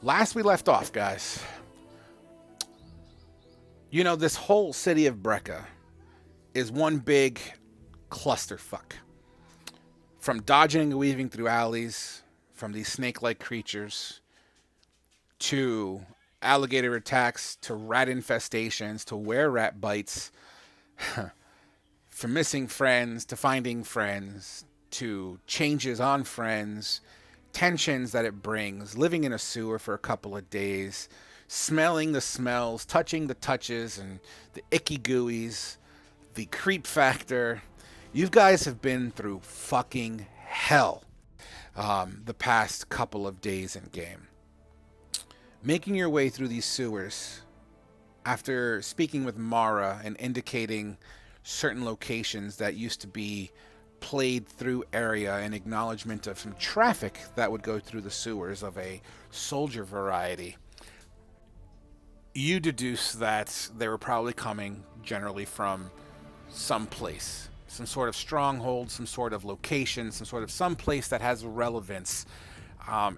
Last we left off, guys, you know, this whole city of Brecca is one big clusterfuck. From dodging and weaving through alleys, from these snake-like creatures, to alligator attacks, to rat infestations, to were-rat bites, from missing friends, to finding friends, to changes on friends, tensions that it brings, living in a sewer for a couple of days, smelling the smells, touching the touches, and the icky gooeys, the creep factor. You guys have been through fucking hell the past couple of days in game. Making your way through these sewers, after speaking with Mara and indicating certain locations that used to be played through area in acknowledgement of some traffic that would go through the sewers of a soldier variety, you deduce that they were probably coming generally from some place, some sort of stronghold, some sort of location, some place that has relevance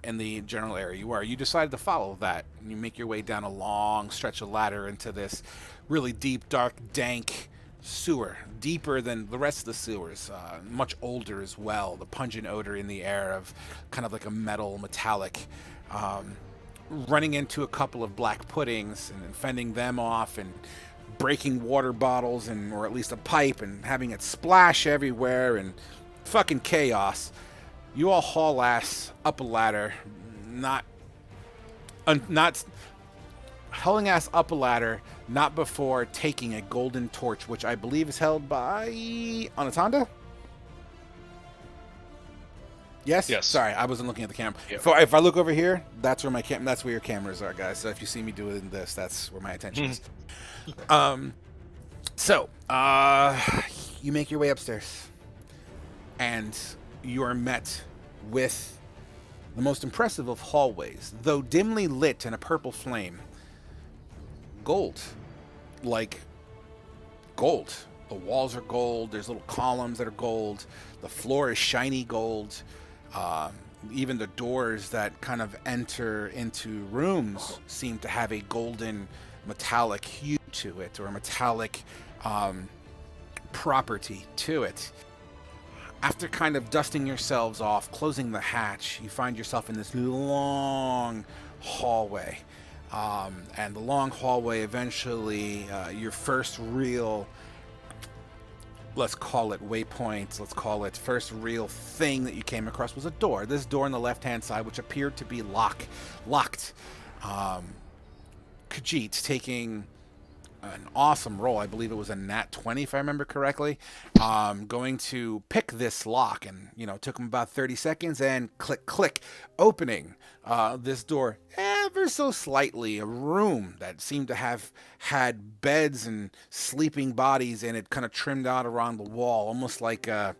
in the general area you are. You decided to follow that, and you make your way down a long stretch of ladder into this really deep, dark, dank sewer, deeper than the rest of the sewers, much older as well. The pungent odor in the air of kind of like a metallic, running into a couple of black puddings and fending them off, and breaking water bottles, and or at least a pipe, and having it splash everywhere, and fucking chaos. You all haul ass up a ladder, not hauling ass up a ladder, not before taking a golden torch, which I believe is held by Anatanda? Yes? Yes. Sorry, I wasn't looking at the camera. Yep. If I look over here, that's where that's where your cameras are, guys. So if you see me doing this, that's where my attention is. So, you make your way upstairs, and you are met with the most impressive of hallways, though dimly lit in a purple flame. Gold. Like, gold. The walls are gold. There's little columns that are gold. The floor is shiny gold. Even the doors that kind of enter into rooms seem to have a golden metallic hue to it, or a metallic property to it. After kind of dusting yourselves off, closing the hatch, you find yourself in this long hallway. And the long hallway, eventually, your first real, let's call it waypoint, let's call it first real thing that you came across, was a door. This door on the left-hand side, which appeared to be locked. Khajiit, taking an awesome roll, I believe it was a nat 20 if I remember correctly, going to pick this lock, and it took him about 30 seconds, and click, opening this door ever so slightly. A room that seemed to have had beds and sleeping bodies in it, kind of trimmed out around the wall, almost like a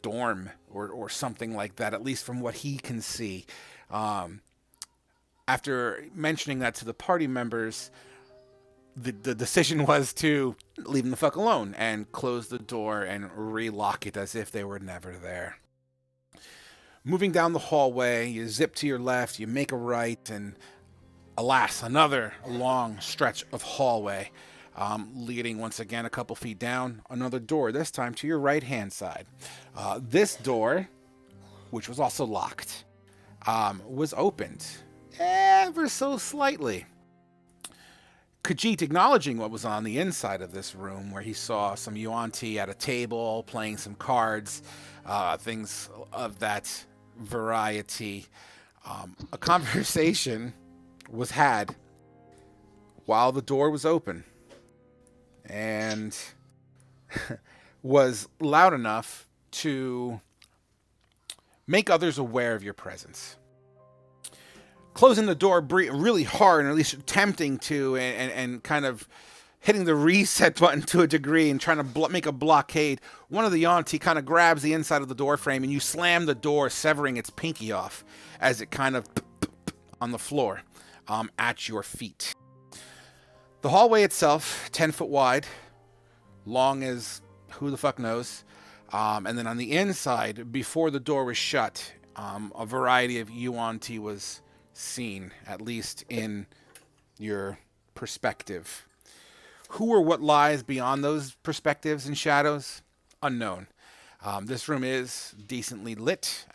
dorm or something like that, at least from what he can see. After mentioning that to the party members, the decision was to leave them the fuck alone and close the door and relock it as if they were never there. Moving down the hallway, you zip to your left, you make a right, and alas, another long stretch of hallway, leading once again a couple feet down, another door, this time to your right-hand side. This door, which was also locked, was opened ever so slightly. Khajiit, acknowledging what was on the inside of this room, where he saw some Yuan-Ti at a table playing some cards, things of that variety. A conversation was had while the door was open, and was loud enough to make others aware of your presence. Closing the door really hard, and at least attempting to, and kind of hitting the reset button to a degree, and trying to make a blockade, one of the Yuan-Ti kind of grabs the inside of the door frame, and you slam the door, severing its pinky off as it kind of on the floor at your feet. The hallway itself, 10 foot wide, long as who the fuck knows, and then on the inside, before the door was shut, a variety of Yuan-Ti was seen, at least in your perspective. Who or what lies beyond those perspectives and shadows? Unknown. This room is decently lit.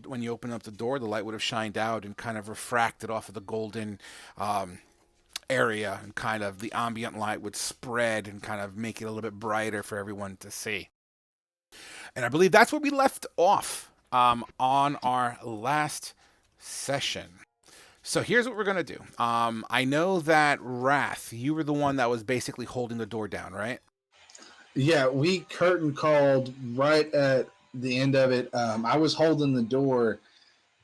When you open up the door, the light would have shined out and kind of refracted off of the golden area, and kind of the ambient light would spread and kind of make it a little bit brighter for everyone to see. And I believe that's where we left off on our last session. So here's what we're going to do. I know that Wrath, you were the one that was basically holding the door down, right? Yeah, we curtain called right at the end of it. I was holding the door,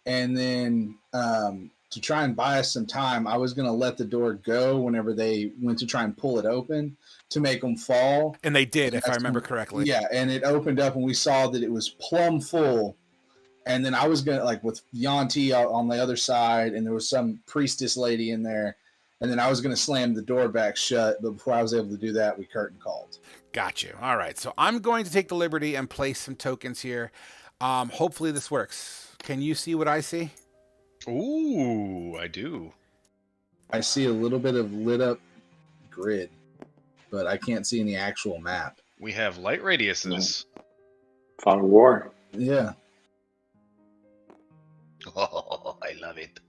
and then to try and buy us some time, I was going to let the door go whenever they went to try and pull it open to make them fall. And they did, if I remember correctly. Yeah, and it opened up, and we saw that it was plumb full. And then I was going to, like, with Yanti on the other side, and there was some priestess lady in there. And then I was going to slam the door back shut, but before I was able to do that, we curtain called. Got you. All right. So I'm going to take the liberty and place some tokens here. Hopefully this works. Can you see what I see? Ooh, I do. I see a little bit of lit up grid, but I can't see any actual map. We have light radiuses. Fog of War. Yeah. Oh, I love it.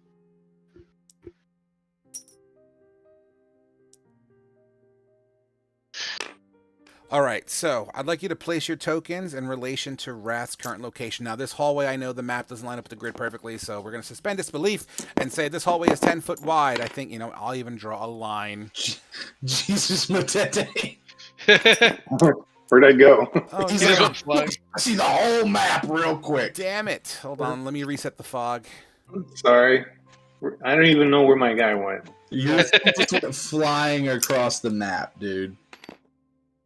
All right, so I'd like you to place your tokens in relation to Wrath's current location. Now, this hallway, I know the map doesn't line up with the grid perfectly, so we're going to suspend disbelief and say this hallway is 10 foot wide. I think, I'll even draw a line. Jesus Matete. Where'd I go? Oh, I see the whole map real quick. damn it. Hold on, let me reset the fog. Sorry. I don't even know where my guy went. You're flying across the map, dude.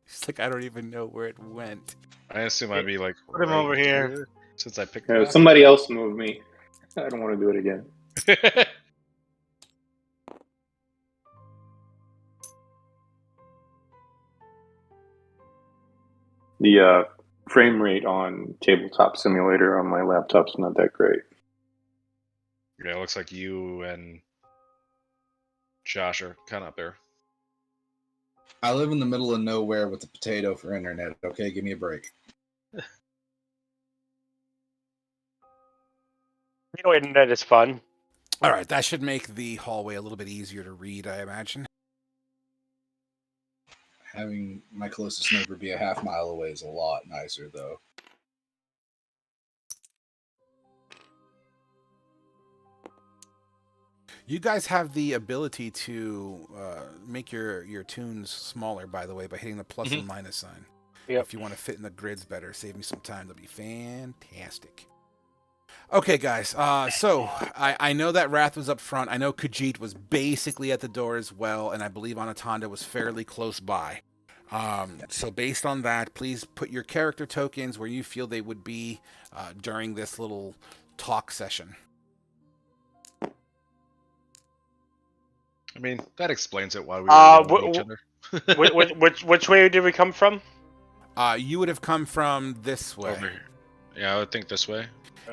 It's like I don't even know where it went. I assume I'd be like, Put him over here. Since I picked Yeah, somebody else move me. I don't want to do it again. it. The frame rate on Tabletop Simulator on my laptop's not that great. Yeah, it looks like you and Josh are kind of up there. I live in the middle of nowhere with a potato for internet. Okay, give me a break. Internet is fun. All right, that should make the hallway a little bit easier to read, I imagine. Having my closest neighbor be a half mile away is a lot nicer, though. You guys have the ability to make your tunes smaller, by the way, by hitting the plus and minus sign. Yep. If you want to fit in the grids better, save me some time. That'd be fantastic. Okay, guys. So I know that Wrath was up front. I know Khajiit was basically at the door as well, and I believe Anatanda was fairly close by. So based on that, please put your character tokens where you feel they would be during this little talk session. I mean, that explains it why we were yelling at each other. which way did we come from? You would have come from this way. Over here. Yeah, I would think this way.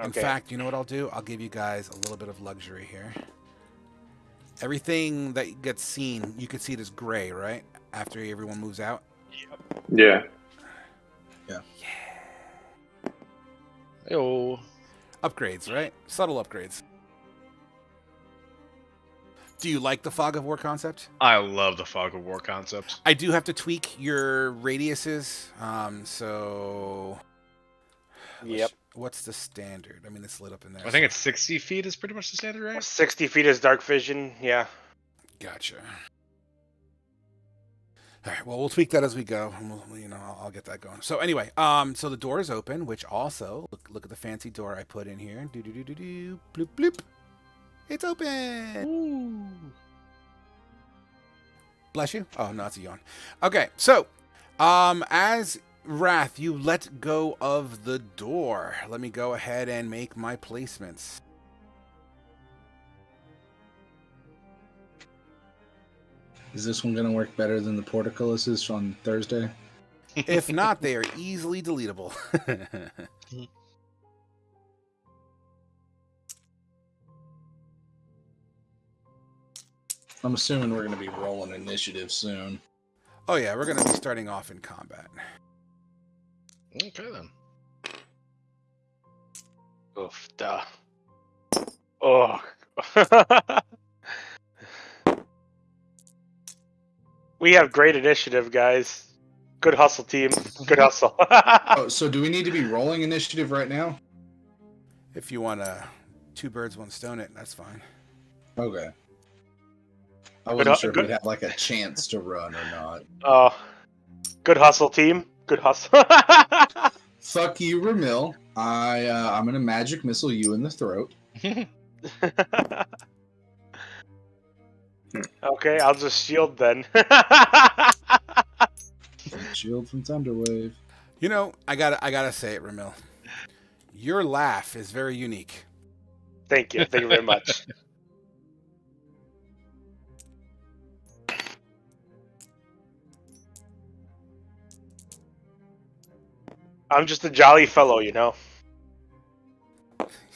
In fact, you know what I'll do? I'll give you guys a little bit of luxury here. Everything that gets seen, you can see it as gray, right? After everyone moves out. Yeah. Yo. Upgrades, right? Subtle upgrades. Do you like the Fog of War concept? I love the Fog of War concept. I do have to tweak your radiuses. So... Yep. What's the standard? I mean, it's lit up in there. I think it's 60 feet is pretty much the standard, right? 60 feet is dark vision, yeah. Gotcha. All right, well, we'll tweak that as we go. And I'll get that going. So anyway, so the door is open, which also, look at the fancy door I put in here. Do-do-do-do-do, bloop, bloop. It's open. Ooh. Bless you. Oh, no, it's a yawn. Okay, so as Wrath, you let go of the door. Let me go ahead and make my placements. Is this one going to work better than the portcullises on Thursday? If not, they are easily deletable. I'm assuming we're going to be rolling initiative soon. Oh yeah, we're gonna be starting off in combat. Okay then. Oof, duh. Oh. We have great initiative, guys. Good hustle, team. Good hustle. Oh, so do we need to be rolling initiative right now? If you want to two birds, one stone it, that's fine. Okay. I Good wasn't sure if good- we'd have like a chance to run or not. Good hustle, team. Good hustle. Fuck you, Ramil. I'm gonna magic missile you in the throat. Okay, I'll just shield then. Shield from Thunderwave. You know, I gotta say it, Ramil. Your laugh is very unique. Thank you. Thank you very much. I'm just a jolly fellow, you know.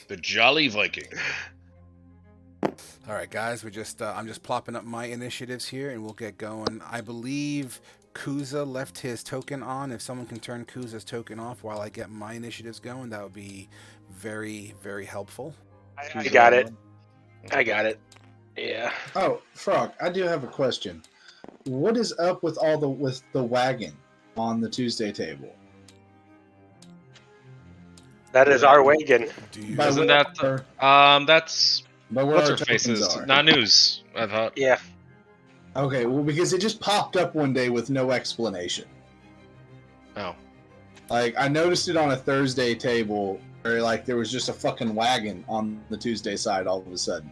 The Jolly Viking. All right, guys, I'm just plopping up my initiatives here, and we'll get going. I believe Kuza left his token on. If someone can turn Kuza's token off while I get my initiatives going, that would be very, very helpful. I got it. I got it. Yeah. Oh, Frog, I do have a question. What is up with the wagon on the Tuesday table? That is our wagon. Do you? By Isn't where that our- that's by where what's our her faces? tokens are. Not news, I thought. Yeah. Okay, well, because it just popped up one day with no explanation. Oh. Like, I noticed it on a Thursday table where, like, there was just a fucking wagon on the Tuesday side all of a sudden.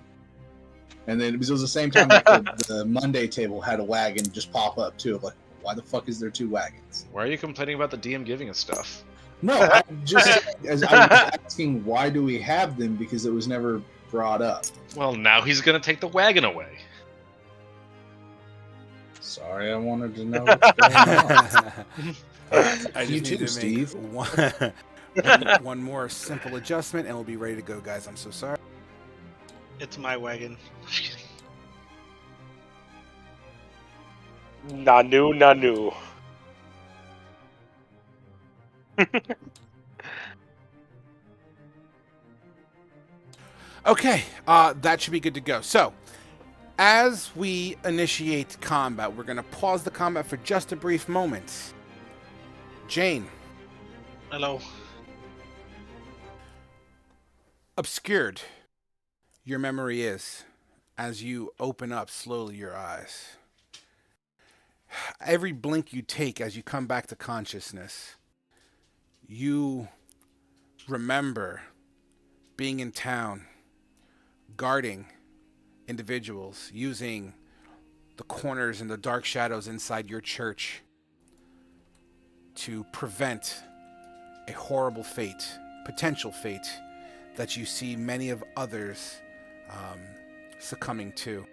And then it was the same time like the Monday table had a wagon just pop up, too. Like, why the fuck is there two wagons? Why are you complaining about the DM giving us stuff? No, I was asking why do we have them because it was never brought up. Well, now he's gonna take the wagon away. Sorry, I wanted to know what's going on. I You just too, need to make Steve. one more simple adjustment, and we'll be ready to go, guys. I'm so sorry. It's my wagon. Nanu, nanu. Okay, that should be good to go. So, as we initiate combat, we're going to pause the combat for just a brief moment. Jane, Hello. obscured your memory is as you open up slowly your eyes. Every blink you take as you come back to consciousness, you remember being in town, guarding individuals, using the corners and the dark shadows inside your church to prevent a horrible fate, potential fate, that you see many of others succumbing to.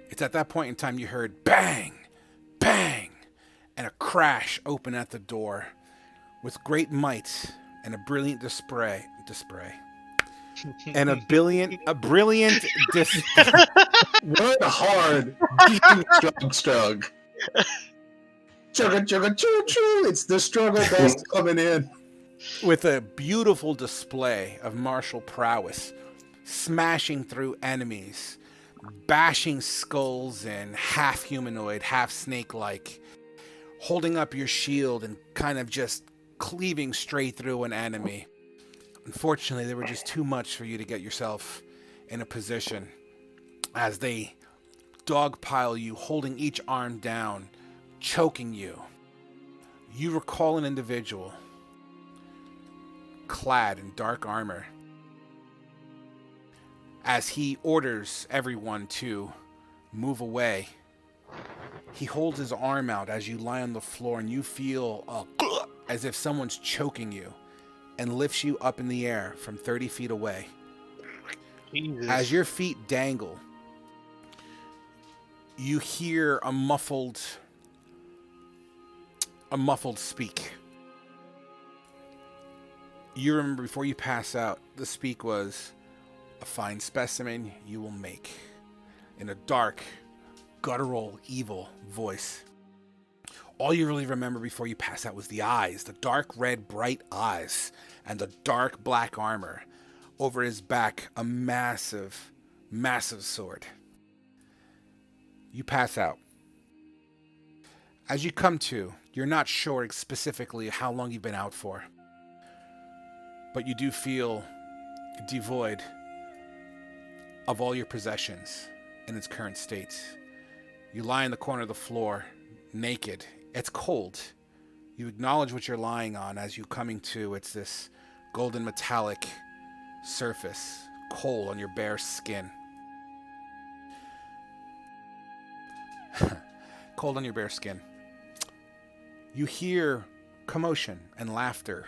It's at that point in time you heard bang, bang, and a crash open at the door with great might and a brilliant display. And a brilliant Run hard, strug. Chugga chugga choo choo. It's the struggle bus coming in. with a beautiful display of martial prowess, smashing through enemies, bashing skulls in, half humanoid, half snake-like, holding up your shield and kind of just cleaving straight through an enemy. Unfortunately, they were just too much for you to get yourself in a position as they dogpile you, holding each arm down, choking you. You recall an individual clad in dark armor as he orders everyone to move away. He holds his arm out as you lie on the floor and you feel as if someone's choking you, and lifts you up in the air from 30 feet away. Jesus. As your feet dangle, you hear a muffled speak. You remember before you pass out, the speak was, "A fine specimen you will make. in a dark, guttural, evil voice. All you really remember before you pass out was the eyes, the dark red, bright eyes, and the dark black armor. Over his back, a massive, massive sword. You pass out. As you come to, you're not sure specifically how long you've been out for, but you do feel devoid of all your possessions in its current state. You lie in the corner of the floor, naked. It's cold. You acknowledge what you're lying on as you coming to. It's this golden metallic surface, cold on your bare skin. Cold on your bare skin. You hear commotion and laughter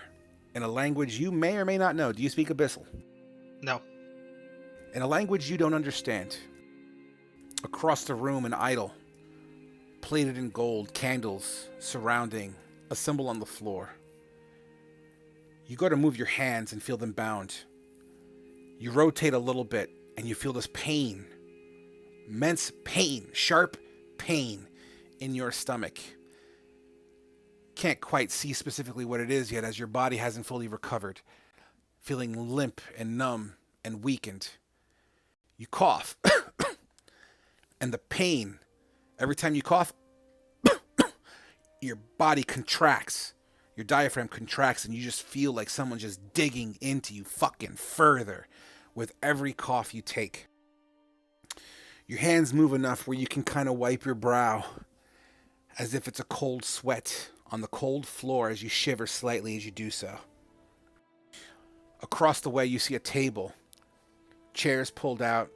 in a language you may or may not know. Do you speak Abyssal? No. In a language you don't understand. Across the room, an idol, plated in gold, candles surrounding a symbol on the floor. You go to move your hands and feel them bound. You rotate a little bit and you feel this pain, immense pain, sharp pain in your stomach. Can't quite see specifically what it is yet as your body hasn't fully recovered, feeling limp and numb and weakened. You cough, and the pain, every time you cough, your body contracts, your diaphragm contracts, and you just feel like someone's just digging into you fucking further with every cough you take. Your hands move enough where you can kind of wipe your brow as if it's a cold sweat on the cold floor as you shiver slightly as you do so. Across the way, you see a table, chairs pulled out,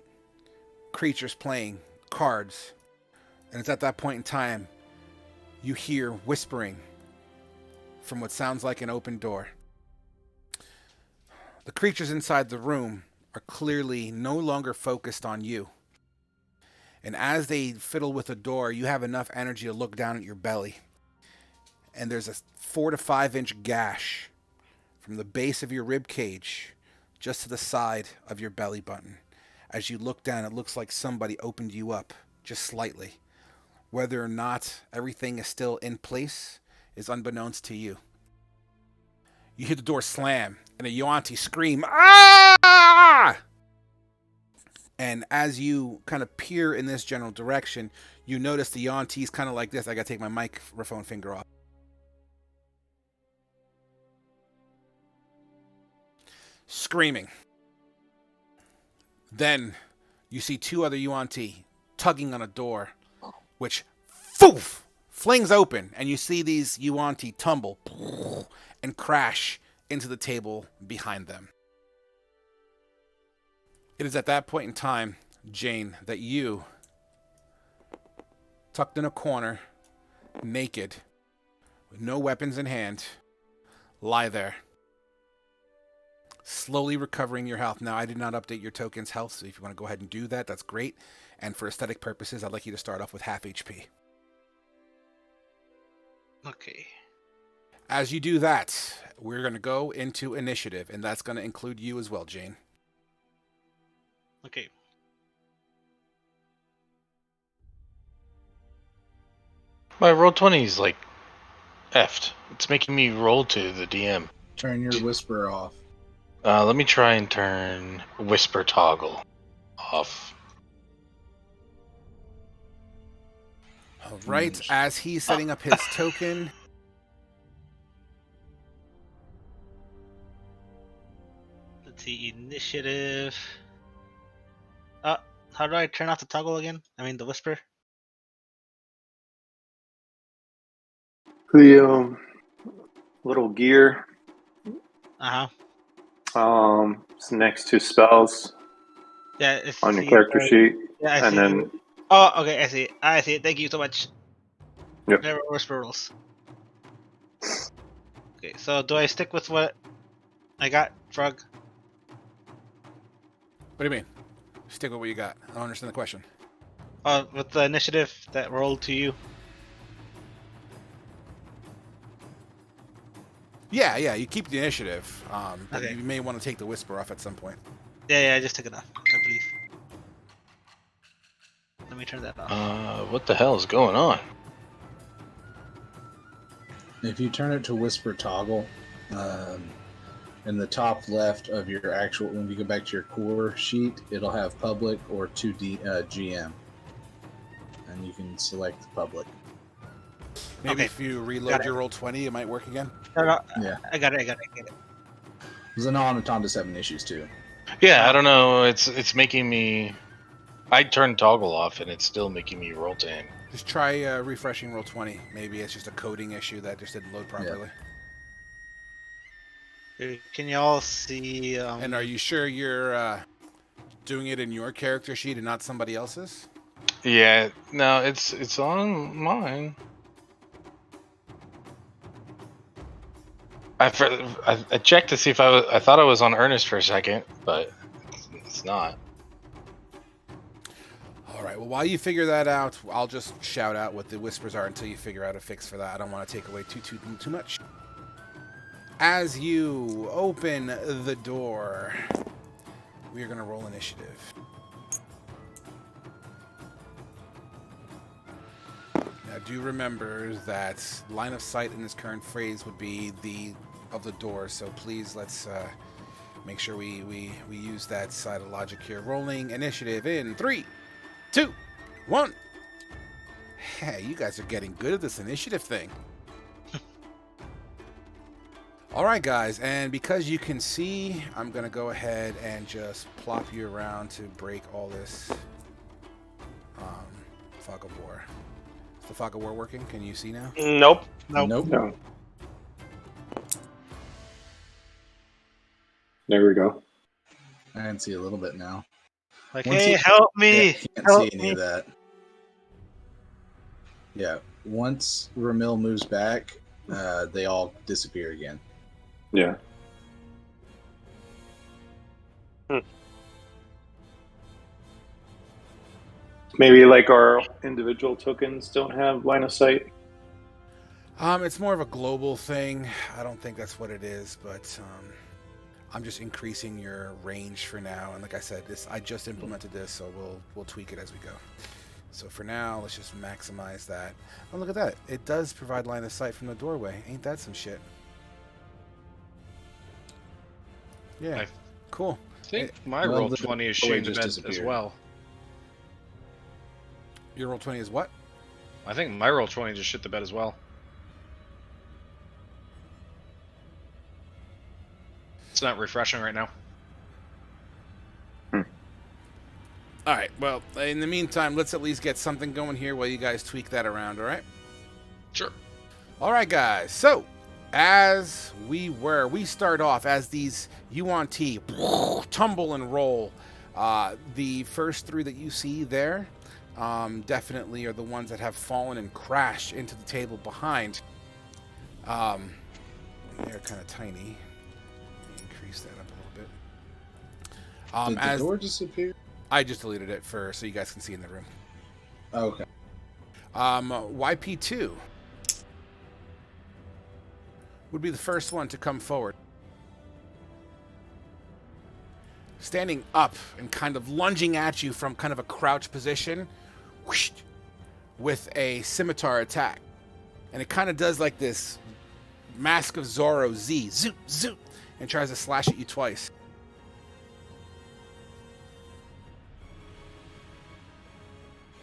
creatures playing cards. And it's at that point in time you hear whispering from what sounds like an open door. The creatures inside the room are clearly no longer focused on you. And as they fiddle with the door, you have enough energy to look down at your belly. And there's a 4 to 5 inch gash from the base of your rib cage just to the side of your belly button. As you look down, it looks like somebody opened you up just slightly. Whether or not everything is still in place is unbeknownst to you. You hear the door slam and a Yuan-Ti scream, "Ah!" And as you kind of peer in this general direction, you notice the Yuan-Ti's kind of like this. I gotta take my microphone finger off. Screaming. Then you see 2 other Yuan-Ti tugging on a door, which foof, flings open, and you see these Yuan-Ti tumble and crash into the table behind them. It is at that point in time, Jane, that you, tucked in a corner, naked, with no weapons in hand, lie there, slowly recovering your health. Now, I did not update your token's health, so if you want to go ahead and do that, that's great. And for aesthetic purposes, I'd like you to start off with half HP. Okay. As you do that, we're going to go into initiative, and that's going to include you as well, Jane. Okay. My roll 20 is like effed. It's making me roll to the DM. Turn your whisper off. Let me try and turn whisper toggle off. All right, as he's setting up his token. Let's see, initiative. How do I turn off the toggle again? I mean, the whisper. The little gear, Uh huh. it's next to spells Yeah, it's on your character sheet, Yeah, I and see. then Oh, okay, I see it. I see it. Thank you so much. Yep. Never whisper rules. Okay, so do I stick with what I got, Frog? What do you mean? Stick with what you got. I don't understand the question. With the initiative that rolled to you. Yeah, you keep the initiative. But Okay. you may want to take the whisper off at some point. Yeah, I just took it off, I believe. Let me turn that off. What the hell is going on? If you turn it to whisper toggle, in the top left of your actual, when you go back to your core sheet, it'll have public or 2D GM, and you can select the public. Maybe Okay. if you reload your roll 20, it might work again. No, Yeah. I got it. Xenon and Tonda 7 issues too. Yeah, I don't know. It's making me. I turned toggle off, and it's still making me roll to him. Just try refreshing roll 20. Maybe it's just a coding issue that just didn't load properly. Can y'all see? And are you sure you're doing it in your character sheet and not somebody else's? Yeah, no, it's on mine. I checked to see if I thought I was on Ernest for a second, but it's not. All right. Well, while you figure that out, I'll just shout out what the whispers are until you figure out a fix for that. I don't want to take away too much. As you open the door, we are going to roll initiative. Now, do remember that line of sight in this current phrase would be of the door. So please, let's make sure we use that side of logic here. Rolling initiative in 3, 2, 1. Hey, you guys are getting good at this initiative thing. All right, guys, and because you can see, I'm going to go ahead and just plop you around to break all this fog of war. Is the fog of war working? Can you see now? Nope. Nope. No. There we go. I can see a little bit now. Like, Once hey, you- help me! Yeah, can't help see any me. of that. Yeah, once Ramil moves back, they all disappear again. Yeah. Maybe like our individual tokens don't have line of sight. It's more of a global thing. I don't think that's what it is, but I'm just increasing your range for now. And like I said, I just implemented this, so we'll tweak it as we go. So for now, let's just maximize that. Oh, look at that. It does provide line of sight from the doorway. Ain't that some shit? Yeah, cool. I think my Well, roll the 20 is doorway shooting the just bed as disappeared. well. Your roll 20 is what? I think my roll 20 just shit the bed as well. It's not refreshing right now. All right, well, in the meantime, let's at least get something going here while you guys tweak that around, all right? Sure. All right, guys. So, as we start off as these UNT tumble and roll. The first 3 that you see there definitely are the ones that have fallen and crashed into the table behind. They're kind of tiny. Let me increase that up a little bit. Did the door disappear? I just deleted it so you guys can see in the room. Okay. YP2 would be the first one to come forward. Standing up and kind of lunging at you from kind of a crouch position, whoosh, with a scimitar attack. And it kind of does like this Mask of Zorro Z, zoop, zoop, and tries to slash at you twice.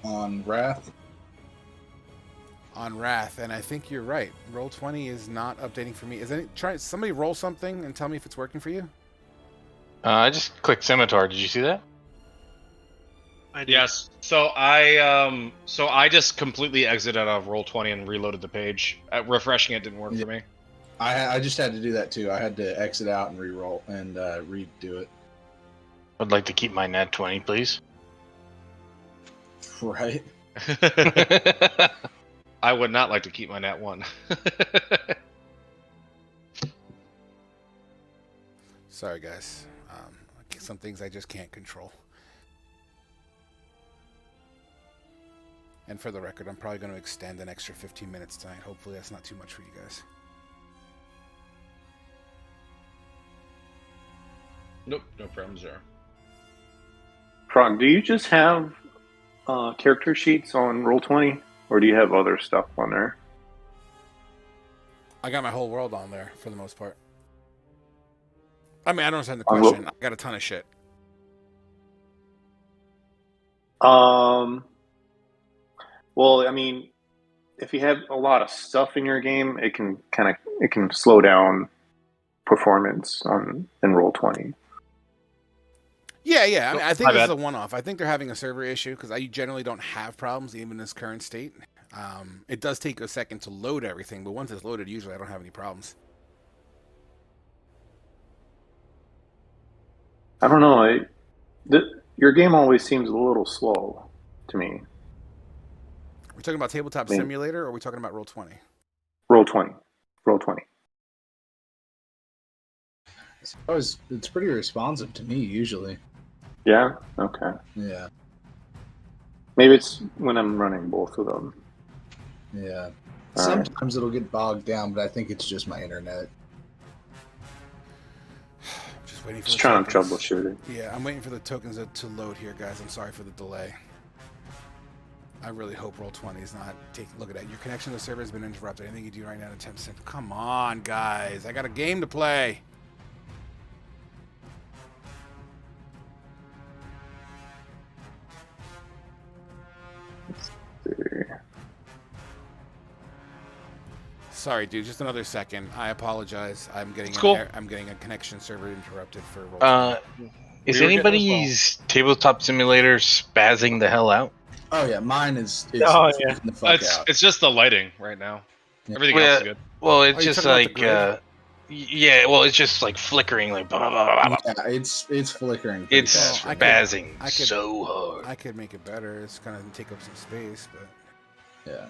On Wrath. On Wrath, and I think you're right. Roll 20 is not updating for me. Somebody roll something and tell me if it's working for you? I just clicked scimitar. Did you see that? I did. Yes. So I just completely exited out of roll 20 and reloaded the page. Refreshing it didn't work for me. I just had to do that too. I had to exit out and re-roll and redo it. I'd like to keep my nat 20, please. Right. I would not like to keep my nat 1. Sorry, guys. Some things I just can't control. And for the record, I'm probably going to extend an extra 15 minutes tonight. Hopefully that's not too much for you guys. Nope, no problems there. Frog, do you just have character sheets on Roll20, or do you have other stuff on there? I got my whole world on there for the most part. I mean, I don't understand the On question. I got a ton of shit. Well, I mean, if you have a lot of stuff in your game, it can slow down performance in Roll20. Yeah. I mean, I think My this is bad. a one-off. I think they're having a server issue because I generally don't have problems even in this current state. It does take a second to load everything, but once it's loaded, usually I don't have any problems. I don't know. Your game always seems a little slow to me. We're talking about Tabletop Simulator, or are we talking about Roll20? Roll20. It's pretty responsive to me usually. Yeah. Okay. Yeah. Maybe it's when I'm running both of them. Yeah. All Sometimes it'll get bogged down, but I think it's just my internet. Just waiting for Just the trying to tokens. troubleshoot it. Yeah, I'm waiting for the tokens to load here, guys. I'm sorry for the delay. I really hope Roll20 is not look at that. Your connection to the server has been interrupted. Anything you do right now to 10%. Come on, guys. I got a game to play. Sorry, dude. Just another second. I apologize. I'm getting It's cool. I'm getting a connection server interrupted for Roll20. Is We were getting as anybody's tabletop simulator spazzing the hell out? Oh yeah, mine is. Oh, yeah. freaking the fuck out. It's just the lighting right now. Yeah. Everything else is good. Well, Are it's you just talking about the like, yeah. Well, it's just like flickering, like blah, blah, blah, blah, blah. Yeah, it's flickering. pretty It's bad. Well, spazzing I could- so hard. I could make it better. It's gonna take up some space, but Yeah.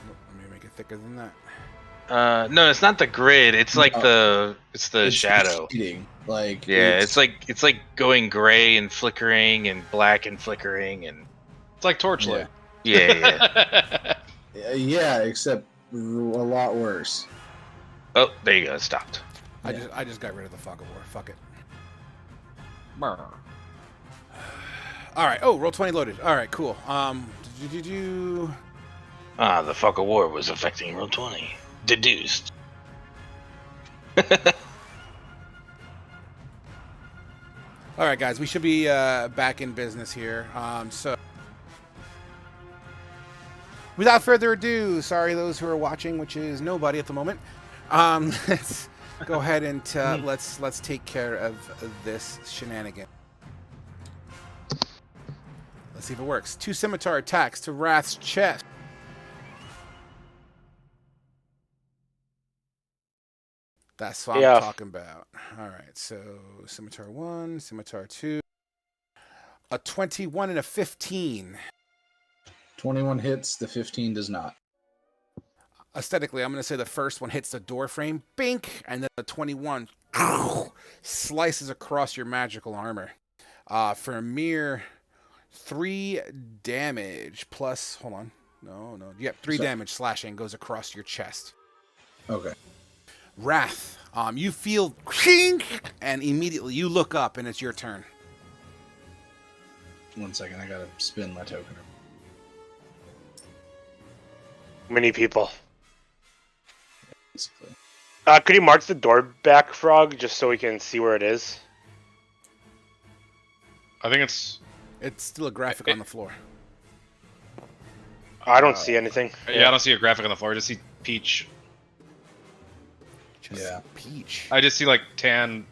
let me make it thicker than that. No, it's not the grid. It's like No. it's the shadow. Cheating. Like Yeah, it's like going gray and flickering and black and flickering and It's like Torchlight. yeah. yeah, except a lot worse. Oh, there you go. It stopped. Yeah. I just got rid of the fog of war. Fuck it. Brr. All right. Oh, Roll20 loaded. All right, cool. Did you? The fuck of war was affecting Roll20. Deduced. All right, guys. We should be back in business here. So, without further ado, sorry those who are watching, which is nobody at the moment. Let's go ahead and let's take care of this shenanigan. Let's see if it works. 2 scimitar attacks to Wrath's chest. That's what I'm talking about. All right, so scimitar 1, scimitar 2. A 21 and a 15. 21 hits, the 15 does not. Aesthetically, I'm going to say the first one hits the door frame, bink, and then the 21 slices across your magical armor. For a mere 3 damage plus, hold on. No. Yep, 3 damage slashing goes across your chest. Okay. Wrath, you feel and immediately you look up and it's your turn. 1 second, I gotta spin my token. Many people. Basically. Could you mark the door back, Frog, just so we can see where it is? I think it's. It's still a graphic on the floor. I don't see anything. Yeah, I don't see a graphic on the floor. I just see peach. Just Yeah. peach. I just see like tan,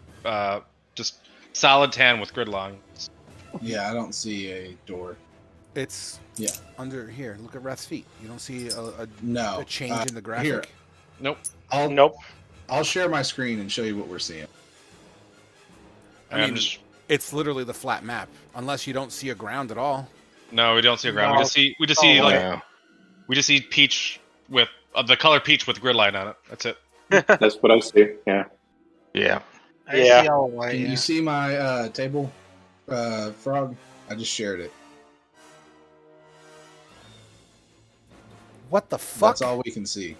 just solid tan with grid lines. Yeah, I don't see a door. It's under here. Look at Wrath's feet. You don't see No. a change in the graphic. Here, Nope. Nope. I'll share my screen and show you what we're seeing. I mean, I'm just. it's literally the flat map, unless you don't see a ground at all. No, we don't see a ground. No. We just see like Yeah. we just see peach with the color peach with grid line on it. That's it. That's what I see. Yeah. Yeah. I Yeah. see all white. Can Yeah. you see my table, Frog? I just shared it. What the fuck? That's all we can see.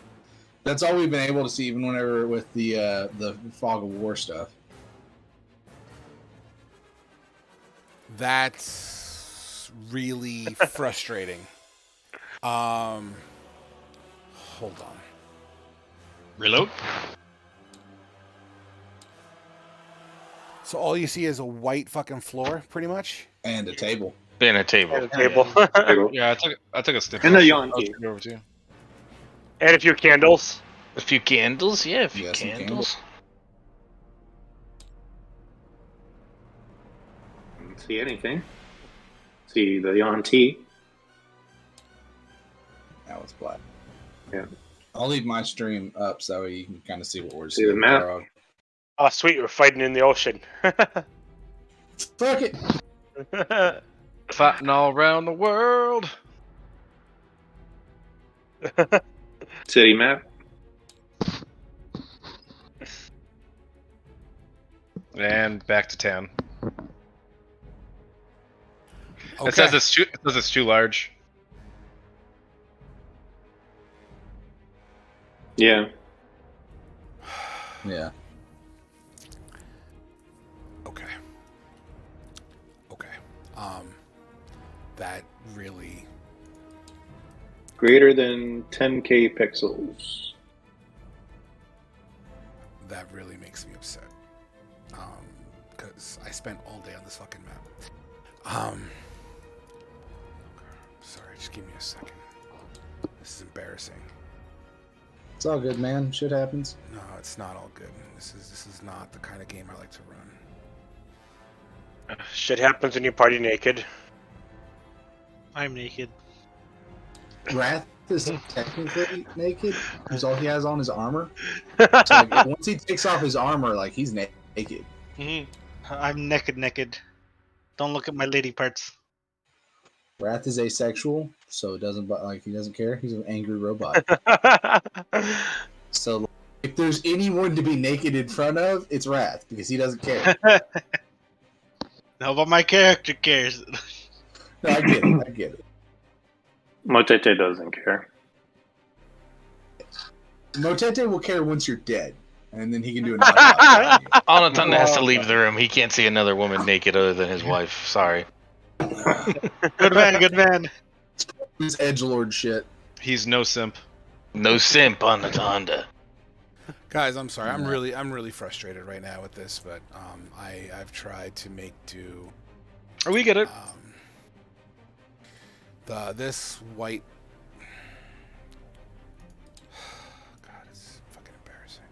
That's all we've been able to see, even whenever with the fog of war stuff. That's really frustrating. Hold on. Reload. So all you see is a white fucking floor, pretty much. And a table. And a table. And a table. Yeah, I took a stiff. And the I'll Yankee. shoot it over to you. And a few candles. A few candles? Yeah, a few Yeah, some candles. Don't see anything. See the Yankee. Now it's black. Yeah. I'll leave my stream up so that way you can kind of see what we're See the seeing. map? Taro. Oh, sweet, we're fighting in the ocean. Fuck it. Fighting all around the world. City map. And back to town. Okay. It says it's too large. Yeah. Yeah. Okay. Okay. That really. Greater than 10K pixels. That really makes me upset. Because I spent all day on this fucking map. Sorry, just give me a second. This is embarrassing. It's all good, man. Shit happens. No, it's not all good. This is not the kind of game I like to run. Shit happens when you party naked. I'm naked. Wrath is technically naked because all he has on is armor. So like, once he takes off his armor, like he's naked. I'm naked. Don't look at my lady parts. Wrath is asexual, so it doesn't like he doesn't care. He's an angry robot. So if there's anyone to be naked in front of, it's Wrath because he doesn't care. No, but my character cares. No, I get it. I get it. Motete doesn't care. Motete will care once you're dead, and then he can do an autopsy on you. Anatunda has to leave the room. He can't see another woman naked other than his wife. Sorry. Good man. This edgelord shit. He's no simp. No simp on Anatunda. Guys, I'm sorry. I'm Yeah. really frustrated right now with this, but I've tried to make do. Oh, we get it. This white. God, it's fucking embarrassing.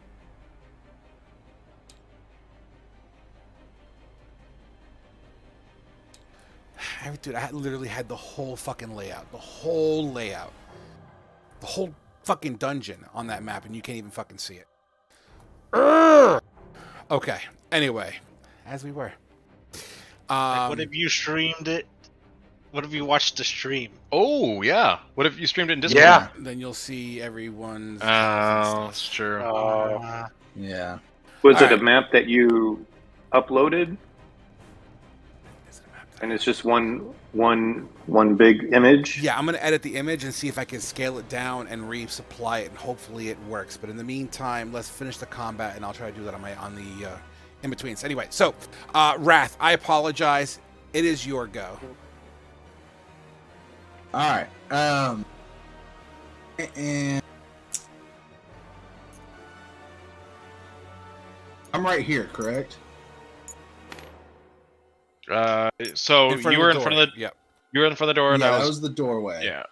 Dude, I literally had the whole fucking layout, the whole fucking dungeon on that map, and you can't even fucking see it. Urgh! Okay. Anyway, as we were. What if you streamed it? What if you watched the stream? Oh, yeah. What if you streamed it in Discord? Yeah. Then you'll see everyone's. Oh, that's true. Yeah. Was All it right. a map that you uploaded? Is it a map that- And it's just one big image? Yeah, I'm gonna edit the image and see if I can scale it down and resupply it, and hopefully it works. But in the meantime, let's finish the combat, and I'll try to do that on the in betweens. Anyway, so Wrath, I apologize. It is your go. All right. And I'm right here, correct? So In front you were of the in front door. of the Yep. you were in front of the door, and Yeah, I that was was the doorway. yeah.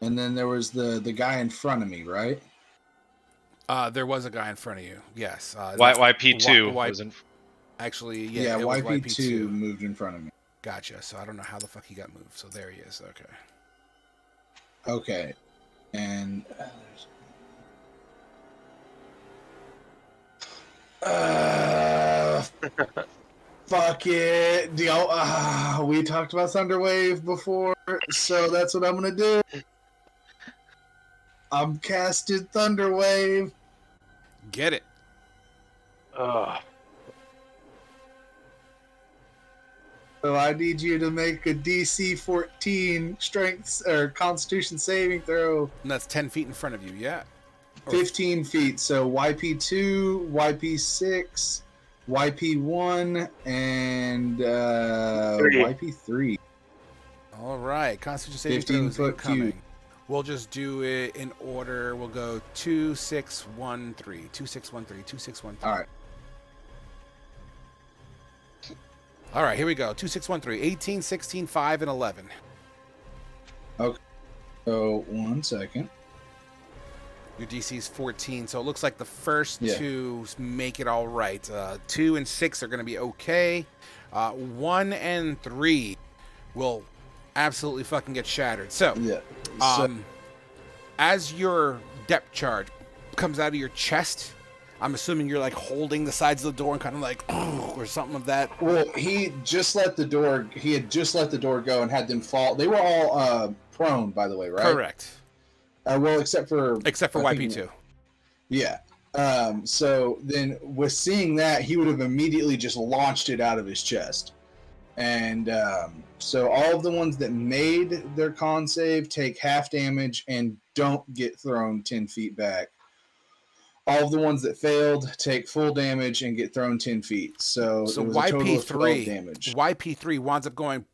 And then there was the guy in front of me, right? There was a guy in front of you. Yes. YP2 Y- was in. Actually, Yeah, it was YP2 moved in front of me. Gotcha. So I don't know how the fuck he got moved. So there he is. Okay. Okay. And fuck it. Do y'all, we talked about Thunderwave before, so that's what I'm gonna do. I'm casting Thunderwave. Get it. So I need you to make a DC 14 strength or Constitution saving throw. And that's 10 feet in front of you. Yeah. Or- 15 feet. So YP2, YP6, YP1 and Three. YP3. All right, Constitution saving 15 throws foot incoming. cube. We'll just do it in order. We'll go 2, 6, 1, 3. 2, 6, 1, 3. 2, 6, 1, 3. All right. All right, here we go. 2, 6, 1, 3. 18, 16, 5, and 11. So 1 second. Your DC is 14, so it looks like the first Yeah. two make it all right. 2 and 6 are going to be okay. 1 and 3 will absolutely fucking get shattered. So, Yeah. as your depth charge comes out of your chest, I'm assuming you're like holding the sides of the door and kind of like, or something of that. Well, he had just let the door go and had them fall. They were all prone, by the way, right? Correct. Well, except for I think- YP2. Yeah. So then, with seeing that, he would have immediately just launched it out of his chest. And so all of the ones that made their con save take half damage and don't get thrown 10 feet back. All of the ones that failed take full damage and get thrown 10 feet. So it was a total of 12 damage. YP3 winds up going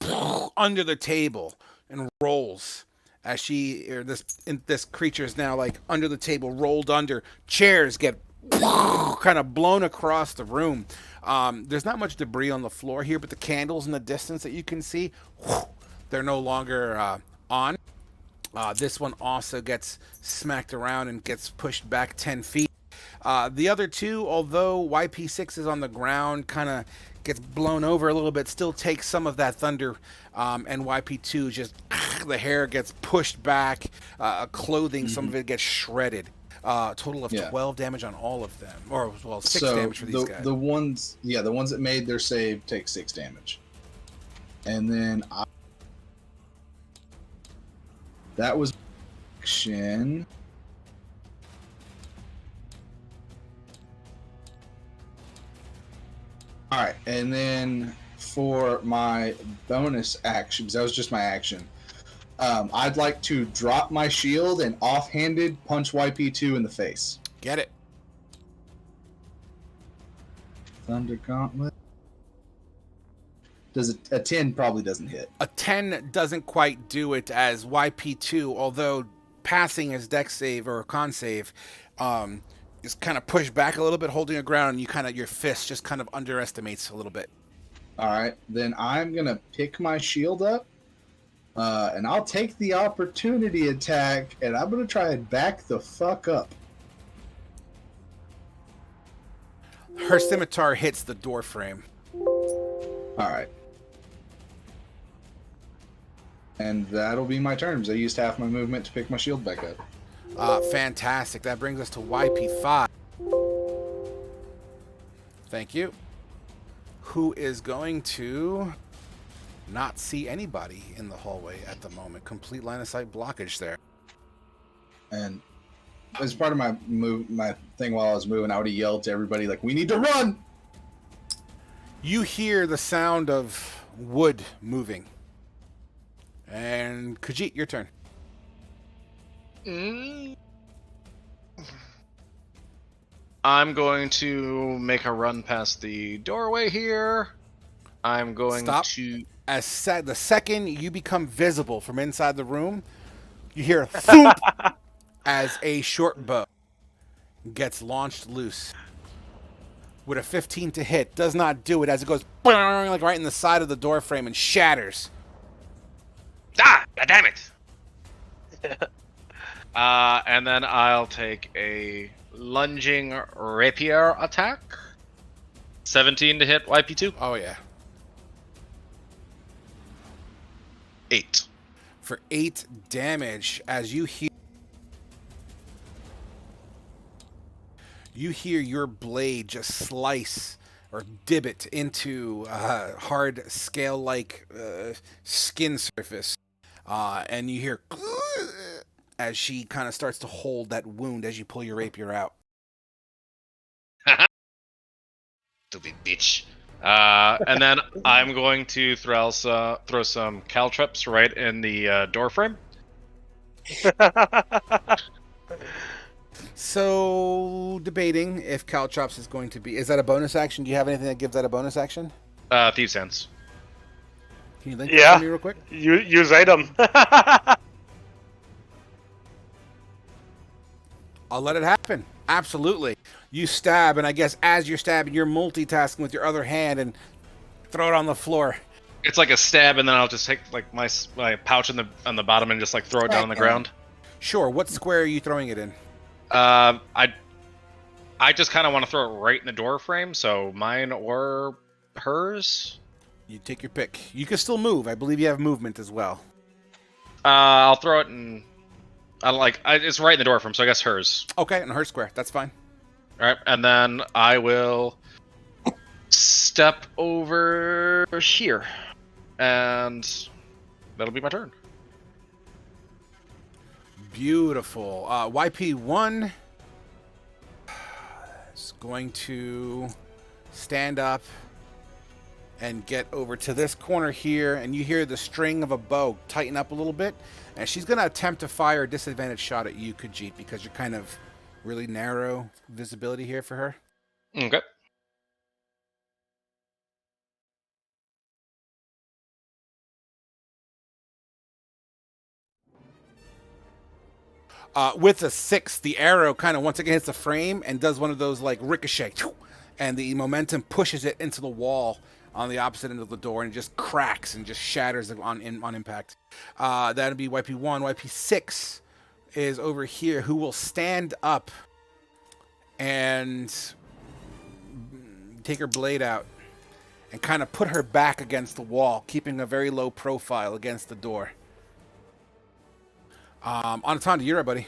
under the table and rolls as this creature is now like under the table, rolled under. Chairs get kind of blown across the room. There's not much debris on the floor here, but the candles in the distance that you can see, they're no longer on. This one also gets smacked around and gets pushed back 10 feet. The other two, although YP6 is on the ground, kind of gets blown over a little bit, still takes some of that thunder, and YP2 just, the hair gets pushed back, clothing, some of it gets shredded. Total of 12 damage on all of them, or well, 6 damage for these guys. The ones that made their save take 6 damage, and then that was action. All right, and then for my bonus action, because that was just my action, I'd like to drop my shield and offhanded punch YP2 in the face. Get it. Thunder Gauntlet. Does a 10 probably doesn't hit? A 10 doesn't quite do it, as YP2, although passing his dex save or con save, is kind of pushed back a little bit, holding the ground, and your fist just kind of underestimates a little bit. All right, then I'm gonna pick my shield up, and I'll take the opportunity attack, and I'm gonna try and back the fuck up. Her scimitar hits the door frame. All right. And that'll be my turn, because I used half my movement to pick my shield back up. Fantastic. That brings us to YP5. Thank you. Who is going to not see anybody in the hallway at the moment. Complete line of sight blockage there. And as part of my thing while I was moving, I would have yelled to everybody, like, we need to run! You hear the sound of wood moving. And Khajiit, your turn. I'm going to make a run past the doorway here. I'm going to... The second you become visible from inside the room, you hear a thump as a short bow gets launched loose. With a 15 to hit, does not do it as it goes like right in the side of the door frame and shatters. Ah! God damn it! And then I'll take a lunging rapier attack. 17 to hit YP2. Oh yeah. 8. For 8 damage, as you hear your blade just slice or divot into hard scale-like skin surface, and you hear as she kind of starts to hold that wound as you pull your rapier out. Stupid bitch. And then I'm going to throw some caltrops right in the door frame. So, debating if Caltrops is going to be... Is that a bonus action? Do you have anything that gives that a bonus action? Thieves' Hands. Can you link that for me real quick? Use item. I'll let it happen. Absolutely. You stab, and I guess as you're stabbing, you're multitasking with your other hand and throw it on the floor. It's like a stab, and then I'll just take like my pouch on the bottom and just like throw it down on the ground. Sure. What square are you throwing it in? I just kind of want to throw it right in the door frame, so mine or hers. You take your pick. You can still move. I believe you have movement as well. I'll throw it in. It's right in the door frame, so I guess hers. Okay, and her square. That's fine. All right, and then I will step over here, and that'll be my turn. Beautiful. YP1 is going to stand up and get over to this corner here, and you hear the string of a bow tighten up a little bit, and she's going to attempt to fire a disadvantage shot at you, Khajiit, because you're kind of really narrow visibility here for her. Okay. With a 6, the arrow kind of once again hits the frame and does one of those like ricochet, and the momentum pushes it into the wall on the opposite end of the door, and it just cracks and just shatters on impact. That'll be YP1. YP6 is over here, who will stand up and take her blade out and kind of put her back against the wall, keeping a very low profile against the door. Anatanda, you're up, buddy.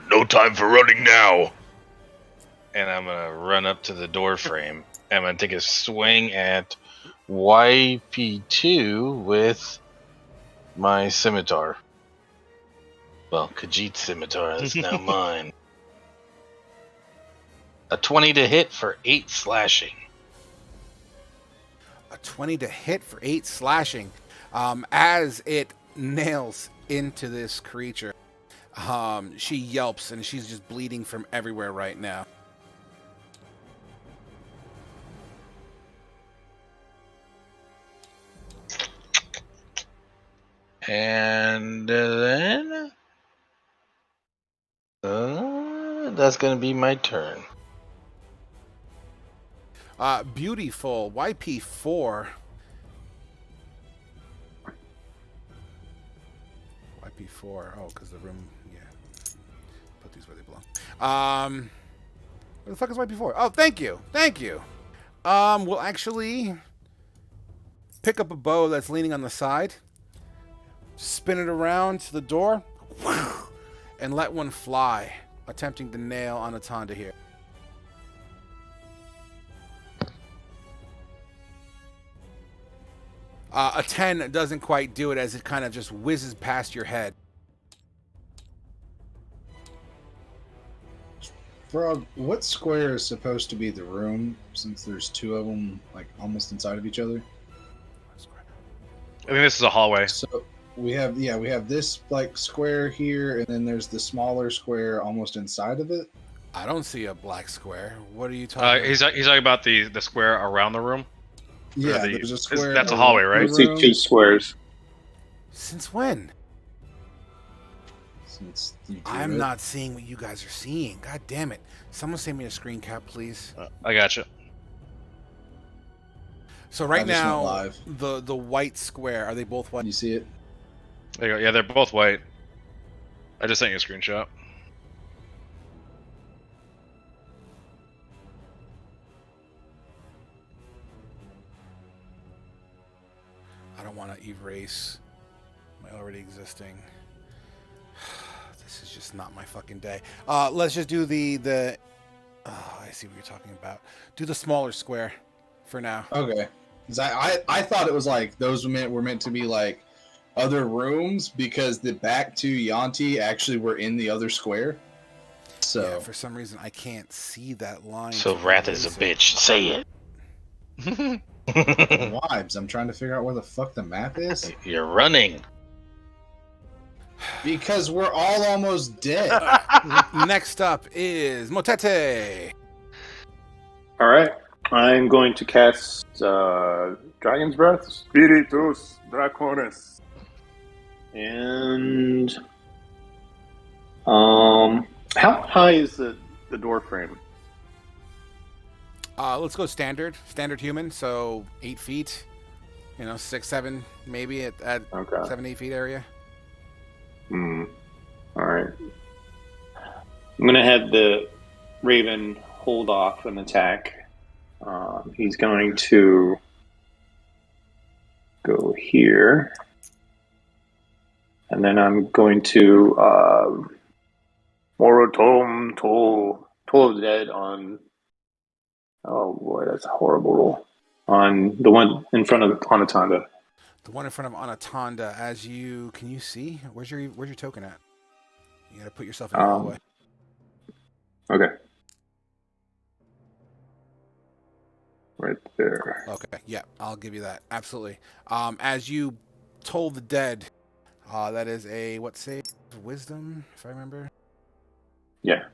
No time for running now. And I'm gonna run up to the door frame. I'm gonna take a swing at YP2 with my scimitar. Well, Khajiit's scimitar is now mine. A 20 to hit for 8 slashing. A 20 to hit for 8 slashing. As it nails into this creature, she yelps and she's just bleeding from everywhere right now. And then that's gonna be my turn. Beautiful. YP4. YP4. Oh, because the room. Yeah. Put these where they belong. Where the fuck is YP4? Oh, thank you. Thank you. We'll actually pick up a bow that's leaning on the side, spin it around to the door, and let one fly, attempting to nail Anatanda here. A 10 doesn't quite do it, as it kind of just whizzes past your head. Frog, what square is supposed to be the room, since there's 2 of them, like, almost inside of each other? I think this is a hallway. So we have this, like, square here, and then there's the smaller square almost inside of it. I don't see a black square. What are you talking about? He's talking about the square around the room. Yeah, there's a square. That's a hallway, right? I see 2 squares. Since when? Since you drew I'm it. not seeing what you guys are seeing. God damn it. Someone send me a screen cap, please. I gotcha. So right I just went now, live. the white square, are they both white? You see it? There you go. Yeah, they're both white. I just sent you a screenshot. I don't want to erase my already existing. This is just not my fucking day. Let's just do the. Oh, I see what you're talking about. Do the smaller square for now. Okay. 'Cause I thought it was like those were meant to be like other rooms, because the back 2 Yanti actually were in the other square. So Yeah, for some reason I can't see that line. So to Wrath is a erase it. bitch. Say it. Vibes. I'm trying to figure out where the fuck the map is. You're running. Because we're all almost dead. Next up is Motete. All right. I'm going to cast Dragon's Breath, Spiritus Draconis, and how high is the door frame? Let's go standard human, so 8 feet. 6, 7, maybe at Okay. 7, 8 feet area. All right. I'm gonna have the Raven hold off an attack. He's going to go here, and then I'm going to Morotom Toll of the Dead on. Oh boy, that's a horrible roll. On the one in front of Anatonda. The one in front of Anatonda. Can you see? Where's your token at? You gotta put yourself in the hallway. Okay. Right there. Okay, yeah, I'll give you that. Absolutely. As you toll the dead, that is a what save? Wisdom, if I remember. Yeah.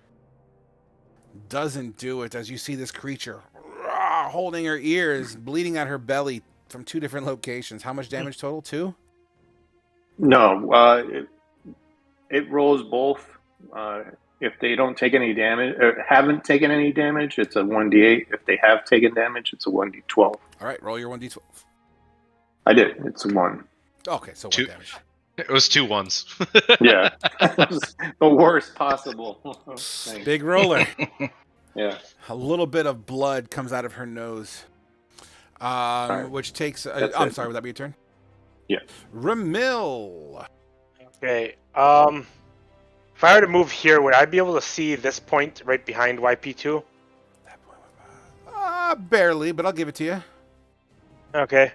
Doesn't do it as you see this creature holding her ears, bleeding out her belly from 2 different locations. How much damage total? 2? No, it rolls both. If they don't take any damage, or haven't taken any damage, it's a 1d8. If they have taken damage, it's a 1d12. All right, roll your 1d12. I did. It's a 1. Okay, so 1 2. damage. It was 2 ones. Yeah. The worst possible. Thanks. Big roller. Yeah. A little bit of blood comes out of her nose, which takes... I'm sorry, would that be your turn? Yeah. Ramil. Okay. If I were to move here, would I be able to see this point right behind YP2? Barely, but I'll give it to you. Okay.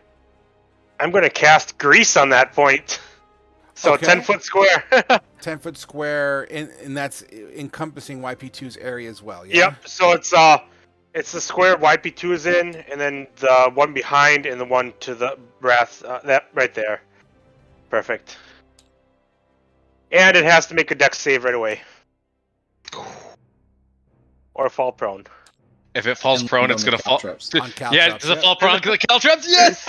I'm going to cast Grease on that point. So Okay. 10-foot square. 10-foot square, and that's encompassing YP2's area as well, yeah? Yep. So it's the square YP2 is in, and then the one behind, and the one to the breath. That right there. Perfect. And it has to make a dex save right away. Or fall prone. If it falls prone, it's going to fall. On caltrops, Yeah, does it fall prone on the caltrops? Yes!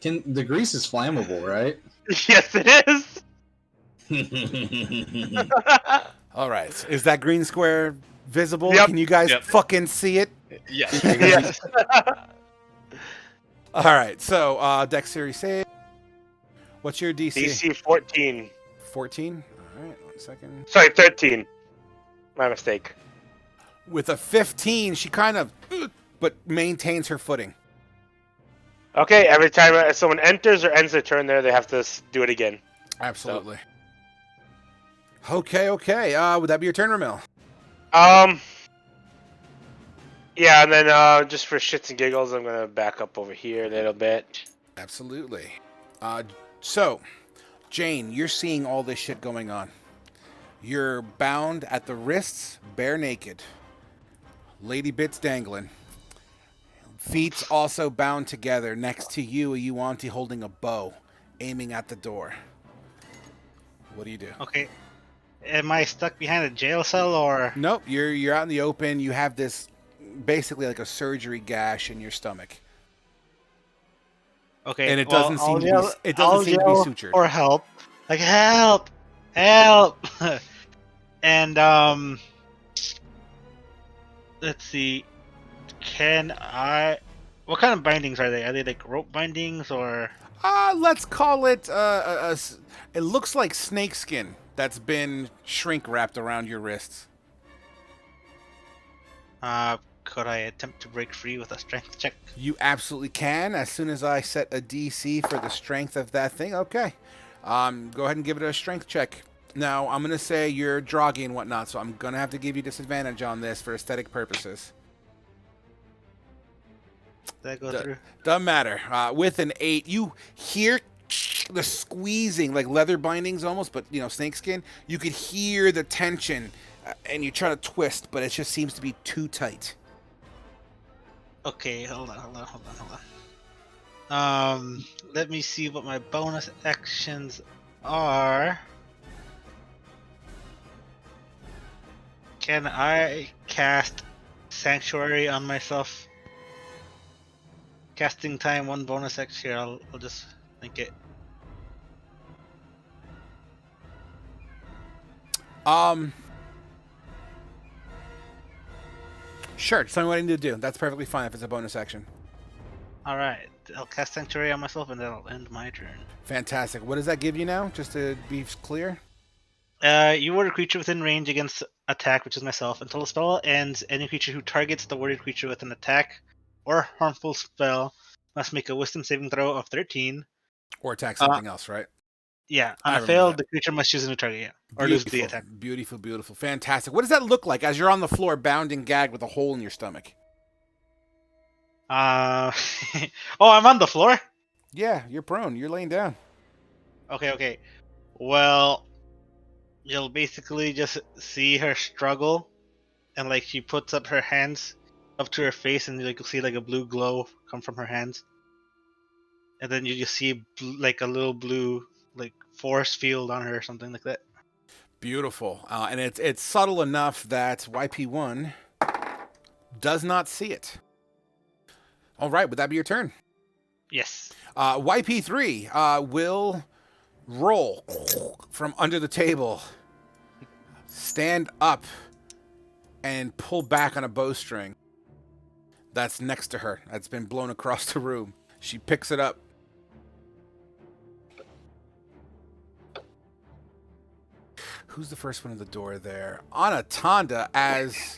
The grease is flammable, right? Yes, it is. All right. Is that green square visible? Yep. Can you guys Yep. fucking see it? Yes. Yes. All right. So, dexterity save. What's your DC? DC 14. 14? All right. 1 second. Sorry, 13. My mistake. With a 15, she kind of, but maintains her footing. Okay, every time someone enters or ends their turn there, they have to do it again. Absolutely. Okay. Would that be your turn, Ramil? Yeah, and then just for shits and giggles, I'm gonna back up over here a little bit. Absolutely. So, Jane, you're seeing all this shit going on. You're bound at the wrists, bare naked. Lady bits dangling. Feet also bound together. Next to you, a Yuanti holding a bow, aiming at the door. What do you do? Okay. Am I stuck behind a jail cell or? Nope, you're out in the open. You have this basically like a surgery gash in your stomach, Okay. and it well, doesn't seem I'll to yell- be. It doesn't I'll seem to yell be sutured. for help. Like help, help. And let's see. Can I? What kind of bindings are they? Are they like rope bindings or? Let's call it it looks like snakeskin that's been shrink wrapped around your wrists. Could I attempt to break free with a strength check? You absolutely can. As soon as I set a DC for the strength of that thing, okay. Go ahead and give it a strength check. Now, I'm going to say you're droggy and whatnot, so I'm going to have to give you disadvantage on this for aesthetic purposes. Did I go through? Doesn't matter. With an 8, you hear the squeezing, like leather bindings almost, but, snakeskin. You could hear the tension, and you try to twist, but it just seems to be too tight. Okay, hold on. Let me see what my bonus actions are. Can I cast Sanctuary on myself? Casting time, 1 bonus action. Here, I'll just link it. Sure. Just tell me what I need to do. That's perfectly fine if it's a bonus action. Alright, I'll cast Sanctuary on myself and then I'll end my turn. Fantastic. What does that give you now? Just to be clear. You ward a creature within range against attack, which is myself. Until the spell ends, any creature who targets the warded creature with an attack or harmful spell must make a Wisdom saving throw of 13. Or attack something else, right? Yeah, I on a remember fail, that. the creature must choose a new target, yeah. Or lose the Beautiful, attack. beautiful, beautiful. Fantastic. What does that look like as you're on the floor, bound and gagged with a hole in your stomach? Oh, I'm on the floor? Yeah, you're prone. You're laying down. Okay. Well, you'll basically just see her struggle, and like she puts up her hands up to her face, and like you'll see like a blue glow come from her hands, and then you just see like a little blue like force field on her or something like that. Beautiful. And it's subtle enough that YP1 does not see it. All right, would that be your turn? Yes. YP3 will roll from under the table, stand up, and pull back on a bowstring that's next to her, that's been blown across the room. She picks it up. Who's the first one at the door there? Anatanda as...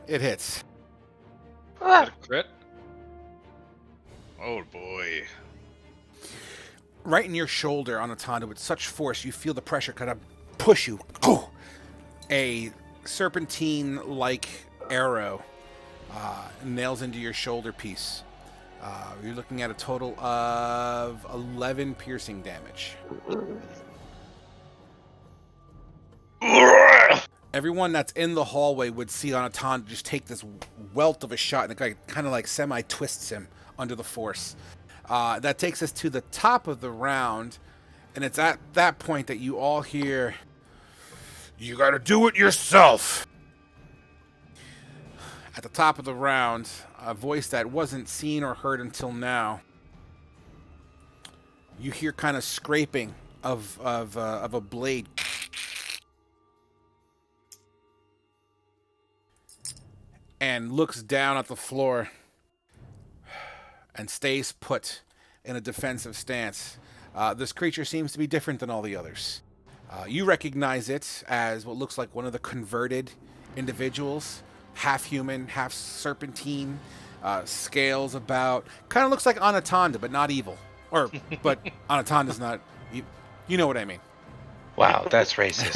It hits. Got a crit. Oh boy. Right in your shoulder, Anatanda, with such force, you feel the pressure kind of push you. A serpentine-like arrow nails into your shoulder piece. You're looking at a total of 11 piercing damage. Everyone that's in the hallway would see Anatanda just take this welt of a shot, and it kind of like semi-twists him under the force. That takes us to the top of the round, and it's at that point that you all hear, "You gotta do it yourself." At the top of the round, a voice that wasn't seen or heard until now. You hear kind of scraping of a blade. And looks down at the floor and stays put in a defensive stance. This creature seems to be different than all the others. You recognize it as what looks like one of the converted individuals, half human, half serpentine, scales about. Kind of looks like Anatanda, but not evil. But Anatanda's not. You know what I mean. Wow, that's racist.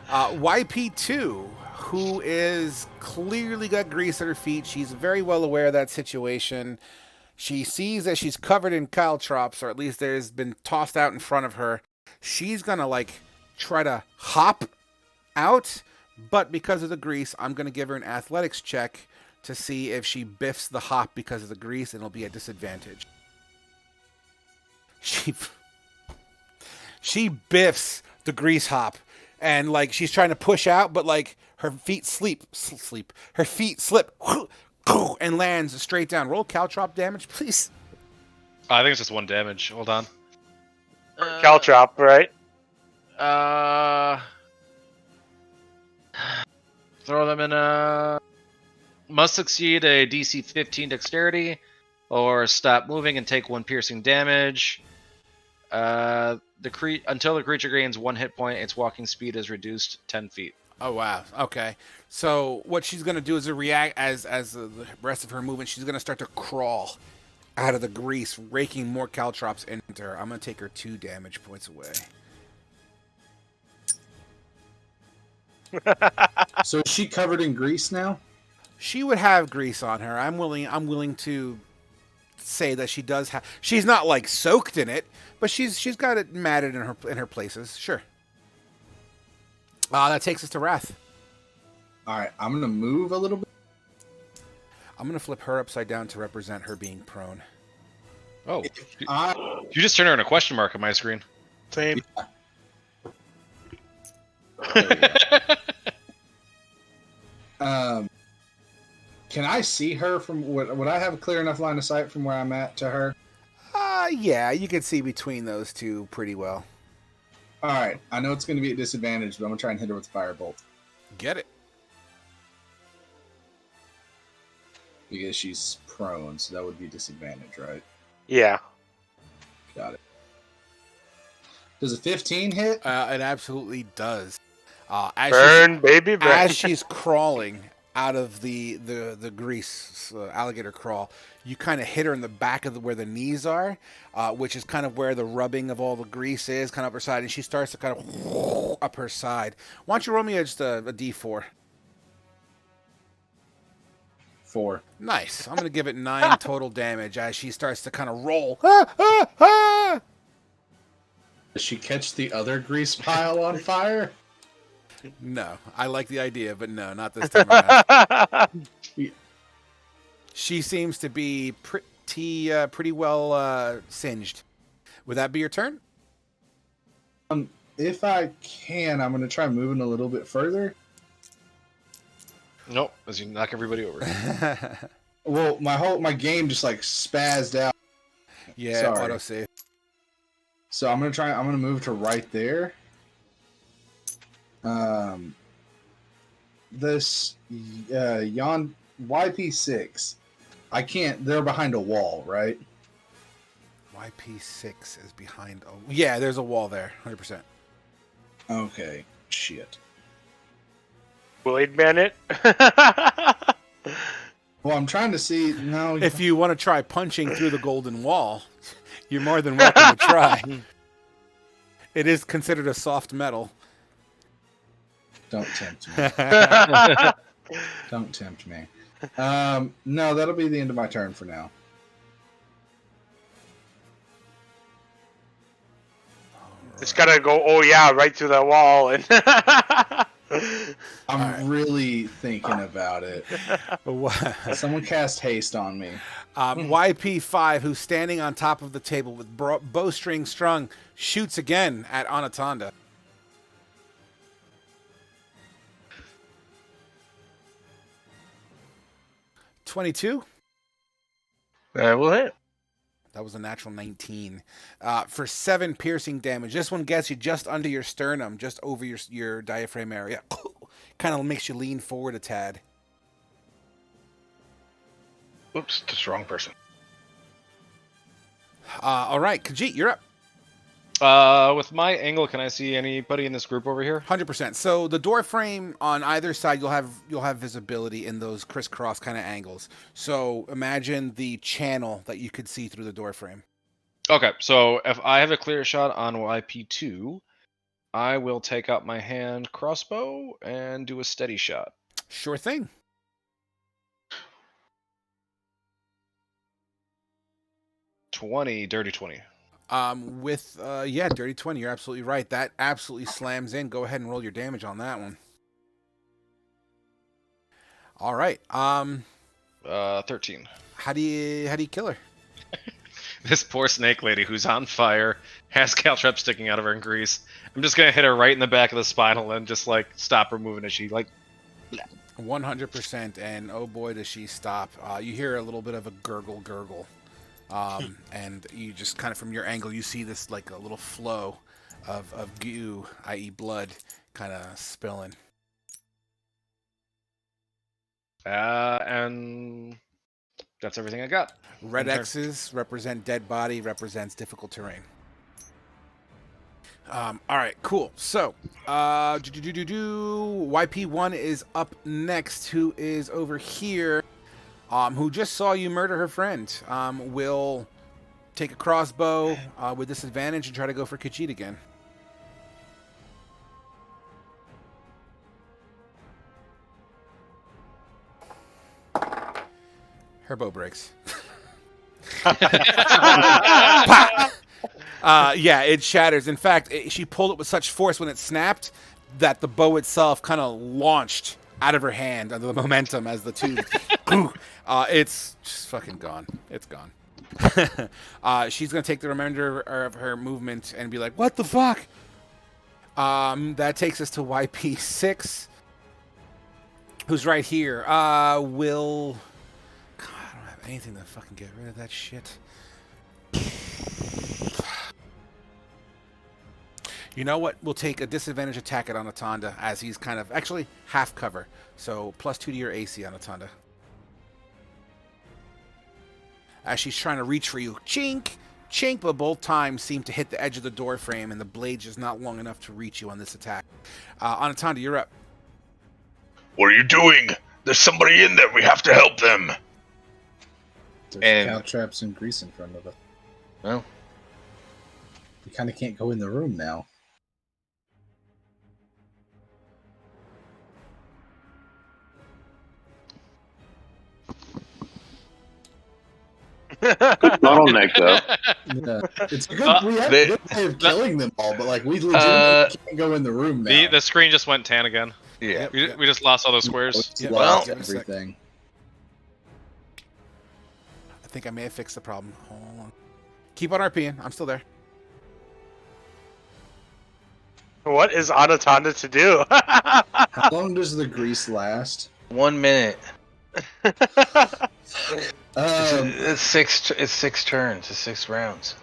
YP2, who is clearly got grease at her feet. She's very well aware of that situation. She sees that she's covered in caltrops, or at least there's been tossed out in front of her. She's gonna like try to hop out, but because of the grease, I'm gonna give her an athletics check to see if she biffs the hop because of the grease, and it'll be a disadvantage. She biffs the grease hop, and like she's trying to push out, but like her feet her feet slip and lands straight down. Roll caltrop damage, please. I think it's just 1 damage. Hold on. Caltrop, right? Throw them in a... Must succeed a DC 15 dexterity, or stop moving and take 1 piercing damage. Until the creature gains 1 hit point, its walking speed is reduced 10 feet. Oh wow. Okay. So what she's gonna do is react as the rest of her movement. She's gonna start to crawl out of the grease, raking more caltrops into her. I'm gonna take her 2 damage points away. So is she covered in grease now? She would have grease on her. I'm willing to say that she does have. She's not like soaked in it, but she's got it matted in her places. Sure. That takes us to Wrath. All right, I'm gonna move a little bit. I'm going to flip her upside down to represent her being prone. Oh, I, you just turned her in a question mark on my screen. Same. there we go. Can I see her from? Would I have a clear enough line of sight from where I'm at to her? Yeah, you can see between those two pretty well. All right, I know it's going to be at disadvantage, but I'm gonna try and hit her with a firebolt Get it. because she's prone, so that would be disadvantage, right? Yeah. Got it. Does a 15 hit? It absolutely does. As Burn, baby, burn. as she's crawling out of the grease, alligator crawl, you kind of hit her in the back of where the knees are, which is kind of where the rubbing of all the grease is, kind of up her side, and she starts to kind of up her side. Why don't you roll me just a D4? 4. Nice. I'm going to give it 9 total damage as she starts to kind of roll. Ah, ah, ah! Does she catch the other grease pile on fire? No, I like the idea, but no, not this time around. She seems to be pretty well singed. Would that be your turn? If I can, I'm going to try moving a little bit further. Nope, as you knock everybody over. Well, my game just like spazzed out. Yeah, Sorry. autosave. So I'm gonna move to right there. This YP6. I can't. They're behind a wall, right? YP6 is behind. Yeah, there's a wall there, 100%. Okay. Shit. Kool-Aid Man it. Well, I'm trying to see now. If you want to try punching through the golden wall, you're more than welcome to try. It is considered a soft metal. Don't tempt me. Don't tempt me. No, that'll be the end of my turn for now. It's gotta go. Oh yeah, right through that wall. And I'm really thinking about it. Someone cast haste on me. YP5, who's standing on top of the table with bowstring strung, shoots again at Anaconda. $22. that will hit. That was a natural 19. For 7 piercing damage. This one gets you just under your sternum, just over your diaphragm area. Kind of makes you lean forward a tad. Oops, just wrong person. All right, Khajiit, you're up. With my angle, can I see anybody in this group over here? 100%. So the door frame on either side, you'll have visibility in those crisscross kind of angles. So imagine the channel that you could see through the door frame. Okay, so if I have a clear shot on YP2, I will take out my hand crossbow and do a steady shot. Sure thing. Dirty 20. Dirty 20. You're absolutely right. That absolutely slams in. Go ahead and roll your damage on that one. All right. 13. How do you kill her? This poor snake lady who's on fire, has caltrop sticking out of her in grease. I'm just gonna hit her right in the back of the spinal and just like stop her moving as she like. 100%. And oh boy, does she stop. You hear a little bit of a gurgle. And you just kind of from your angle, you see this like a little flow of goo, i.e. blood, kind of spilling. And that's everything I got. Red X's represent dead body, represents difficult terrain. All right, cool. So, YP1 is up next, who is over here. Who just saw you murder her friend, will take a crossbow with disadvantage and try to go for Khajiit again. Her bow breaks. Yeah, it shatters. In fact, she pulled it with such force when it snapped that the bow itself kind of launched out of her hand under the momentum as the two. It's just fucking gone. It's gone. She's gonna take the remainder of her movement and be like, "What the fuck?" That takes us to YP6, who's right here. Will. God, I don't have anything to fucking get rid of that shit. You know what? We'll take a disadvantage attack at Anatanda as he's kind of actually half cover. So +2 to your AC, Anatanda. As she's trying to reach for you, chink, chink, but both times seem to hit the edge of the door frame, and the blade's just not long enough to reach you on this attack. Anatanda, you're up. What are you doing? There's somebody in there. We have to help them. There's cow traps and grease in front of us. Well, we kind of can't go in the room now. Bottleneck though. Yeah. It's a good. We have a good way of killing them all, but like we legitimately can't go in the room now. The screen just went tan again. yeah. We just lost all those squares. Yep. Well, Everything. I think I may have fixed the problem. Hold on. Keep on RPing. I'm still there. What is Anatanda to do? How long does the grease last? 1 minute. Um, It's six turns. It's 6 rounds.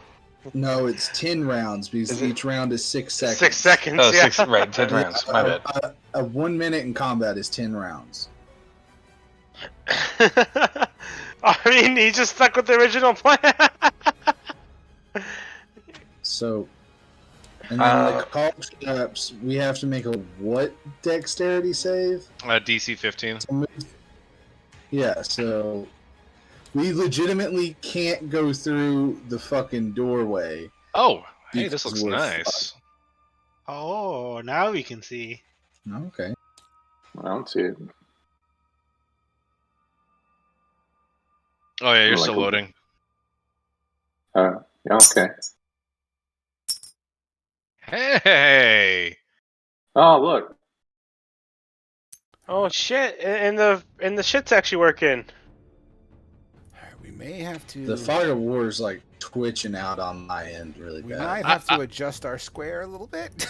no, it's 10 rounds because each round is 6 seconds. 6 seconds. Oh, yeah. 6, right, 10 rounds. My bad. A 1 minute in combat is 10 rounds. I mean, he just stuck with the original plan. So, and then the call traps, we have to make a what dexterity save? DC 15. Yeah, so we legitimately can't go through the fucking doorway. Oh, hey, this looks Because we're nice. Oh, now we can see. Okay. I don't see it. Oh yeah, you're Like still a- loading. Yeah, okay. Hey. Oh, look. Oh shit! And the shit's actually working. Alright, we may have to. The fire war is like twitching out on my end really We bad. might have to adjust our square a little bit.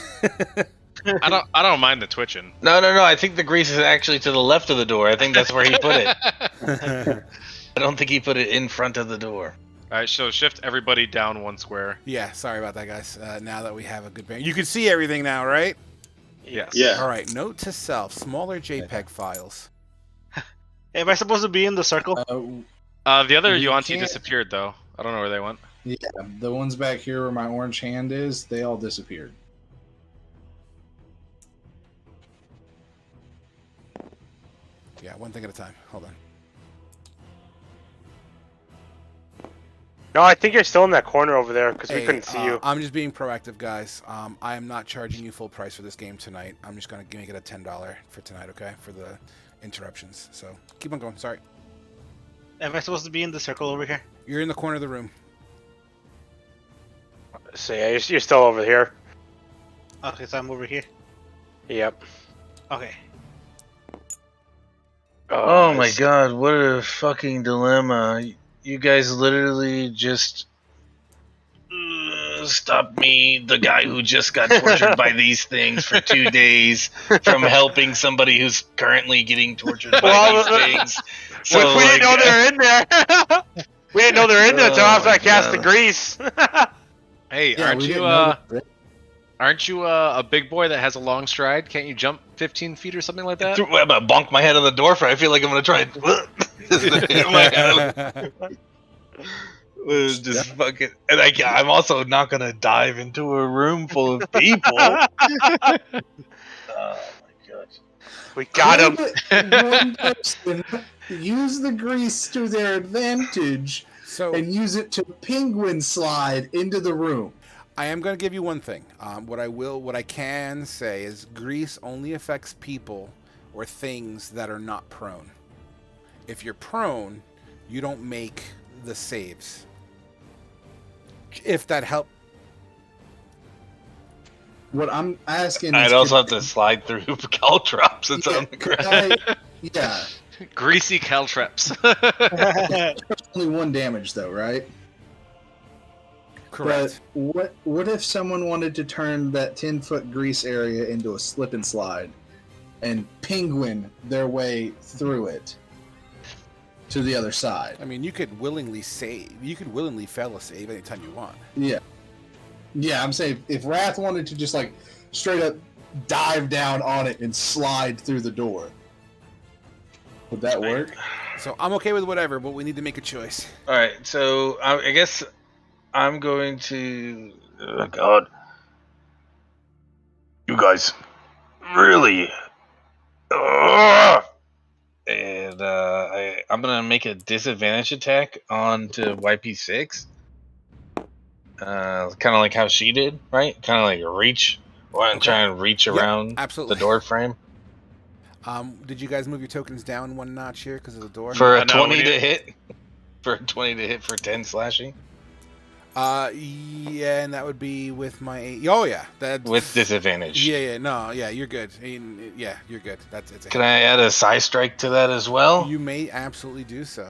I don't mind the twitching. No. I think the grease is actually to the left of the door. I think that's where he put it. I don't think he put it in front of the door. All right, so shift everybody down 1 square. Yeah, sorry about that, guys. Now that we have a good band, you can see everything now, right? Yes. Yeah. All right. Note to self: smaller JPEG files. Am I supposed to be in the circle? The other You Yuan-Ti can't- disappeared though. I don't know where they went. Yeah, the ones back here where my orange hand is, they all disappeared. Yeah, one thing at a time. Hold on. No, I think you're still in that corner over there because we Hey, couldn't see you. I'm just being proactive, guys. I am not charging you full price for this game tonight. I'm just gonna make it a $10 for tonight, okay? For the interruptions. So keep on going. Sorry. Am I supposed to be in the circle over here? You're in the corner of the room. So yeah, you're still over here. Okay, so I'm over here. Yep. Okay. Oh my nice. god, what a fucking dilemma. You guys literally just stopped me, the guy who just got tortured by these things for 2 days, from helping somebody who's currently getting tortured by Well, these things. So we didn't know they were in there. We didn't know they were in there until Oh after my I cast the God. grease. Hey, Yeah, aren't we you didn't know that. aren't you a big boy that has a long stride? Can't you jump 15 feet or something like that? I'm gonna bonk my head on the door frame. I feel like I'm gonna try and hit my head. Just fucking, and I'm also not gonna dive into a room full of people. Oh my god! We got him. One person use the grease to their advantage So and use it to penguin slide into the room. I am going to give you one thing. What I can say is grease only affects people or things that are not prone. If you're prone, you don't make the saves. If that help. What I'm asking I'd is, also have to slide through caltrops that's on the could ground. yeah, Greasy caltraps. only 1 damage though, right? Correct. But what if someone wanted to turn that 10-foot grease area into a slip and slide and penguin their way through it to the other side? I mean, you could willingly save. You could willingly fail a save anytime you want. Yeah. Yeah, I'm saying if Wrath wanted to just like straight up dive down on it and slide through the door, would that work? So I'm okay with whatever, but we need to make a choice. All right, so I guess I'm going to. Oh God, you guys, really? Ugh! And I'm gonna make a disadvantage attack onto YP6. Kind of like how she did, right? Kind of like reach. Well, I'm trying to reach around absolutely. the door frame. Did you guys move your tokens down 1 notch here because of the door? For a No, 20 we to didn't. hit? For a 20 to hit for 10 slashing? Yeah, and that would be with my 8. Oh yeah, that With disadvantage. Yeah, no, yeah, you're good. I mean, yeah, you're good. It's a Can I add a side strike to that as well? You may absolutely do so.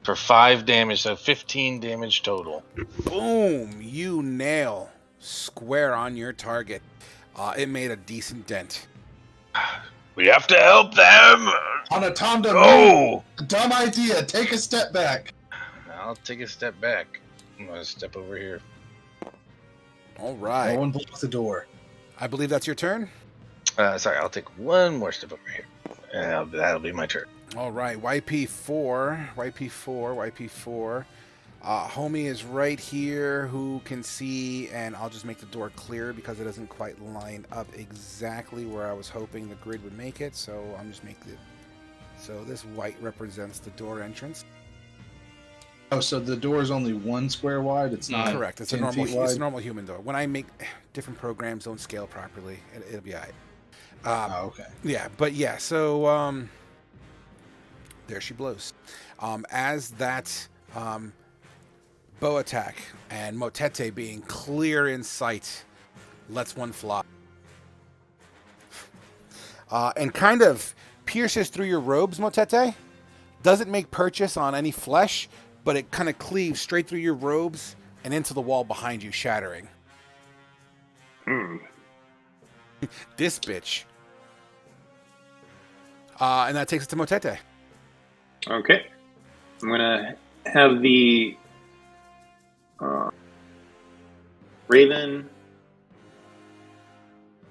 For 5 damage, so 15 damage total. Boom! You nail square on your target. It made a decent dent. We have to help them! Anatonda, Oh! dumb idea. Take a step back. I'll take a step back. I'm going to step over here. All right. No one blocks the door. I believe that's your turn. Sorry, I'll take one more step over here. And that'll be my turn. All right, YP4. Homie is right here who can see, and I'll just make the door clear because it doesn't quite line up exactly where I was hoping the grid would make it, so I'm just making it. So this white represents the door entrance. Oh, so the door is only 1 square wide? It's not Correct. It's a 10 normal. feet wide? It's a normal human door. When I make different programs, don't scale properly. It'll be alright. Oh, okay. Yeah, but yeah. So there she blows. As that bow attack and Motete being clear in sight lets one fly, and kind of pierces through your robes. Motete doesn't make purchase on any flesh, but it kind of cleaves straight through your robes and into the wall behind you, shattering. This bitch. And that takes it to Motete. Okay. I'm going to have the Raven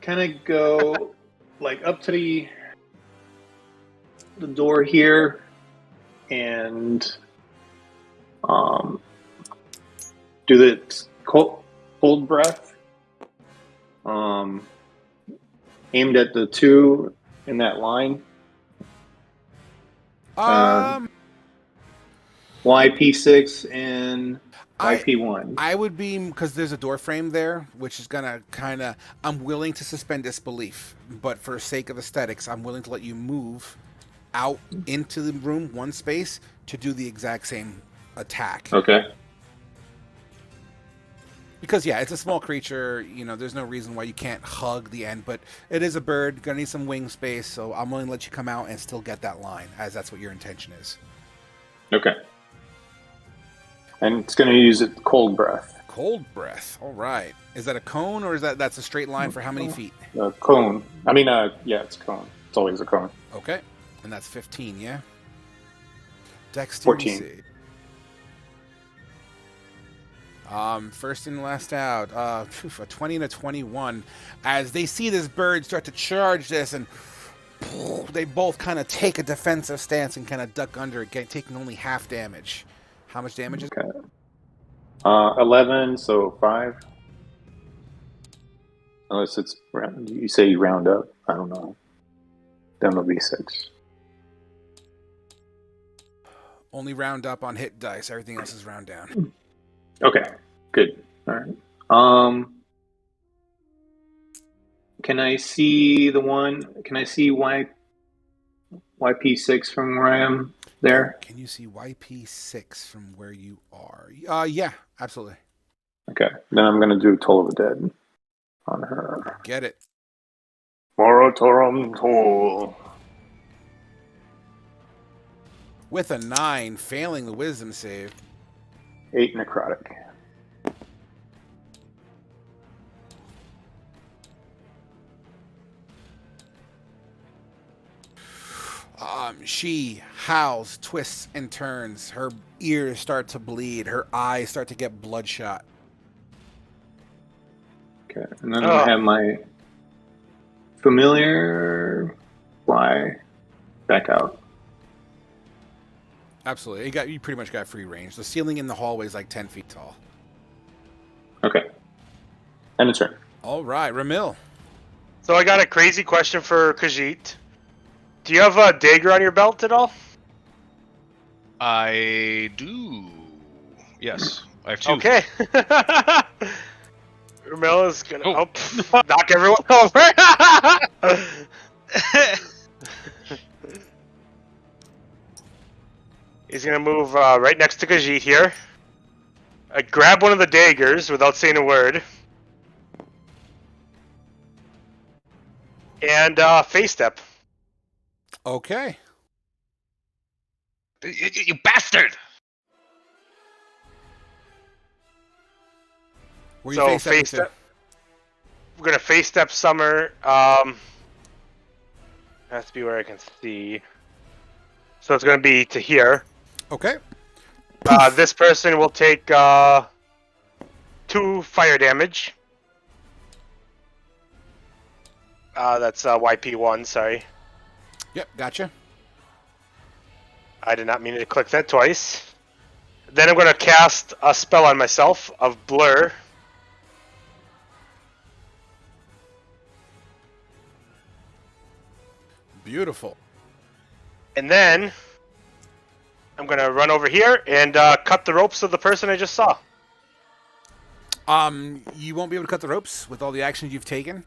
kind of go like up to the door here and do the cold breath aimed at the 2 in that line. YP6 and YP1. I would be, because there's a door frame there, which is gonna kind of. I'm willing to suspend disbelief, but for sake of aesthetics, I'm willing to let you move out into the room 1 space to do the exact same attack. Okay. Because yeah, it's a small creature. You know, there's no reason why you can't hug the end, but it is a bird. Gonna need some wing space, so I'm willing to let you come out and still get that line, as that's what your intention is. Okay. And it's going to use it cold breath. Cold breath. All right. Is that a cone, or is that's a straight line for how many feet? Cone. I mean, yeah, it's cone. It's always a cone. Okay. And that's 15, yeah? Dex 14. First and last out. A 20 and a 21. As they see this bird start to charge this, and they both kind of take a defensive stance and kind of duck under it, taking only half damage. How much damage is it? Okay. 11, so 5. Unless it's round, you say you round up. I don't know. Then it'll be 6. Only round up on hit dice. Everything else is round down. Okay, good. All right. Can I see the one? Can I see YP6 from where I am there? Can you see YP6 from where you are? Yeah, absolutely. Okay. Then I'm gonna do Toll of the Dead on her. Get it. Moratorum Toll. With a 9, failing the wisdom save. 8 necrotic. She howls, twists, and turns. Her ears start to bleed. Her eyes start to get bloodshot. Okay. And then I have my familiar fly back out. Absolutely. You pretty much got free range. The ceiling in the hallway is like 10 feet tall. Okay. And it's turn. All right, Ramil. So I got a crazy question for Khajiit. Do you have a dagger on your belt at all? I do. Yes, I have 2. Okay. Ramil is gonna knock everyone over. He's gonna move right next to Khajiit here. Grab one of the daggers without saying a word. And face step. Okay. You bastard! Where you So face face to? step. We're gonna face step Summer. Has to be where I can see. So it's gonna be to here. Okay. This person will take 2 fire damage. That's YP1. Sorry, Yep, gotcha. I did not mean to click that twice. Then I'm gonna cast a spell on myself of Blur. Beautiful. And then I'm gonna run over here and cut the ropes of the person I just saw. You won't be able to cut the ropes with all the actions you've taken.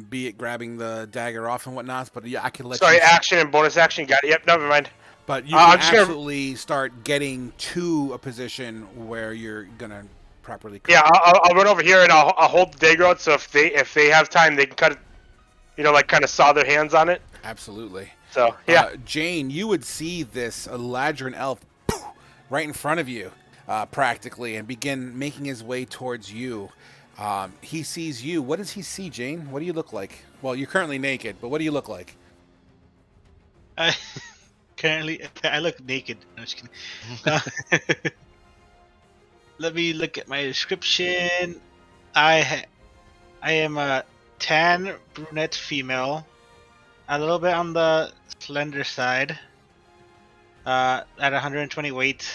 Be it grabbing the dagger off and whatnot, but yeah, I can let Sorry, you. action and bonus action. Got it. Yep, never mind. But you I'm can just gonna- absolutely start getting to a position where you're gonna properly cut. Yeah, I'll run over here and I'll hold the dagger out. So if they have time, they can cut it. You know, like kind of saw their hands on it. Absolutely. So yeah. Jane, you would see this Eladrin elf right in front of you, practically, and begin making his way towards you. He sees you. What does he see, Jane? What do you look like? Well, you're currently naked, but what do you look like? Currently, I look naked. No, just kidding. Let me look at my description. I am a tan brunette female, a little bit on the slender side. At 120 weight,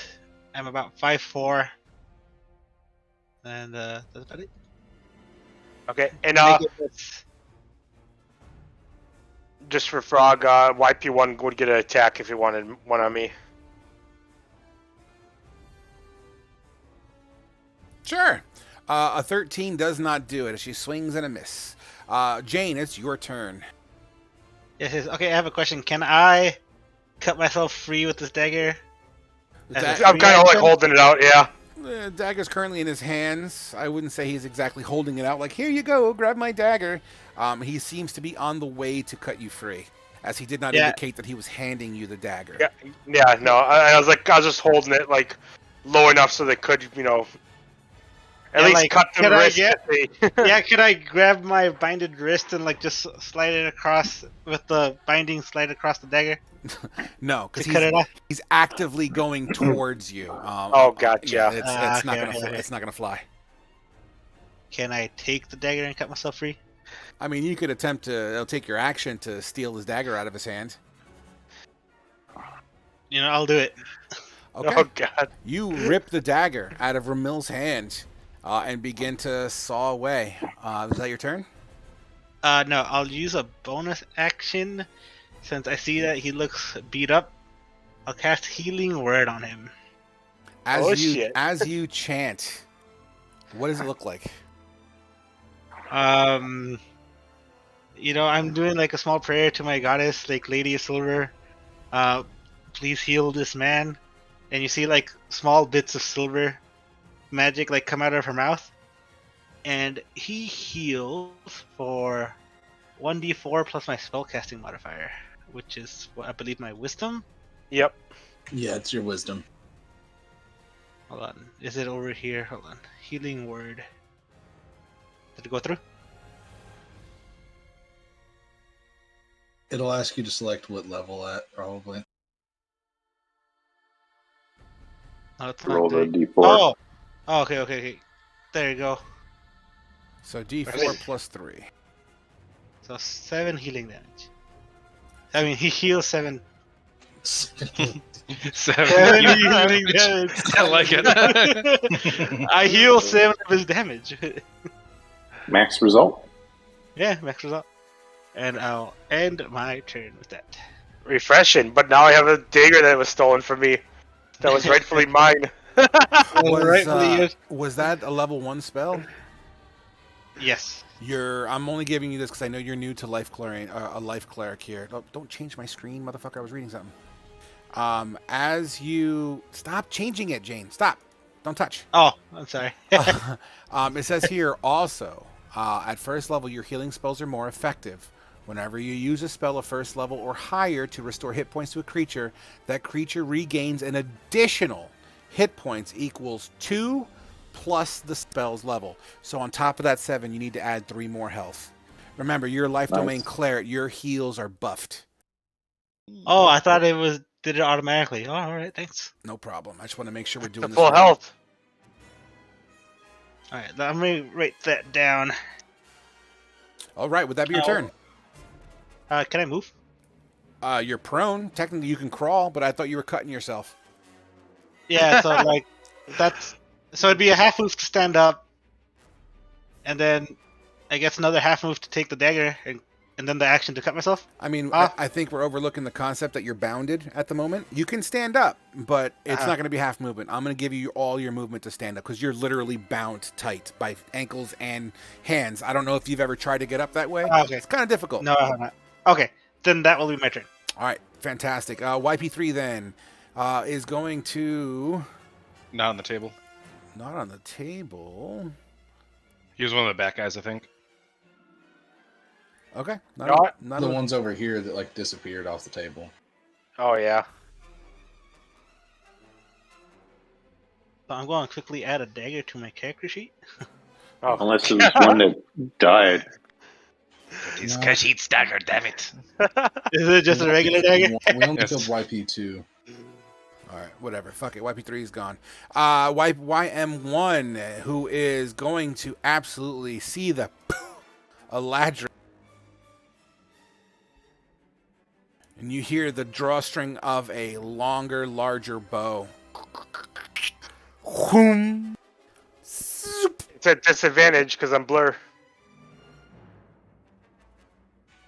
I'm about 5'4", and that's about it. Okay, and Nakedness. just for Frog, YP1 would get an attack if he wanted one on me. Sure. A 13 does not do it as she swings and a miss. Jane, it's your turn. Yes. Okay, I have a question. Can I cut myself free with this dagger? The I'm kind of like holding it out, yeah. The dagger's currently in his hands. I wouldn't say he's exactly holding it out like, here you go, grab my dagger. He seems to be on the way to cut you free, as he did not indicate that he was handing you the dagger. Yeah, no, I was just holding it like low enough so they could, you know, at least like, cut the wrist. Yeah, could I grab my binded wrist and like just slide it across with the binding, slide across the dagger? No, because cut it off? he's actively going towards you. Oh, gotcha. Yeah, it's not okay, gonna okay. it's not gonna fly. Can I take the dagger and cut myself free? I mean, you could attempt to. It'll take your action to steal his dagger out of his hand. You know, I'll do it. Okay. Oh god. You rip the dagger out of Ramil's hand and begin to saw away. Is that your turn? No, I'll use a bonus action since I see that he looks beat up. I'll cast Healing Word on him. Shit. As you chant, what does it look like? You know, I'm doing like a small prayer to my goddess, like Lady of Silver. Please heal this man. And you see like small bits of silver magic like come out of her mouth, and he heals for 1d4 plus my spellcasting modifier, which is what I believe my wisdom. Yep. Yeah, it's your wisdom. Hold on, is it over here? Hold on, healing word. Did it go through? It'll ask you to select what level at, probably. Oh, it's Roll not the doing- d4. Oh, okay. There you go. So D4 Perfect. plus 3. So 7 healing damage. I mean, he heals 7. 7 7 healing healing damage. damage. I like it. I heal 7 of his damage. Max result. Yeah, max result. And I'll end my turn with that. Refreshing, but now I have a dagger that was stolen from me. That was rightfully mine. Was that a level 1 spell? Yes. I'm only giving you this because I know you're new to life cleric, a life cleric here. Don't change my screen, motherfucker. I was reading something. As you stop changing it, Jane. Stop. Don't touch. Oh, I'm sorry. It says here also, at first level, your healing spells are more effective. Whenever you use a spell of first level or higher to restore hit points to a creature, that creature regains an additional hit points equals 2 plus the spell's level. So on top of that 7, you need to add 3 more health. Remember, you're a life domain cleric. Your heals are buffed. Oh, I thought did it automatically. Oh, all right, thanks. No problem. I just want to make sure we're The doing this full right. health. All right, let me write that down. All right, would that be your turn? Can I move? You're prone. Technically, you can crawl, but I thought you were cutting yourself. Yeah, so like so it'd be a half move to stand up, and then I guess another half move to take the dagger, and then the action to cut myself. I mean, I think we're overlooking the concept that you're bounded at the moment. You can stand up, but it's not going to be half movement. I'm going to give you all your movement to stand up because you're literally bound tight by ankles and hands. I don't know if you've ever tried to get up that way. Okay. It's kind of difficult. No, I have not. Okay, then that will be my turn. All right, fantastic. YP3 then is going to... Not on the table. Not on the table. He was one of the back guys, I think. Okay. Not The ones over here that like disappeared off the table. Oh yeah. So I'm going to quickly add a dagger to my character sheet. Oh. Unless it was one that died. These No. Kashyyyk dagger, damn it. Is it just a regular dagger? We only Yes. killed YP2. All right, whatever. Fuck it. YP3 is gone. YM1, who is going to absolutely see the Eladrin. And you hear the drawstring of a longer, larger bow. Whoom. Zoop. It's at disadvantage because I'm blur.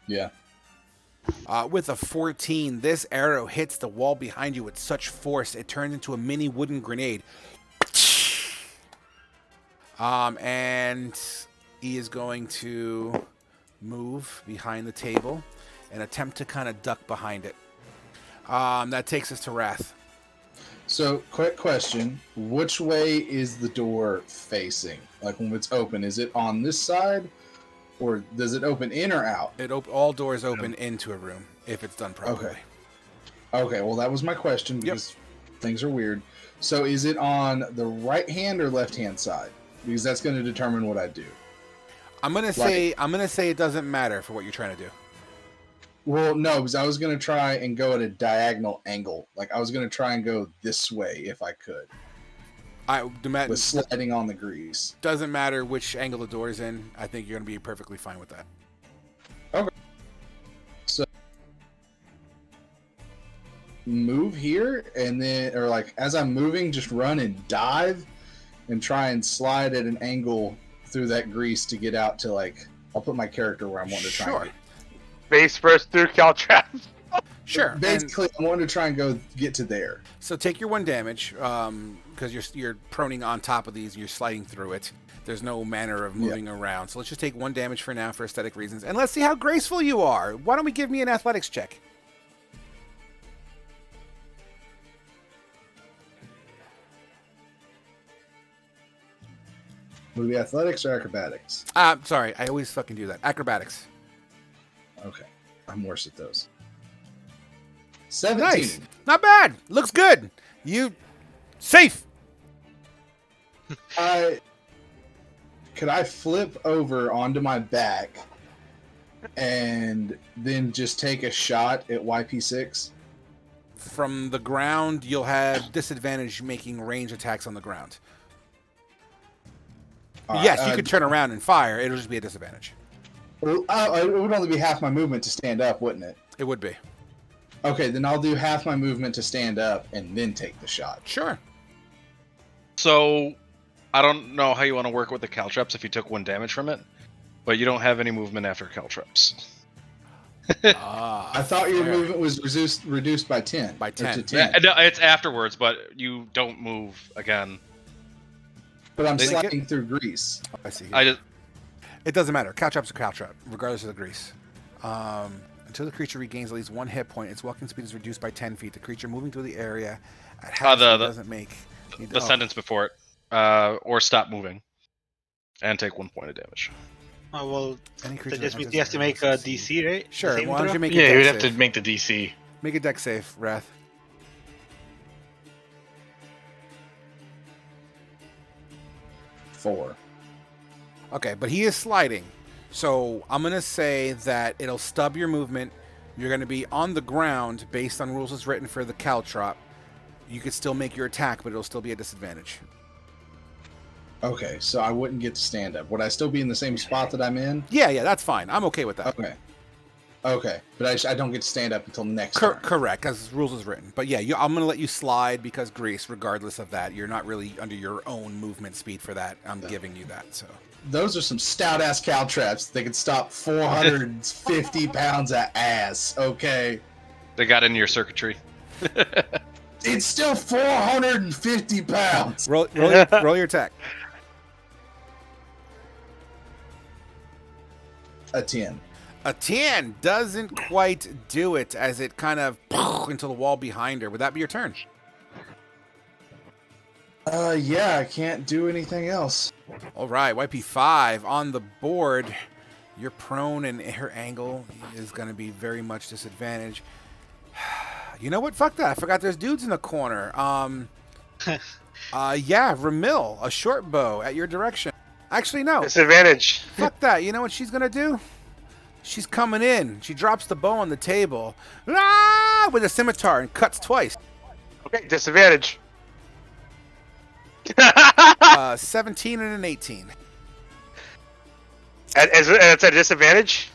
Yeah. With a 14, this arrow hits the wall behind you with such force, it turns into a mini wooden grenade. And he is going to move behind the table and attempt to kind of duck behind it. That takes us to Wrath. So, quick question. Which way is the door facing? Like when it's open, is it on this side? Or does it open in or out? All doors open into a room if it's done properly. Okay, well, that was my question because things are weird. So, is it on the right hand or left hand side? Because that's going to determine what I do. I'm gonna say it doesn't matter for what you're trying to do. Well, no, because I was going to try and go at a diagonal angle. Like, I was going to try and go this way if I could. With sliding on the grease. Doesn't matter which angle the door's in. I think you're going to be perfectly fine with that. Okay. So, move here, and then, or like, as I'm moving, just run and dive and try and slide at an angle through that grease to get out to, like, I'll put my character where I'm wanting to try and get. Face first through Caltrap. Sure. Basically, I wanted to try and go get to there. So take your 1 damage, because you're proning on top of these, you're sliding through it. There's no manner of moving around. So let's just take 1 damage for now for aesthetic reasons. And let's see how graceful you are. Why don't we give me an athletics check? Would it be athletics or acrobatics? Sorry, I always fucking do that. Acrobatics. Okay. I'm worse at those. 17. Nice. Not bad. Looks good. You safe. Could I flip over onto my back and then just take a shot at YP6? From the ground, you'll have disadvantage making range attacks on the ground. All Yes, right, you could turn around and fire. It'll just be a disadvantage. It would only be half my movement to stand up, wouldn't it? It would be. Okay, then I'll do half my movement to stand up and then take the shot. Sure. So, I don't know how you want to work with the caltrops if you took 1 damage from it, but you don't have any movement after caltrops. I thought your fair. movement was reduced by 10. By or to 10. 10. No, it's afterwards, but you don't move again. But I'm They didn't sliding through grease. I see. I just It doesn't matter. Caltrop's a caltrop, regardless of the grease. Until the creature regains at least 1 hit point, its walking speed is reduced by 10 feet. The creature moving through the area at half speed doesn't make... the sentence before it, or stop moving, and take 1 point of damage. Oh, well, Any that creature just that means you have to make a DC, right? Sure. Saving Why don't throw? you make Yeah, a you would dex have to save? make the DC. Make a dex save, Wrath. Four. Okay, but he is sliding. So I'm going to say that it'll stub your movement. You're going to be on the ground based on rules as written for the caltrop. You could still make your attack, but it'll still be a disadvantage. Okay, so I wouldn't get to stand up. Would I still be in the same spot that I'm in? Yeah, that's fine. I'm okay with that. Okay, but I don't get to stand up until next turn. Correct, as rules is written. But yeah, I'm going to let you slide because grease, regardless of that. You're not really under your own movement speed for that. I'm giving you that, so... Those are some stout-ass caltrops. They can stop 450 pounds of ass, okay? They got into your circuitry. It's still 450 pounds! Roll your attack. A 10. A 10 doesn't quite do it as it kind of into the wall behind her. Would that be your turn? Yeah, I can't do anything else. All right, YP5 on the board. You're prone, and her angle is going to be very much disadvantaged. You know what? Fuck that. I forgot there's dudes in the corner. Yeah, Ramil, a short bow at your direction. Actually, no. Disadvantage. Fuck that. You know what she's going to do? She's coming in. She drops the bow on the table. Ah! With a scimitar and cuts twice. Okay, disadvantage. 17 and an 18. And it's a disadvantage?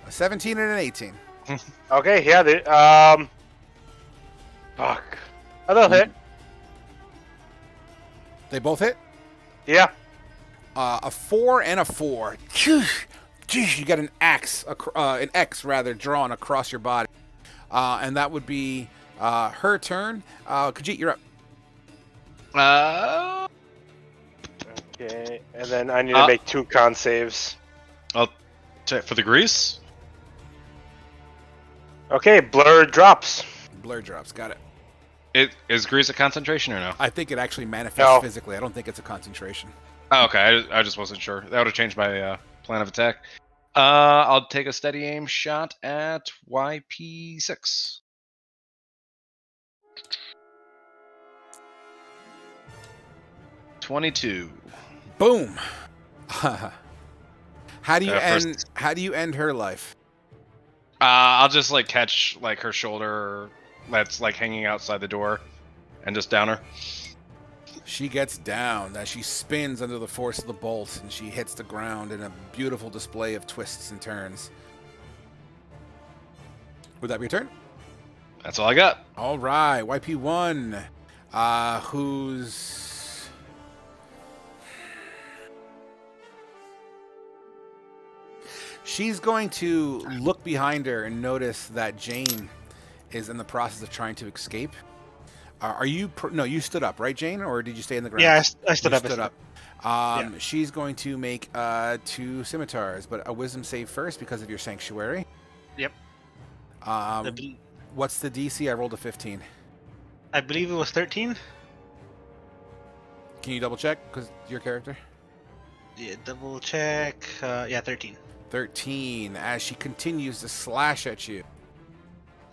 A 17 and an 18. Okay, yeah. Fuck. Oh, they'll hit. They both hit? Yeah. A 4 and a 4. You got an X rather, drawn across your body. And that would be her turn. Khajiit, you're up. Okay, and then I need to make 2 con saves. I'll check for the grease. Okay, blur drops. Blur drops. Got it. Is grease a concentration or no? I think it actually manifests No. physically. I don't think it's a concentration. Oh, okay, I just wasn't sure. That would have changed my plan of attack. I'll take a steady aim shot at YP6. (22). Boom. How do you First- How do you end her life? I'll just like catch like her shoulder that's like hanging outside the door, and just down her. She gets down as she spins under the force of the bolt, and she hits the ground in a beautiful display of twists and turns. Would that be your turn? That's all I got. All right, YP1. Who's... She's going to look behind her and notice that Jane is in the process of trying to escape. Are you... No, you stood up, right, Jane? Or did you stay in the ground? Yeah, I stood You up. stood up. She's going to make 2 scimitars, but a wisdom save first because of your sanctuary. Yep. What's the DC? I rolled a 15. I believe it was 13. Can you double check? Because your character? Yeah, double check. 13. 13 as she continues to slash at you.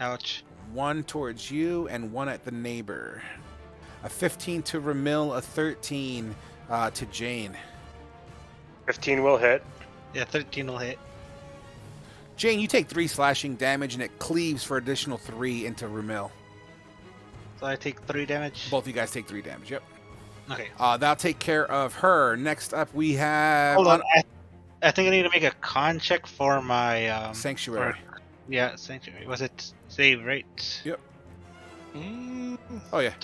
Ouch. One towards you and one at the neighbor. A 15 to Ramil, a 13 to Jane. 15 will hit. Yeah, 13 will hit. Jane, you take 3 slashing damage and it cleaves for additional 3 into Ramil. So I take 3 damage. Both of you guys take 3 damage, yep. Okay. That'll take care of her. Next up we have... Hold on. I think I need to make a con check for my... Sanctuary. Yeah, Sanctuary. Was it save, right? Yep. Mm, Oh, yeah.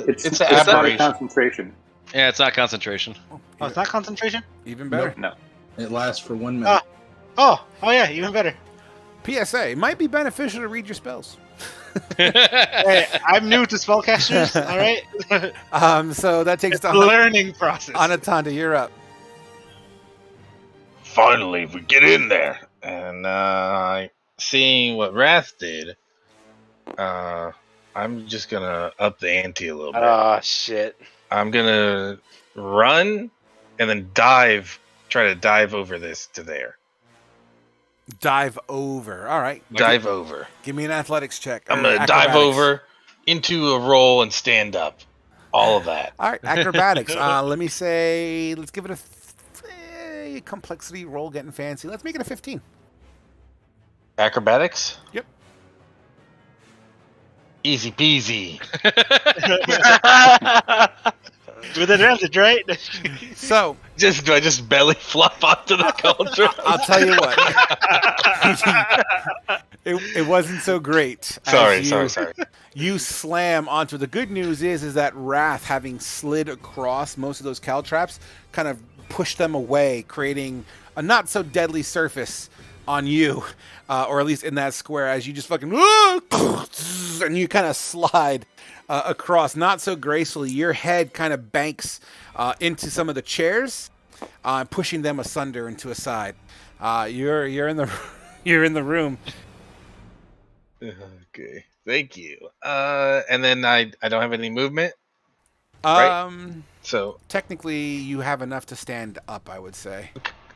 it's an not a aberration. concentration. Yeah, it's not concentration. Oh, it's not concentration? Even better. No. It lasts for 1 minute. Oh yeah, even better. PSA, it might be beneficial to read your spells. Hey, I'm new to spellcasters, alright? So that takes the Learning process. Anatanda, you're up. Finally, we get in there. And seeing what Wrath did, I'm just gonna up the ante a little bit. Oh, shit. I'm gonna run and then dive, try to dive over this to there. Dive over. All right. Dive over. Give me an athletics check. I'm or gonna dive acrobatics. over into a roll and stand up. All of that. All right, acrobatics. Let me say, let's give it a complexity roll, getting fancy. Let's make it a 15. Acrobatics? Yep. Easy peasy. With advantage, right? So Do I just belly flop onto the cauldron? I'll tell you what. it wasn't so great. Sorry. You slam onto. The good news is that Wrath, having slid across most of those caltraps, kind of pushed them away, creating a not so deadly surface on you, or at least in that square, as you just fucking and you kind of slide across, not so gracefully. Your head kind of banks into some of the chairs, pushing them asunder and to a side. You're in the you're in the room. Okay, thank you. And then I don't have any movement. Right. So Technically, you have enough to stand up, I would say.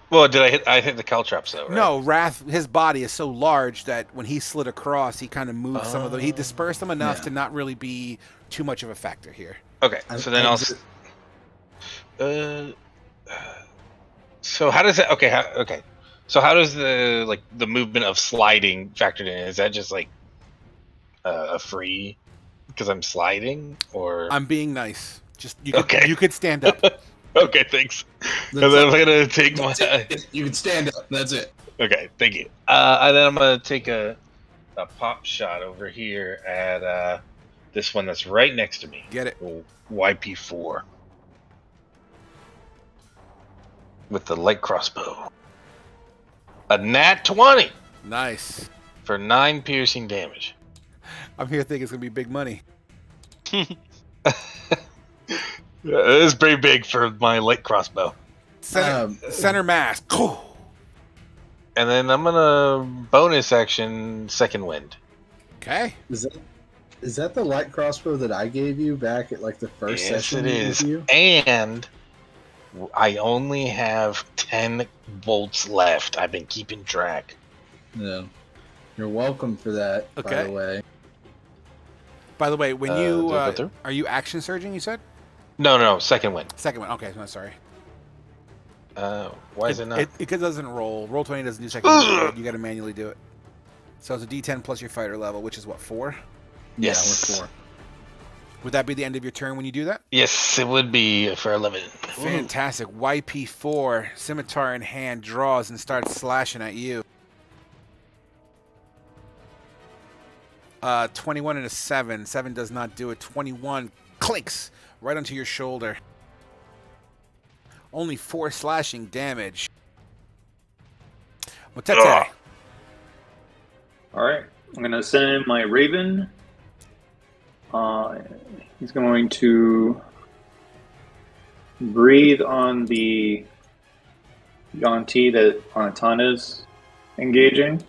well, did I hit the caltraps though? Right? No, Wrath, his body is so large that when he slid across, he kind of moved some of them. He dispersed them enough to not really be too much of a factor here. Okay, so then I'll. So how does that? Okay. So how does the movement of sliding factored in? Is that just like a free because I'm sliding, or I'm being nice. Just you could stand up. Okay, thanks. And then I'm gonna take my. You can stand up. That's it. Okay, thank you. And then I'm gonna take a pop shot over here at this one that's right next to me. Get it. YP4 with the light crossbow. A nat 20 Nice. for 9 piercing damage. I'm here thinking it's gonna be big money. It is pretty big for my light crossbow. Center mass. And then I'm gonna bonus action second wind. Okay. Is that the light crossbow that I gave you back at like the first Yes, session? it is. With you? And I only have 10 bolts left. I've been keeping track. No. You're welcome for that, by Okay. the way. By the way, when Do you I go through? are you action surging? You said No, second wind. second one. Okay, no, sorry. Why is it not? It doesn't roll. Roll 20 doesn't do second. Wind. You got to manually do it. So it's a D10 plus your fighter level, which is what, 4? Yes. Yeah, we're 4. Would that be the end of your turn when you do that? Yes, it would be for 11. Fantastic. YP4, scimitar in hand, draws and starts slashing at you. 21 and a 7. 7 does not do it. 21 clinks right onto your shoulder. Only 4 slashing damage. Motete. All right, I'm gonna send in my Raven. He's going to breathe on the Yonti that Anatana's engaging.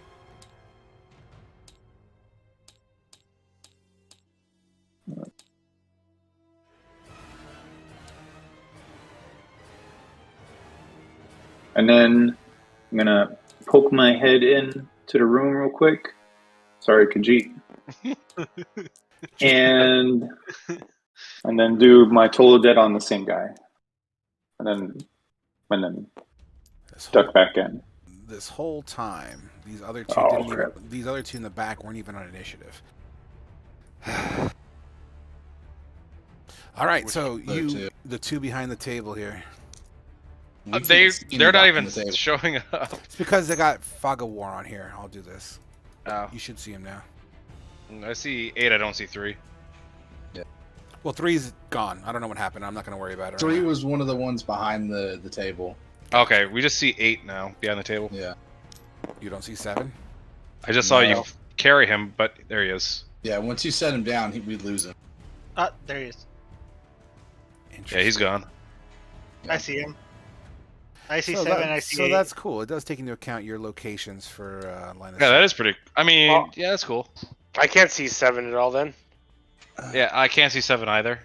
And then I'm gonna poke my head in to the room real quick. Sorry, Khajiit. and then do my total dead on the same guy. And then duck back in. This whole time, these other two Oh, didn't even. crap. These other two in the back weren't even on initiative. All right, so the two behind the table here. They're not even showing up. It's because they got Fog of War on here. I'll do this. Oh. You should see him now. I see 8. I don't see 3. Well, 3's gone. I don't know what happened. I'm not going to worry about it. 3 was one of the ones behind the table. Okay, we just see 8 now behind the table. Yeah. You don't see 7? I just saw you carry him, but there he is. Yeah, once you set him down, we'd lose him. There he is. Yeah, he's gone. I see him. I see So 7, I see So 8. that's cool. It does take into account your locations for line of Yeah, sight. that is pretty. I mean, Well- yeah, that's cool. I can't see 7 at all then. Yeah, I can't see 7 either.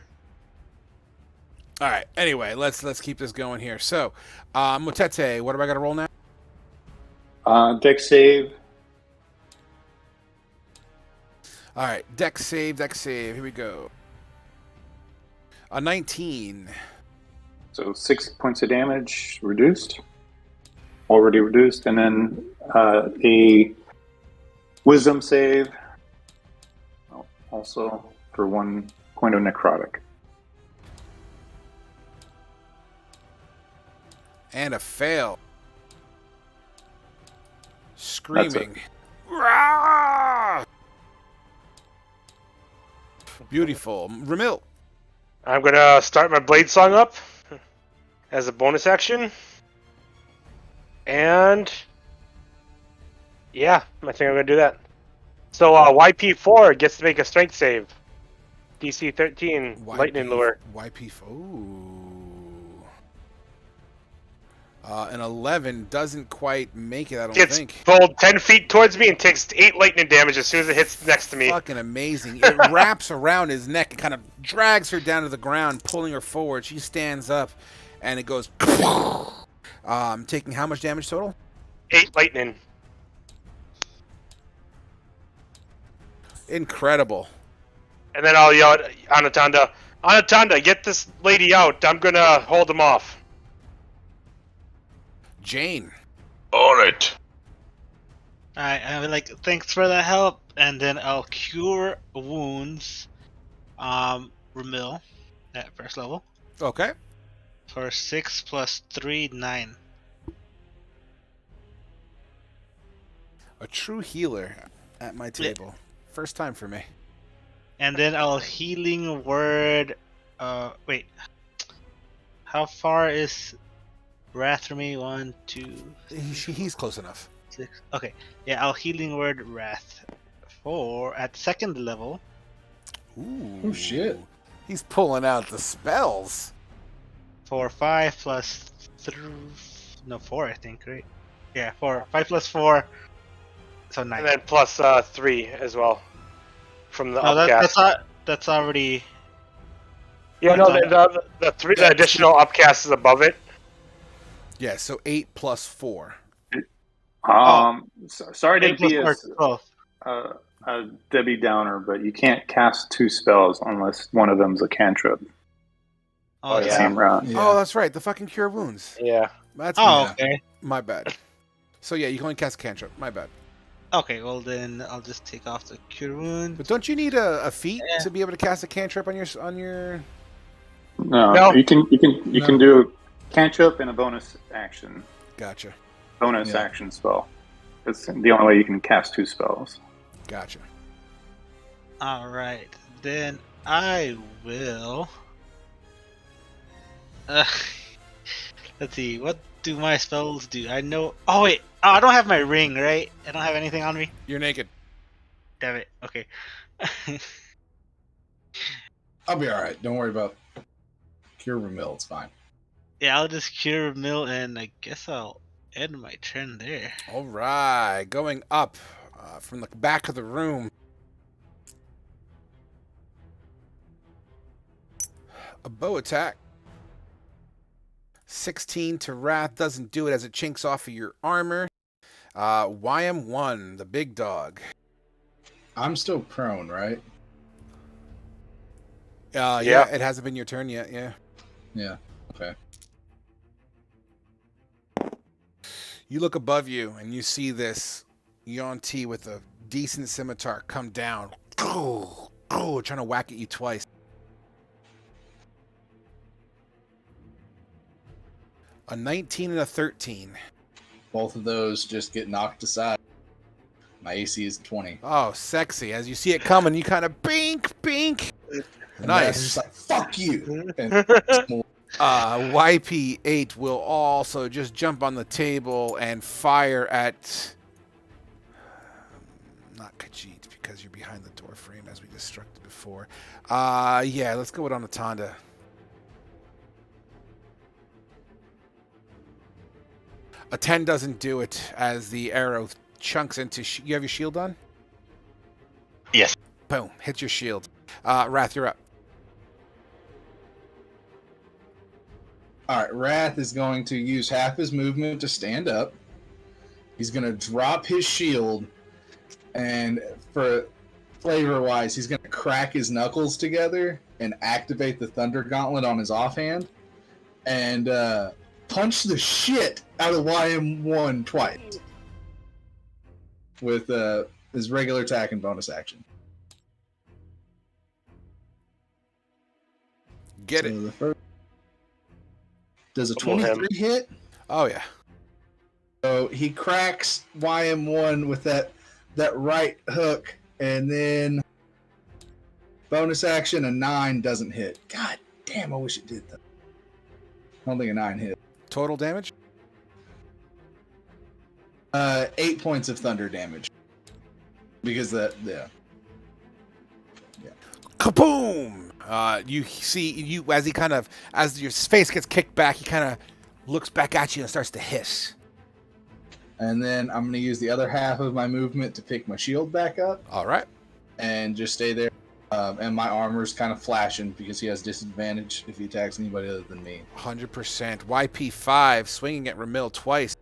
All right. Anyway, let's keep this going here. So, Motete, what do I got to roll now? Dex save. All right. Dex save. Here we go. A 19. So 6 points of damage reduced. Already reduced. And then a wisdom save. Also for 1 point of necrotic. And a fail. Screaming. Rah! Beautiful. Ramil. I'm gonna start my blade song up as a bonus action. And yeah, I think I'm gonna do that. So YP4 gets to make a strength save. DC 13, lightning lure. YP. Ooh. An 11 doesn't quite make it, I don't Gets think. pulled 10 feet towards me and takes 8 lightning damage as soon as it hits next to me. Fucking amazing. It wraps around his neck and kind of drags her down to the ground, pulling her forward. She stands up, and it goes... taking how much damage total? 8 lightning. Incredible. And then I'll yell at Anatanda, Anatanda, get this lady out. I'm gonna hold him off. Jane. On it. Alright, I would like, thanks for the help, and then I'll cure wounds, Ramil, at first level, Okay. for 6 plus 3, 9. A true healer at my table. First time for me. And then I'll healing word, wait, how far is Wrath from me? 1, 2, He's close enough. 6. Okay, yeah, I'll healing word Wrath at 2nd level. Ooh. Oh, shit. He's pulling out the spells. For 5 plus 4, I think, right? Yeah, 4. 5 plus 4, so 9. And then plus 3 as well. From the Oh, upcast. that's already. Yeah, no, the additional upcast is above it. Yeah, so 8 plus 4. Sorry to 8 plus be 4 is 12. a Debbie Downer, but you can't cast 2 spells unless one of them's a cantrip. Oh, The yeah. same round. Yeah. Oh, that's right. The fucking cure wounds. Yeah. That's Oh, okay. my bad. So yeah, you can only cast a cantrip. My bad. Okay, well then I'll just take off the cure wound. But don't you need a feat Yeah. to be able to cast a cantrip on your? No, No. you can do a cantrip and a bonus action. Gotcha. Bonus Yeah. action spell. It's the only way you can cast 2 spells. Gotcha. Alright, then I will. Let's see, what do my spells do? I know. Oh, wait. Oh, I don't have my ring, right? I don't have anything on me? You're naked. Damn it. Okay. I'll be alright. Don't worry about Cure Ramil. It's fine. Yeah, I'll just cure Mill and I guess I'll end my turn there. All right, going up from the back of the room. A bow attack. 16 to Wrath doesn't do it as it chinks off of your armor. YM1, the big dog. I'm still prone, right? Yeah, it hasn't been your turn yet, yeah. Yeah. Okay. You look above you and you see this Yuan-Ti with a decent scimitar come down. Trying to whack at you twice. A 19 and a 13. Both of those just get knocked aside. My AC is 20. Oh, sexy. As you see it coming, you kind of bink, bink. And Nice. Wrath's just like, fuck you. And YP8 will also just jump on the table and fire at... Not Khajiit, because you're behind the door frame, as we destructed before. Yeah, let's go with Anatanda. A 10 doesn't do it, as the arrow chunks into... You have your shield on? Yes. Boom. Hits your shield. Wrath, you're up. all right, Wrath is going to use half his movement to stand up. He's going to drop his shield, and for flavor-wise, he's going to crack his knuckles together and activate the Thunder Gauntlet on his offhand, and punch the shit out of YM1 twice with his regular attack and bonus action. Get So it. the first does a Pummel him. 23 hit? Oh, yeah. So he cracks YM1 with that right hook, and then bonus action, a 9 doesn't hit. God damn, I wish it did though. I don't think a 9 hit. Total damage? 8 points of thunder damage. Because Kaboom! You see, as your face gets kicked back, he kind of looks back at you and starts to hiss. And then I'm going to use the other half of my movement to pick my shield back up All right. and just stay there. And my armor's kind of flashing because he has disadvantage if he attacks anybody other than me. 100%. YP5 swinging at Ramil twice.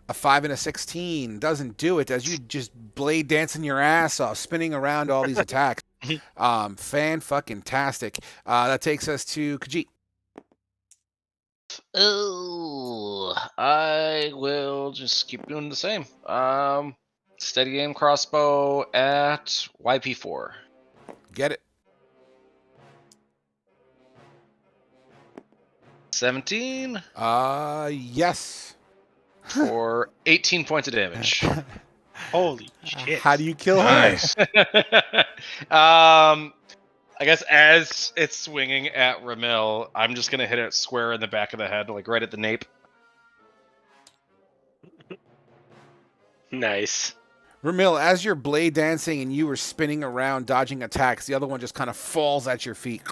A 5 and a 16 doesn't do it as you just blade dancing your ass off, spinning around all these attacks. Fan-fucking-tastic. That takes us to Khajiit. Oh, I will just keep doing the same. Steady aim crossbow at YP4. Get it. 17 Yes. for 18 points of damage. Holy shit. How do you kill her? Nice. I guess as it's swinging at Ramil, I'm just gonna hit it square in the back of the head, like right at the nape. Nice. Ramil, as you're blade dancing and you were spinning around dodging attacks, the other one just kind of falls at your feet.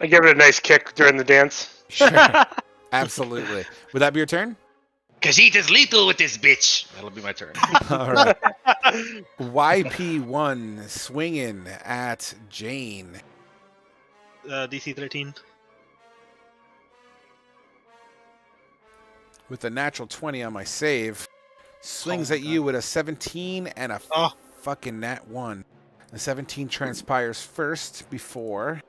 I give it a nice kick during the dance. Sure. Absolutely. Would that be your turn? Khajiit is lethal with this bitch. That'll be my turn. All right. YP1 swinging at Jane. DC 13. With a natural 20 on my save. Swings at you with a 17 and a fucking nat 1. The 17 transpires first before.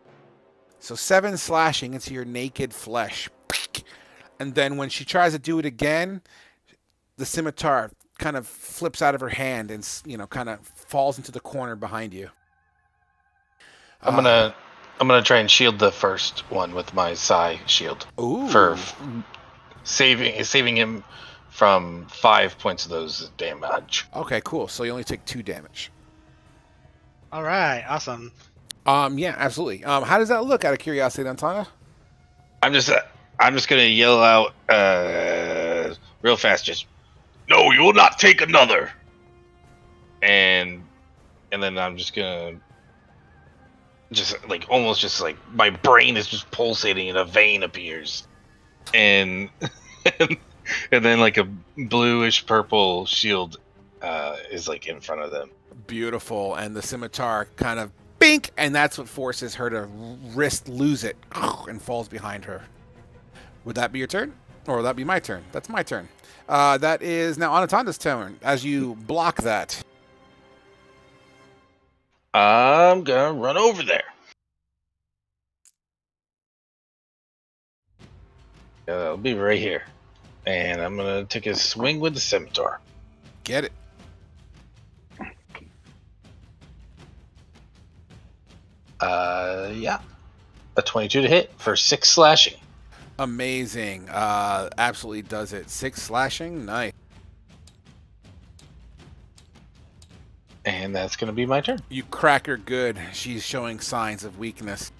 So 7 slashing into your naked flesh. And then when she tries to do it again, the scimitar kind of flips out of her hand and, kind of falls into the corner behind you. I'm gonna try and shield the first one with my Psi shield. Ooh. For saving him from 5 points of those damage. Okay, cool. So you only take 2 damage. All right, awesome. Yeah, absolutely. How does that look, out of curiosity, Antana? I'm just gonna yell out real fast, just no, you will not take another. And then I'm just gonna almost my brain is just pulsating and a vein appears, and and then like a bluish purple shield is like in front of them. Beautiful. And the scimitar kind of bink, and that's what forces her to wrist lose it and falls behind her. Would that be your turn? Or would that be my turn? That's my turn. That is now Anatanda's turn. As you block that, I'm gonna run over there. I'll be right here. And I'm gonna take a swing with the scimitar. get it. Yeah. A 22 to hit for 6 slashing. Amazing. Absolutely does it. 6 slashing. Nice. And that's gonna be my turn. You crack her good. She's showing signs of weakness.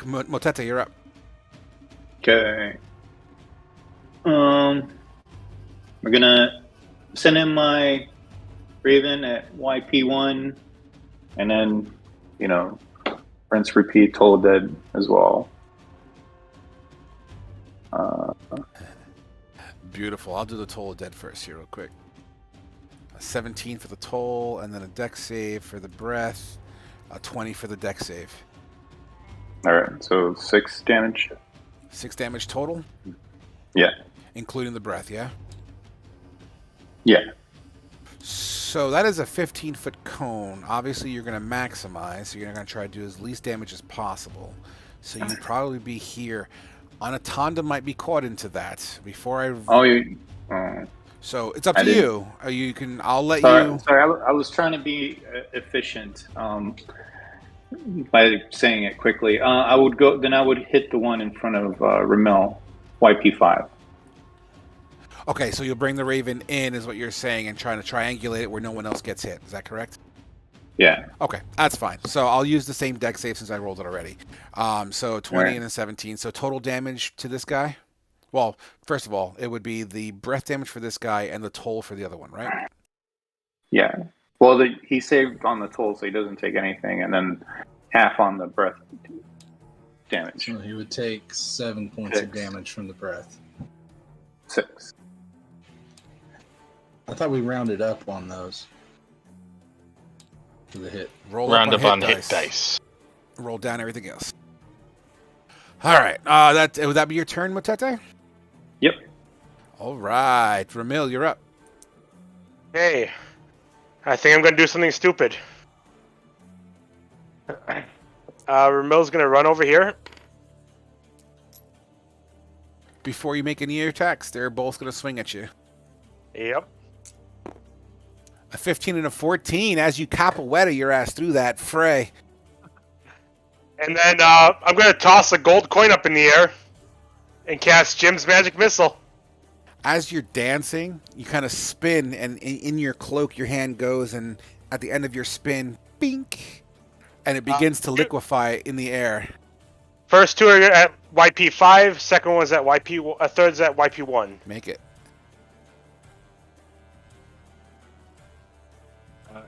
Motete, you're up. Okay. We're gonna send in my Raven at YP1, and then, rinse, repeat, Toll Dead as well. Beautiful. I'll do the toll of dead first here real quick. A 17 for the toll, and then a dex save for the breath. A 20 for the dex save. All right, so 6 damage. 6 damage total, Yeah. including the breath, yeah? Yeah. So that is a 15-foot cone. Obviously, you're going to maximize, so you're going to try to do as least damage as possible. So you'd probably be here. Anatanda might be caught into that. Before I... Oh, you. So it's up I to didn't- you. You can. I'll let Sorry, you. sorry. I was trying to be efficient by saying it quickly. I would go. Then I would hit the one in front of Ramel, YP5. Okay, so you'll bring the Raven in, is what you're saying, and trying to triangulate it where no one else gets hit. Is that correct? Yeah. Okay, that's fine. So I'll use the same deck save since I rolled it already. So 20 Right. and a 17. So total damage to this guy? Well, first of all, it would be the breath damage for this guy and the toll for the other one, right? Yeah. Well, he saved on the toll, so he doesn't take anything, and then half on the breath damage. So he would take 7 points of 6. damage from the breath. 6. I thought we rounded up on those. For the hit. Roll Round up on hit hit dice. Roll down everything else. All right. Would that be your turn, Motete? Yep. All right. Ramil, you're up. Hey, I think I'm gonna do something stupid. Ramil's gonna run over here. Before you make any attacks, they're both going to swing at you. Yep. A 15 and a 14 as you capoeira your ass through that fray. And then I'm gonna toss a gold coin up in the air and cast Jim's magic missile. As you're dancing, you kind of spin, and in your cloak, your hand goes, and at the end of your spin, bink, and it begins to liquefy in the air. First two are at YP5. Second one's at YP. Third's at YP1. Make it.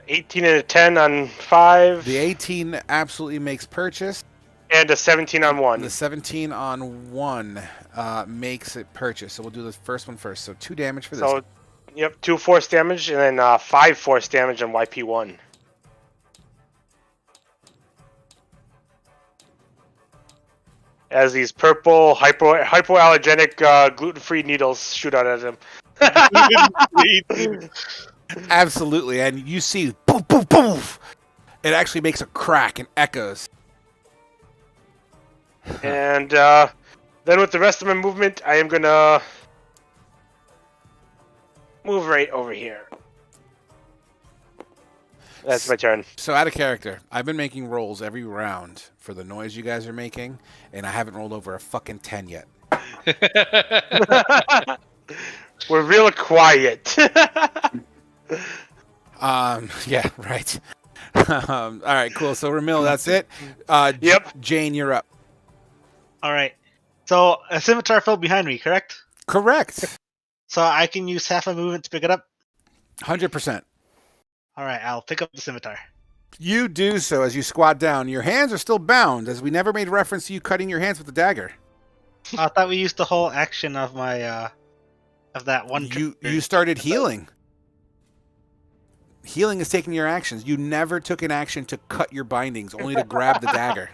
18 and a 10 on 5. The 18 absolutely makes purchase. And a 17 on 1. The 17 on 1 makes it purchase. So we'll do the first one first. So 2 damage for this. So, yep, 2 force damage and then 5 force damage on YP1. As these purple hypoallergenic gluten-free needles shoot out at him. Absolutely. And you see, boom, boom, boom. It actually makes a crack and echoes. And then with the rest of my movement, I am going to move right over here. That's my turn. So out of character, I've been making rolls every round for the noise you guys are making, and I haven't rolled over a fucking 10 yet. We're real quiet. Yeah, right. All right, cool. So Ramil, that's it. Yep. Jane, you're up. All right. So a scimitar fell behind me, correct? Correct. So I can use half a movement to pick it up. 100%. All right, I'll pick up the scimitar. You do so as you squat down. Your hands are still bound, as we never made reference to you cutting your hands with the dagger. I thought we used the whole action of my of that one. You started healing. Healing is taking your actions. You never took an action to cut your bindings, only to grab the dagger.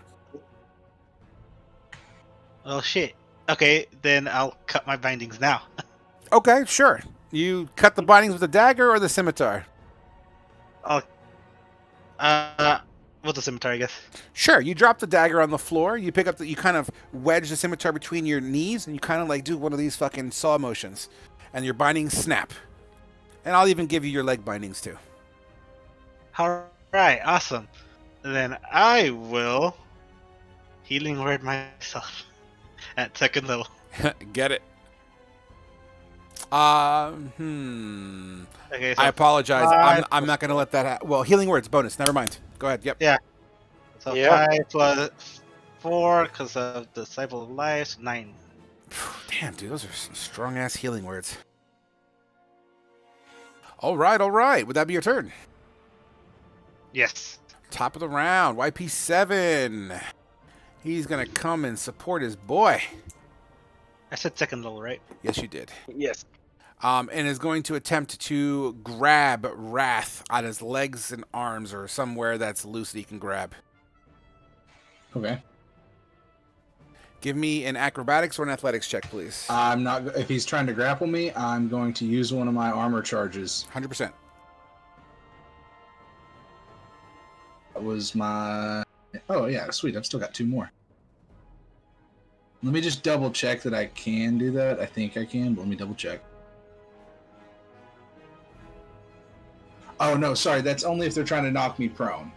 Well, shit. Okay, then I'll cut my bindings now. Okay, sure. You cut the bindings with the dagger or the scimitar? I'll, with the scimitar, I guess. Sure. You drop the dagger on the floor. You pick up you kind of wedge the scimitar between your knees, and you kind of like do one of these fucking saw motions, and your bindings snap. And I'll even give you your leg bindings too. All right, awesome. Then I will healing word myself at second level. Get it? Okay, so I apologize. five I'm not going to let that happen. Well, healing words bonus. Never mind. Go ahead. Yep. Yeah. So Yeah. 5 plus 4 because of the Disciple of Life, 9. Damn, dude, those are some strong ass healing words. All right. Would that be your turn? Yes. Top of the round, YP7. He's going to come and support his boy. I said second level, right? Yes, you did. Yes. And is going to attempt to grab Wrath on his legs and arms or somewhere that's loose that he can grab. Okay. Give me an acrobatics or an athletics check, please. I'm not. If he's trying to grapple me, I'm going to use one of my armor charges. 100%. That was my. Oh yeah, sweet. I've still got 2 more. Let me just double check that I can do that. I think I can, but let me double check. Oh no, sorry. That's only if they're trying to knock me prone.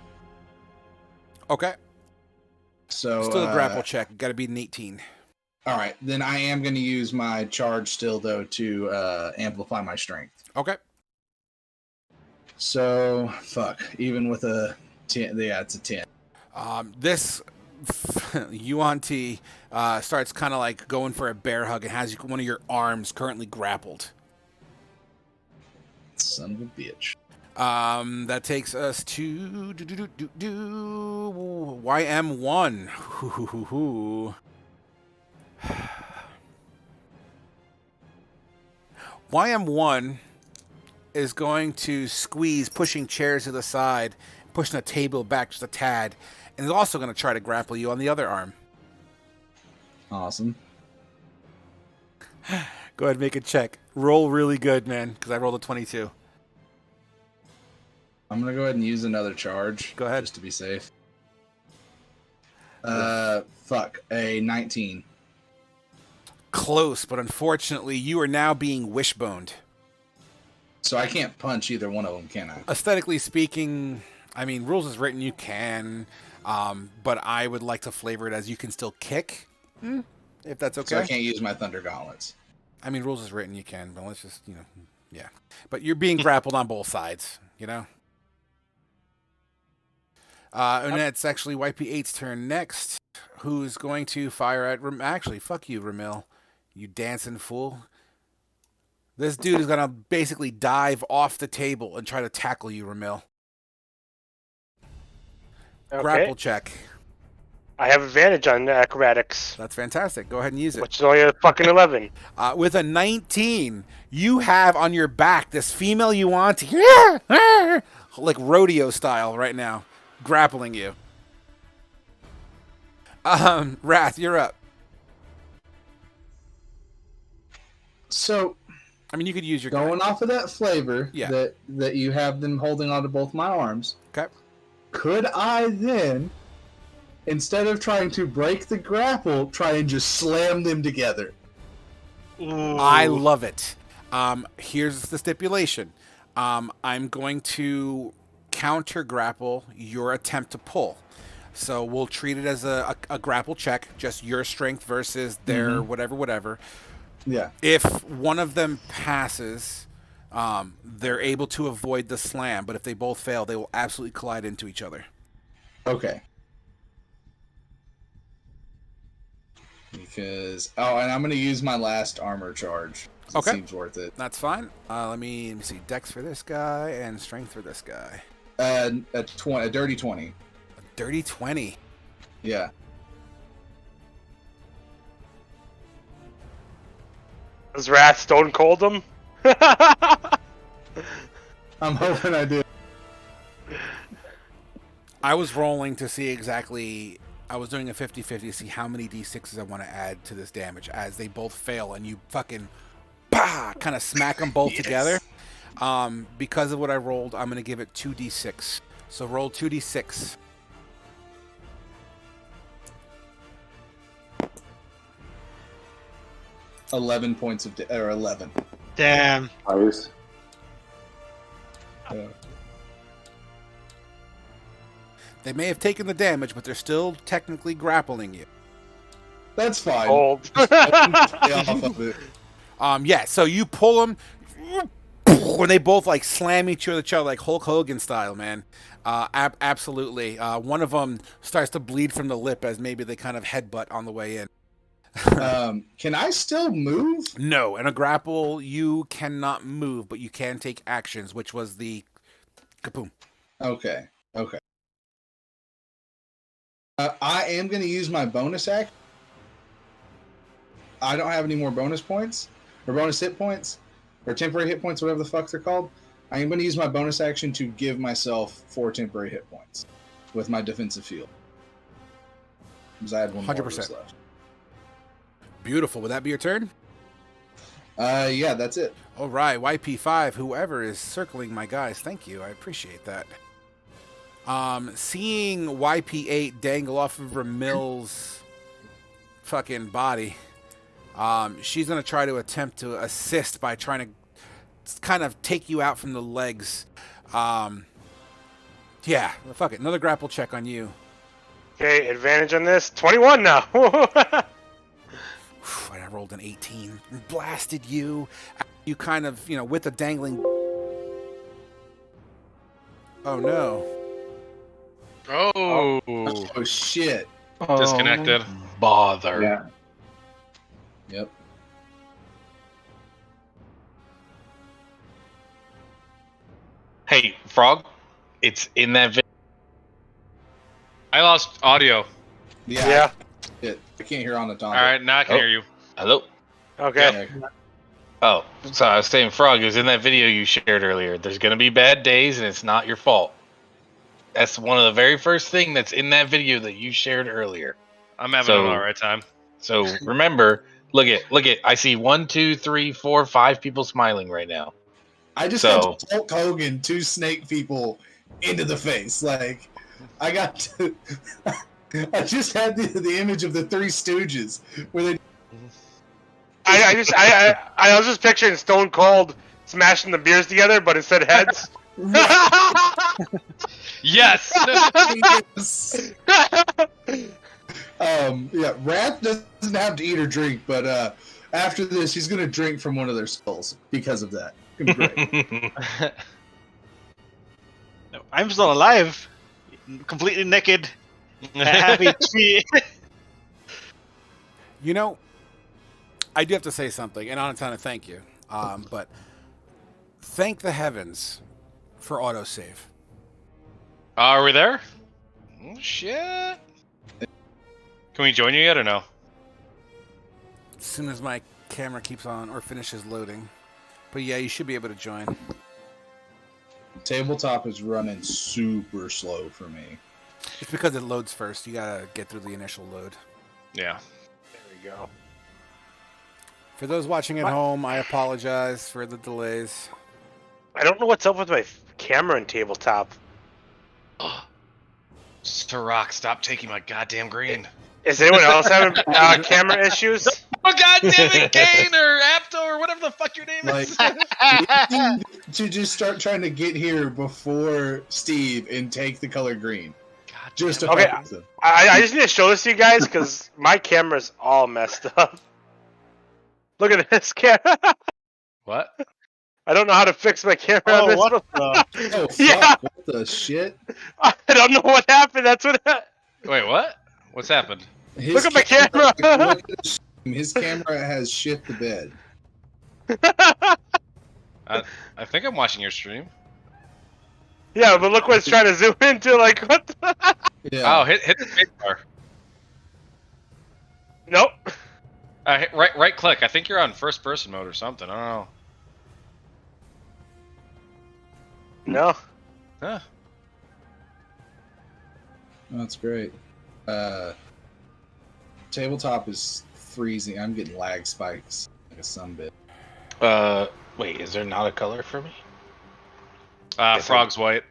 Okay. So Still a grapple check. Got to beat an 18. All right, then I am going to use my charge still though to amplify my strength. Okay. So fuck. Even with a 10, yeah, it's a 10. This Yuan T starts kind of like going for a bear hug and has one of your arms currently grappled. Son of a bitch. That takes us to YM1. YM1 is going to squeeze, pushing chairs to the side, pushing a table back just a tad, and is also going to try to grapple you on the other arm. Awesome. Go ahead and make a check. Roll really good, man, because I rolled a 22. I'm going to go ahead and use another charge. Go ahead. Just to be safe. Fuck. A 19. Close, but unfortunately, you are now being wishboned. So I can't punch either one of them, can I? Aesthetically speaking, I mean, rules is written, you can, but I would like to flavor it as you can still kick, if that's okay. So I can't use my Thunder Gauntlets. I mean, rules is written, you can, but let's just, yeah. But you're being grappled on both sides, And it's actually YP8's turn next, who's going to fire at... Actually, fuck you, Ramil. You dancing fool. This dude is going to basically dive off the table and try to tackle you, Ramil. Okay. Grapple check. I have advantage on acrobatics, That's fantastic. Go ahead and use it. which is only a fucking 11. With a 19, you have on your back this female you want to... like rodeo style right now. Grappling you. Wrath, you're up. So, I mean, you could use your... going off of that flavor Yeah. that you have them holding onto both my arms, Okay. could I then, instead of trying to break the grapple, try and just slam them together? Ooh. I love it. Here's the stipulation. I'm going to counter grapple your attempt to pull. So we'll treat it as a grapple check, just your strength versus their whatever. Yeah. If one of them passes, they're able to avoid the slam, but if they both fail, they will absolutely collide into each other. Okay. Because and I'm going to use my last armor charge. Okay. It seems worth it. That's fine. Let me see. Dex for this guy and strength for this guy. A dirty 20. Dirty 20. Yeah. Does Wrath stone cold him? I'm hoping I do. I was rolling to see exactly. I was doing a 50-50 to see how many d6s I want to add to this damage as they both fail and you fucking bah, kind of smack them both together. Because of what I rolled, I'm going to give it 2d6. So roll 2d6. .11 or 11. Damn. Nice. They may have taken the damage, but they're still technically grappling you. That's fine. Old. Stay off of it. Yeah, so you pull them when they both like slam each other like Hulk Hogan style, man. Absolutely. One of them starts to bleed from the lip as maybe they kind of headbutt on the way in. Can I still move? No, in a grapple, you cannot move, but you can take actions, which was the kapoom. Okay. I am going to use my bonus action. I don't have any more bonus points, or bonus hit points, or temporary hit points, whatever the fuck they're called. I am going to use my bonus action to give myself 4 temporary hit points with my defensive field. Because I had one more 100%. left. Beautiful. Would that be your turn? Yeah, that's it. All right, YP5, whoever is circling my guys, thank you. I appreciate that. Seeing YP8 dangle off of Ramil's fucking body, she's going to try to attempt to assist by trying to kind of take you out from the legs. Yeah, fuck it. Another grapple check on you. Okay, advantage on this. 21 now. I rolled an 18. Blasted you. You kind of, with the dangling... Oh, no. Oh. Oh, shit. Disconnected. Bother. Yeah. Yep. Hey, Frog, it's in that video. I lost audio. Yeah. Shit. I can't hear on the top. All right, now I can Oh. hear you. Hello? Okay. Oh, so I was saying, Frog, it was in that video you shared earlier. There's going to be bad days, and it's not your fault. That's one of the very first thing that's in that video that you shared earlier. I'm having an all right time. So remember, look at. I see 1, 2, 3, 4, 5 people smiling right now. I just So- got Hulk Hogan, 2 snake people into the face. Like, I got to... I just had the image of the Three Stooges where they... I was just picturing Stone Cold smashing the beers together, but instead heads. Yes. Yeah, Wrath doesn't have to eat or drink, but after this, he's gonna drink from one of their skulls because of that. It's gonna be great. No, I'm still alive, completely naked, happy tree. I do have to say something, and on time to thank you. But thank the heavens for autosave. Are we there? Oh, shit. Can we join you yet or no? As soon as my camera keeps on or finishes loading. But yeah, you should be able to join. Tabletop is running super slow for me. It's because it loads first. You gotta get through the initial load. Yeah. There we go. For those watching at home, I apologize for the delays. I don't know what's up with my camera and tabletop. Turok, stop taking my goddamn green. Is anyone else having camera issues? Oh, goddamn it, Kane or Apto or whatever the fuck your name Like, is. we need to just start trying to get here before Steve and take the color green. God Just to Okay, fuck with him. I just need to show this to you guys because my camera's all messed up. Look at this camera. What? I don't know how to fix my camera on Oh, this what one. the? Oh, fuck. Yeah. What the shit? I don't know what happened. That's what. Wait, what? What's happened? His Look at my camera. look at his camera has shit the bed. I think I'm watching your stream. Yeah, but look what it's trying to zoom into. Like what? Yeah. Oh, hit the space bar. Nope. Right click. I think you're on first person mode or something. I don't know. No. Huh. That's great. Tabletop is freezing. I'm getting lag spikes like a sunbit. Wait, is there not a color for me? Frog's white.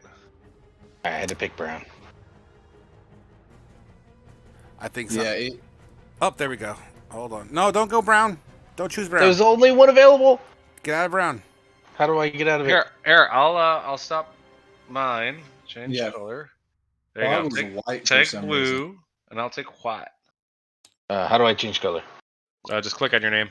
I had to pick brown. I think so. Yeah, Oh, there we go. Hold on. No, don't go brown. Don't choose brown. There's only one available. Get out of brown. How do I get out of it? Here, I'll stop mine. Change Yeah. color. There Frog you was go. white for Take some blue, reason. and I'll take white. How do I change color? Just click on your name.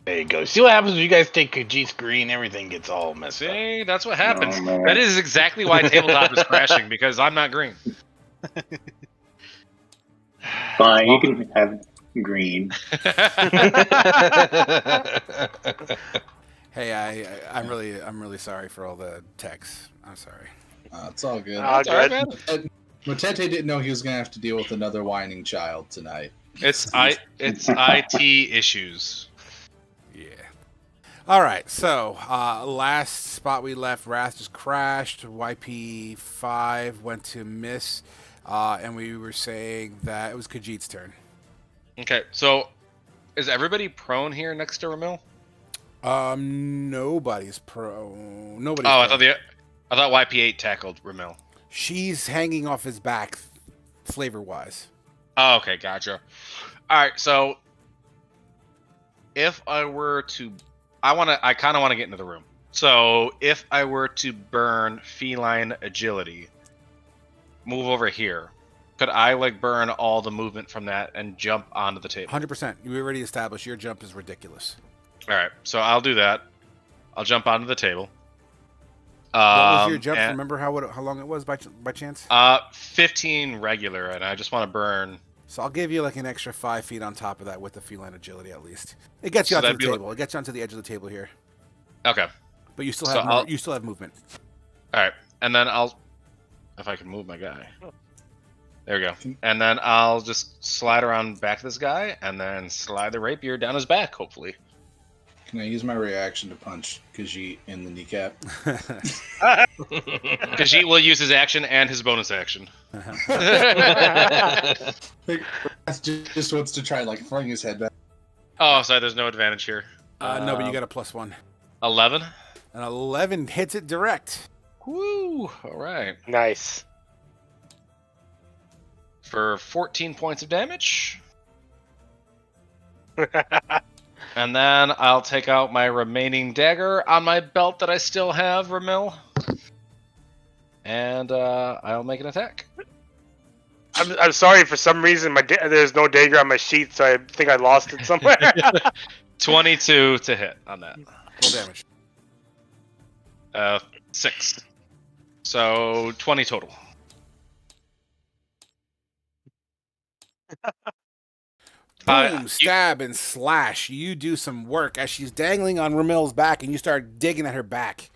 There you go. See what happens when you guys take Khajiit's green? Everything gets all messed up. See, that's what happens. Oh, man. That is exactly why tabletop is crashing, because I'm not green. Fine, you can have green. Hey, I'm really sorry for all the texts. I'm sorry. It's all good. All good. Matete didn't know he was going to have to deal with another whining child tonight. It's IT issues. Yeah. All right. So last spot we left, Wrath just crashed. YP5 went to miss, and we were saying that it was Khajiit's turn. Okay, so is everybody prone here next to Ramil? Nobody's pro. Nobody's. Oh, pro. I thought YP8 tackled Ramil. She's hanging off his back, flavor-wise. Oh, okay, gotcha. All right, so if I were to, I kind of want to get into the room. So if I were to burn feline agility, move over here, could I burn all the movement from that and jump onto the table? 100%. You already established your jump is ridiculous. All right, so I'll do that. I'll jump onto the table. What was your jump? and- Remember how long it was by chance? 15 regular, and I just want to burn. So I'll give you an extra 5 feet on top of that with the feline agility at least. It gets you So onto that'd the be table. It gets you onto the edge of the table here. Okay. But you still So have you still have movement. All right, and then if I can move my guy. There we go. And then I'll just slide around back to this guy, and then slide the rapier down his back, hopefully. Can I use my reaction to punch Khajiit in the kneecap? Khajiit will use his action and his bonus action. That's just wants to try fling his head back. Oh, sorry, there's no advantage here. No, but you got a +1. 11. An 11 hits it direct. Woo! All right. Nice. For 14 points of damage. And then I'll take out my remaining dagger on my belt that I still have, Ramil. And I'll make an attack. I'm sorry. For some reason, there's no dagger on my sheet, so I think I lost it somewhere. 22 to hit on that. Roll damage. 6. So 20 total. Boom, stab, and slash. You do some work as she's dangling on Ramil's back, and you start digging at her back.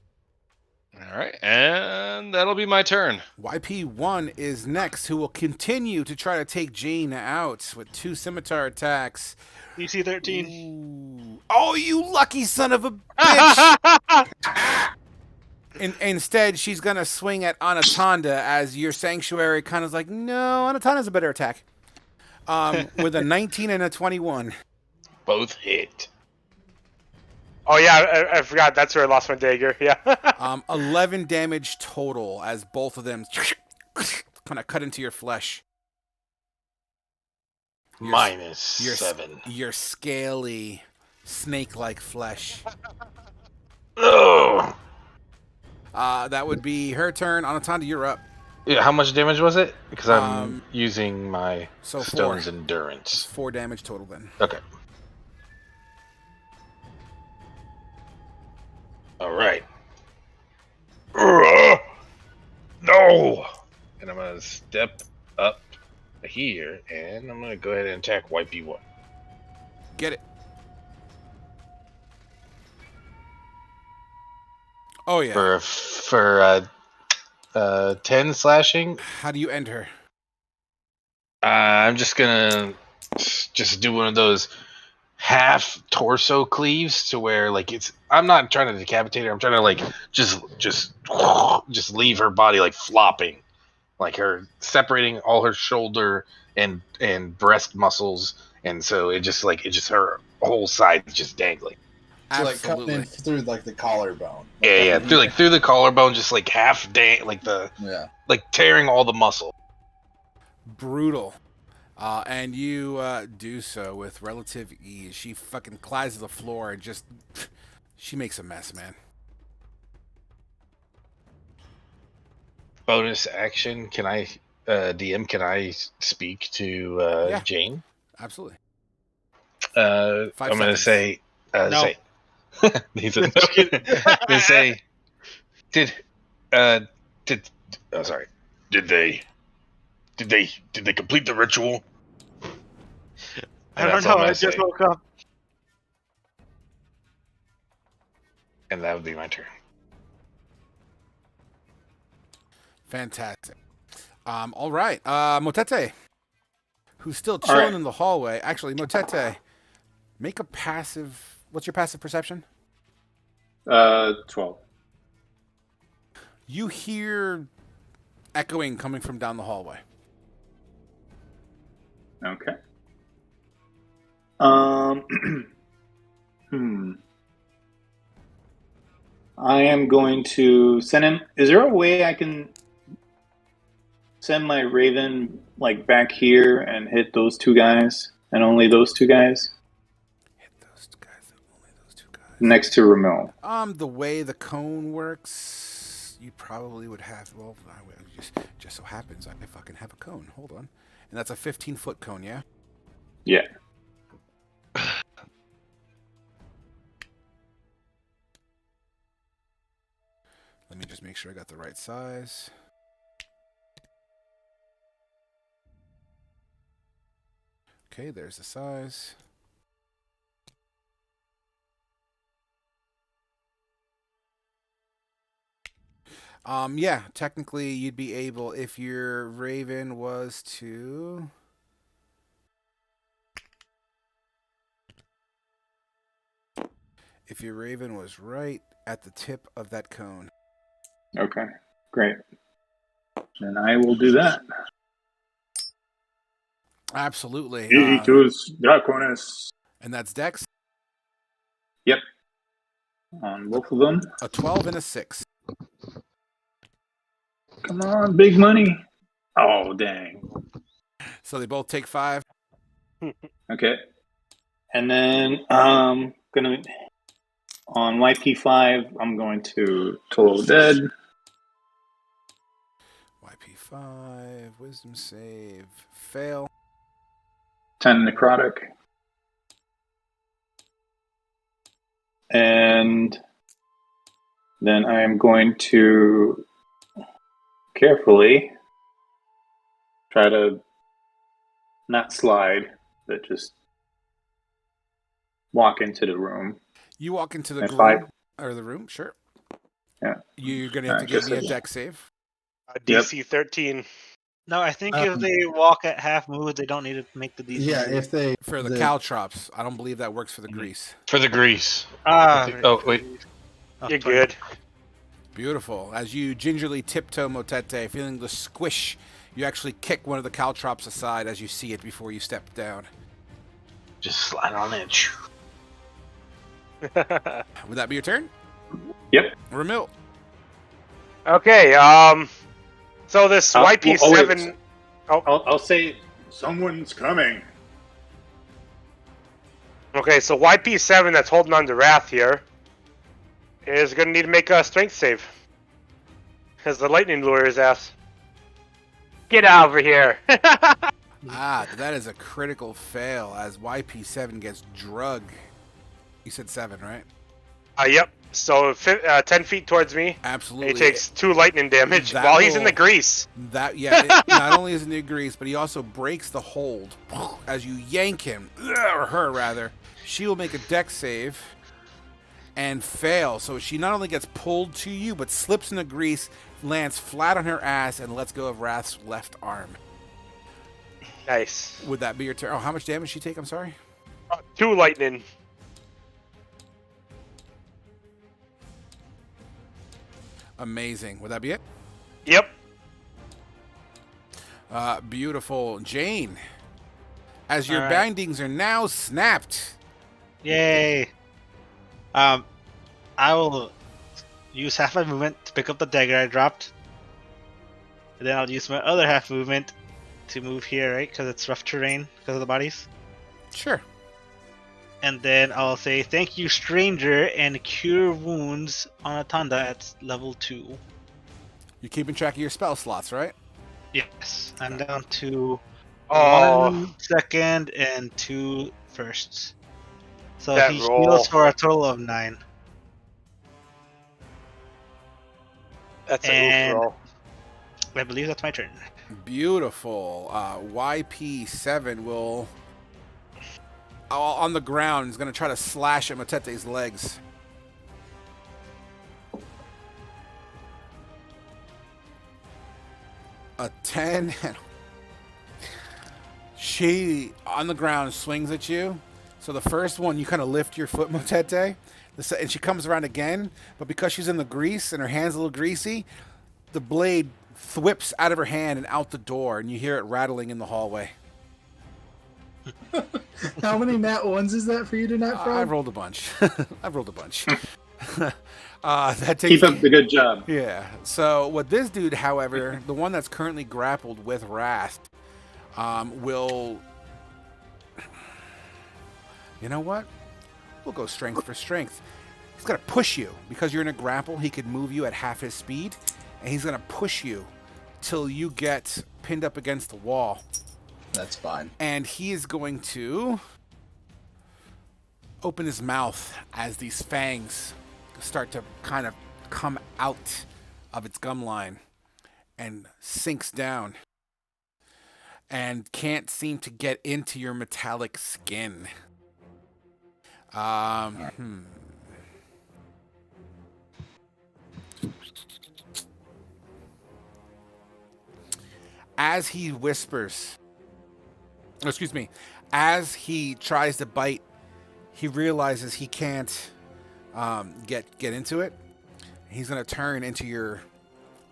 All right, and that'll be my turn. YP1 is next, who will continue to try to take Jane out with 2 scimitar attacks. DC 13. Ooh. Oh, you lucky son of a bitch! Instead, she's going to swing at Anaconda as your sanctuary kind of like, no, Anaconda's a better attack. With a 19 and a 21. Both hit. Oh yeah, I forgot. That's where I lost my dagger. Yeah. 11 damage total as both of them kind of cut into your flesh. Minus 7. Your scaly, snake-like flesh. Oh. That would be her turn. Anaconda, you're up. Yeah, how much damage was it? Because I'm using my so Stone's 4. Endurance. 4 damage total then. Okay. All right. No! And I'm going to step up here, and I'm going to go ahead and attack YP1. Get it. Oh, yeah. For 10 slashing. How do you end her? I'm just gonna do one of those half torso cleaves to where like it's. I'm not trying to decapitate her. I'm trying to like just leave her body like flopping, like her separating all her shoulder and breast muscles, and so it just her whole side is just dangling. So like cutting Absolutely. in through like the collarbone. Yeah, cutting in through the collarbone, just like half like yeah. like tearing all the muscle. Brutal. And you do so with relative ease. She fucking glides to the floor and just... She makes a mess, man. Bonus action, can I, DM, can I speak to Yeah. Jane? Absolutely. 5 I'm going to seconds. say, No. say, I'm gonna say, did, oh sorry, did they complete the ritual? I don't know. I just woke up. And that would be my turn. Fantastic. All right. Motete, who's still chilling right. in the hallway. Actually, Motete, make a passive... What's your passive perception? 12. You hear echoing coming from down the hallway. Okay. I am going to send him. Is there a way I can send my Raven like back here and hit those two guys and only those two guys Hit those guys, only those two guys. next to Ramil? The way the cone works, you probably would have... Well, just so happens I fucking have a cone. Hold on. And that's a 15-foot cone, yeah? Yeah. Let me just make sure I got the right size. Okay, there's the size. Yeah, technically you'd be able, if your Raven was to... If your Raven was right at the tip of that cone. Okay. Great. Then I will do that. Absolutely. Itus Draconis. And that's Dex. Yep. On both of them. A 12 and a 6. Come on, big money. Oh, dang. So they both take 5. Okay. And then gonna on YP5, I'm going to Total Dead. YP5, wisdom save, fail. 10 necrotic. And then I am going to carefully try to not slide, but just walk into the room. You walk into the If room, or the room, sure. Yeah. You're going to have to give me a dex save. DC 13. No, I think if they walk at half move, they don't need to make the DC. Yeah, if they For the caltrops. I don't believe that works for the grease. For the grease. Oh, wait. You're good. Beautiful. As you gingerly tiptoe Motete, feeling the squish, you actually kick one of the caltrops aside as you see it before you step down. Just slide on it. Would that be your turn? Yep. Ramil. Okay, so this YP7... I'll say someone's coming. Okay, so YP7 that's holding on to Wrath here is going to need to make a strength save. Has the lightning lure his ass. Get over here! That is a critical fail as YP7 gets drug. You said 7, right? Yep. So 10 feet towards me. Absolutely. And he takes 2 lightning damage That while he's in will- the grease. Not only is it in the grease, but he also breaks the hold as you yank him, or her rather. She will make a dex save and fail. So she not only gets pulled to you, but slips in the grease, lands flat on her ass, and lets go of Wrath's left arm. Nice. Would that be your turn? Oh, how much damage did she take? I'm sorry. 2 lightning. Amazing. Would that be it? Yep. Beautiful. Jane, as your All right. bindings are now snapped. Yay! I will use half my movement to pick up the dagger I dropped. And then I'll use my other half movement to move here, right? Because it's rough terrain because of the bodies. Sure. And then I'll say, thank you, stranger, and cure wounds on Atanda at level 2. You're keeping track of your spell slots, right? Yes, I'm down to Oh. 1 second and 2 firsts. So That he roll. heals for a total of 9. That's a And- oof roll. I believe that's my turn. Beautiful. YP7 will, on the ground, is going to try to slash at Matete's legs. A 10. She, on the ground, swings at you. So the first one, you kind of lift your foot, Motete, and she comes around again. But because she's in the grease and her hand's a little greasy, the blade whips out of her hand and out the door, and you hear it rattling in the hallway. How many nat ones is that for you tonight, Frog? I've rolled a bunch. I've rolled a bunch. That takes, Keep up the good job. yeah. So what this dude, however, the one that's currently grappled with Wrath, will. You know what? We'll go strength for strength. He's gonna push you because you're in a grapple. He could move you at half his speed, and he's gonna push you till you get pinned up against the wall. That's fine. And he is going to open his mouth as these fangs start to kind of come out of its gum line and sinks down and can't seem to get into your metallic skin. As he whispers, as he tries to bite, he realizes he can't get into it. He's going to turn into your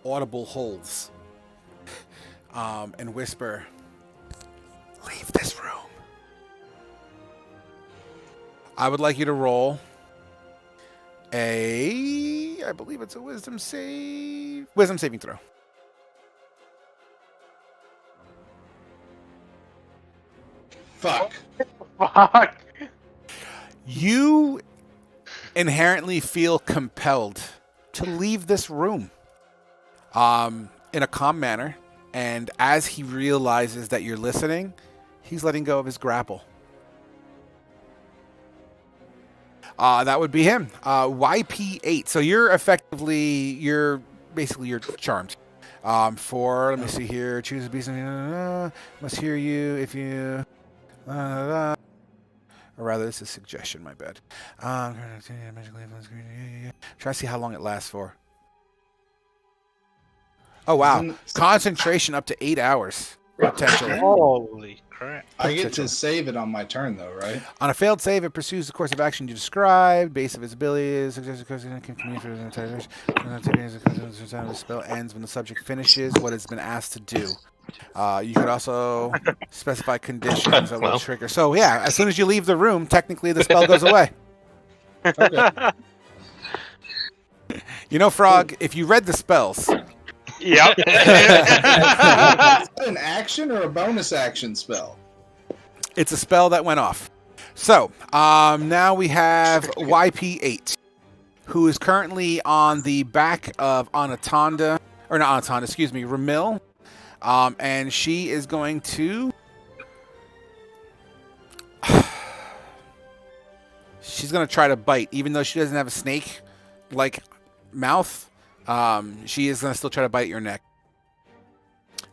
audible holes and whisper, "Leave this room." I would like you to roll I believe it's a wisdom saving throw. Fuck. Fuck. You inherently feel compelled to leave this room in a calm manner, and as he realizes that you're listening, he's letting go of his grapple. That would be him. YP8. So you're basically charmed. Let me see here. Choose a beast. Must hear you if you. Or rather, this is suggestion. My bad. Try to see how long it lasts for. Oh wow! Concentration up to 8 hours potentially. Holy crap. I get to save it on my turn, though, right? On a failed save, it pursues the course of action you described. Base of its ability is suggested course can communicate for the entire duration. The spell ends when the subject finishes what it's been asked to do. You could also specify conditions that will trigger. So yeah, as soon as you leave the room, technically the spell goes away. Okay. You know, Frog, if you read the spells, Yep. Is that an action or a bonus action spell? it's a spell that went off. So now we have YP8, who is currently on the back of Ramil, and she is going to. She's going to try to bite, even though she doesn't have a snake-like mouth. She is going to still try to bite your neck.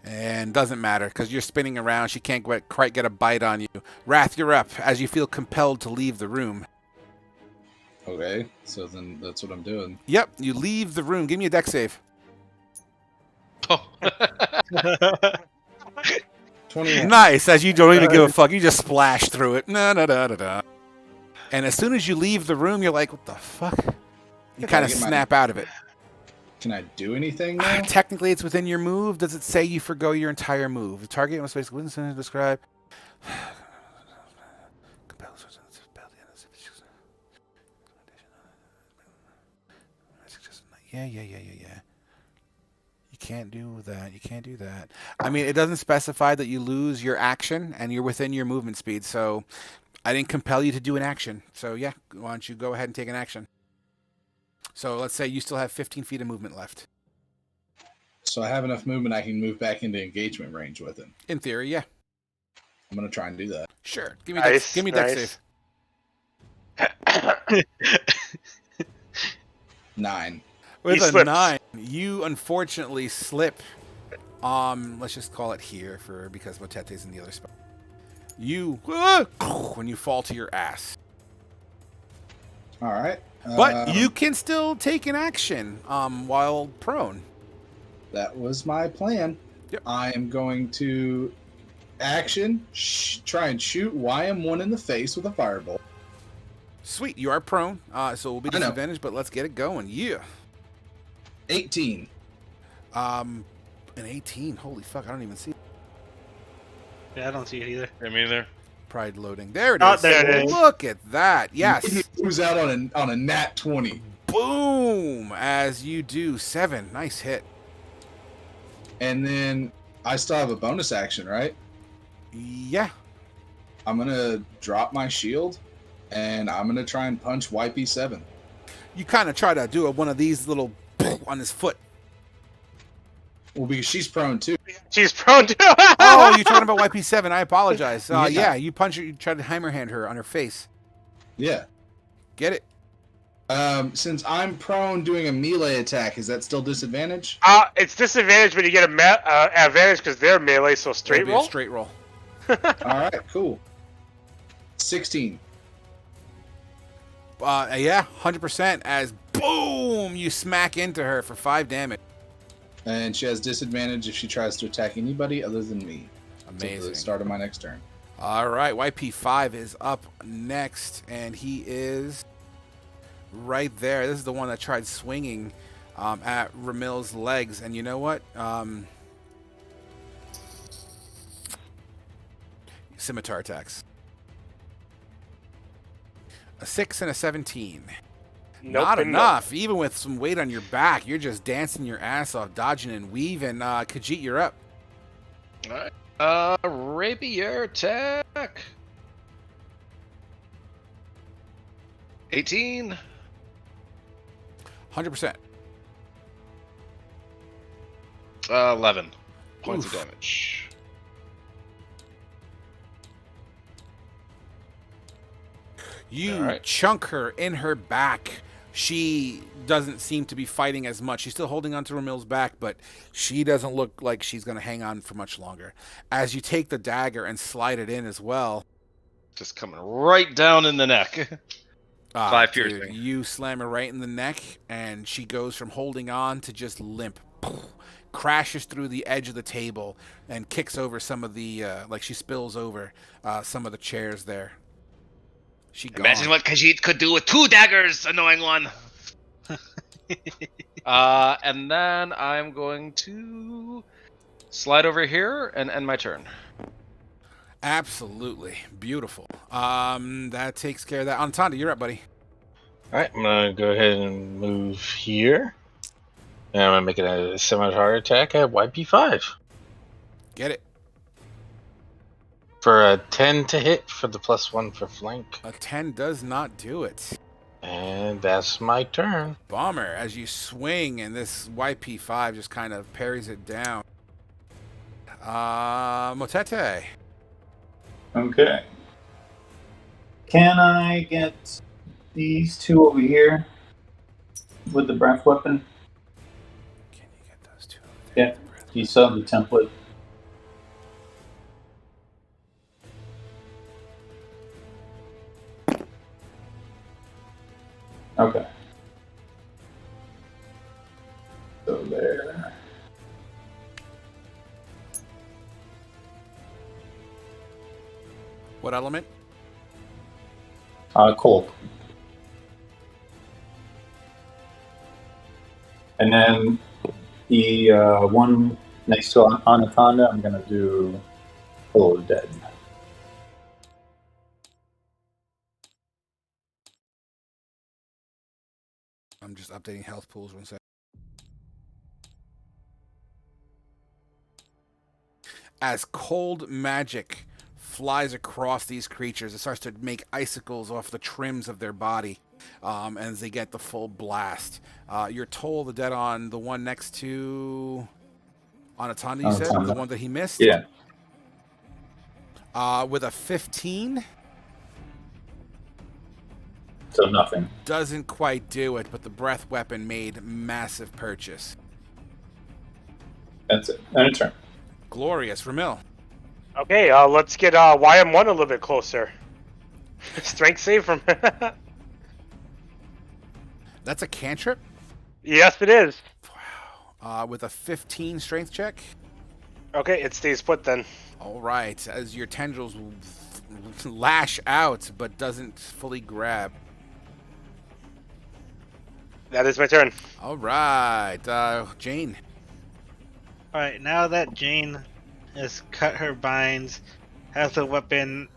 And doesn't matter, because you're spinning around. She can't quite get a bite on you. Wrath, you're up, as you feel compelled to leave the room. Okay, so then that's what I'm doing. Yep, you leave the room. Give me a dex save. Oh. 21. Nice. As you don't even give a fuck, you just splash through it. Da. And as soon as you leave the room, you're like, "What the fuck?" You kind of snap out of it. Can I do anything now? Technically, it's within your move. Does it say you forgo your entire move? The target must basically describe. Yeah. You can't do that. You can't do that. I mean, it doesn't specify that you lose your action and you're within your movement speed. So I didn't compel you to do an action. So yeah, why don't you go ahead and take an action? So let's say you still have 15 feet of movement left. So I have enough movement I can move back into engagement range with him. In theory, yeah. I'm going to try and do that. Sure. Give me dex save. 9. With He a slips. 9, you unfortunately slip. Let's just call it here because Motete's in the other spot. You when you fall to your ass. All right. But you can still take an action while prone. That was my plan. Yep. I am going to action try and shoot YM1 in the face with a fireball. Sweet, you are prone, so we'll be I know. disadvantaged, but let's get it going. Yeah. 18. An 18. Holy fuck, I don't even see it. Yeah, I don't see it either. I mean, there. Pride loading. There it Oh, is. there it is. Look at that. Yes. Who's out on a nat 20. Boom! As you do 7. Nice hit. And then I still have a bonus action, right? Yeah. I'm going to drop my shield and I'm going to try and punch YP7. You kind of try to do one of these little on his foot. Well, because she's prone too. She's prone to. Oh, you're talking about YP7. I apologize. Yeah. Yeah, you punch her. You try to hammerhand her on her face. Yeah. Get it? Since I'm prone doing a melee attack, is that still disadvantage? It's disadvantage when you get a advantage because they're melee, so straight It'll be a roll. straight roll. All right, cool. 16. Yeah, 100%. As boom, you smack into her for 5 damage. And she has disadvantage if she tries to attack anybody other than me. Until Amazing. the start of my next turn. All right, YP5 is up next, and he is right there. This is the one that tried swinging at Ramil's legs, and you know what? Scimitar attacks. A 6 and a 17. Nope, Not and enough. Even with some weight on your back, you're just dancing your ass off, dodging and weaving. Khajiit, you're up. All right. Rapier attack. 18. 100%. 11 points Oof. of damage. You All right. chunk her in her back. She doesn't seem to be fighting as much. She's still holding onto Ramil's back, but she doesn't look like she's going to hang on for much longer. As you take the dagger and slide it in as well. Just coming right down in the neck. 5 dude, piercing. you slam her right in the neck, and she goes from holding on to just limp. Crashes through the edge of the table and kicks over some of the, she spills over some of the chairs there. She gone. Imagine what Khajiit could do with 2 daggers, annoying one. And then I'm going to slide over here and end my turn. Absolutely. Beautiful. That takes care of that. Antanda, you're up, buddy. Alright, I'm gonna go ahead and move here. And I'm gonna make it a scimitar attack at YP5. Get it. For a 10 to hit for the +1 for flank. A 10 does not do it. And that's my turn. Bomber, as you swing, and this YP5 just kind of parries it down. Motete. Okay. Can I get these two over here with the breath weapon? Can you get those two? Yeah. You saw the template. Okay. So there. What element? Cold. And then the one next to Anaconda, I'm gonna do Pull of the Dead. I'm just updating health pools 1 second. As cold magic flies across these creatures, it starts to make icicles off the trims of their body as they get the full blast. You're Toll the Dead on the one next to Anaconda, you said? The one that he missed? Yeah. With a 15. So nothing. Doesn't quite do it, but the breath weapon made massive purchase. That's it. And a turn. Glorious. Ramil. Okay, let's get YM1 a little bit closer. Strength save from. That's a cantrip? Yes, it is. Wow. With a 15 strength check. Okay, it stays put then. All right. As your tendrils lash out, but doesn't fully grab. That is my turn. All right. Jane. Alright, now that Jane has cut her binds, has the weapon,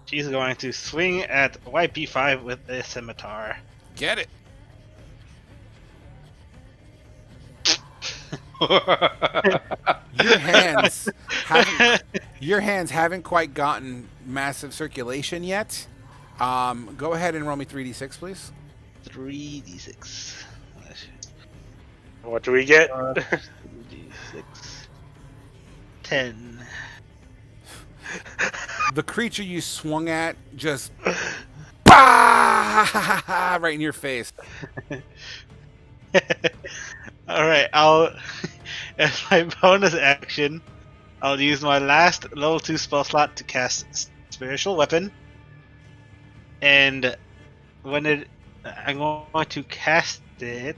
she's going to swing at YP5 with the scimitar. Get it. Your hands haven't quite gotten massive circulation yet. Go ahead and roll me 3d6, please. 3d6. What do we get? 3d6. 10. The creature you swung at just bah! Right in your face. Alright, I'll as my bonus action, I'll use my last level 2 spell slot to cast Spiritual Weapon. And when I'm going to cast it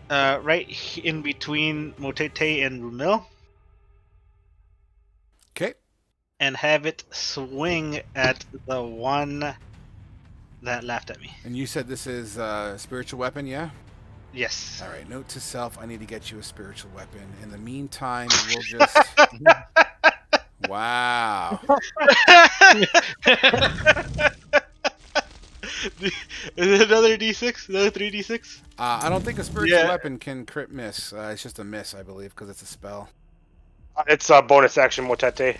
right in between Motete and Rumil, Okay. and have it swing at the one that laughed at me. And you said this is a spiritual weapon, yeah? Yes. All right. Note to self: I need to get you a spiritual weapon. In the meantime, we'll just. Wow. Is it another d6? Another 3d6? I don't think a spiritual Yeah. weapon can crit miss. It's just a miss, I believe, because it's a spell. It's a bonus action, Motete.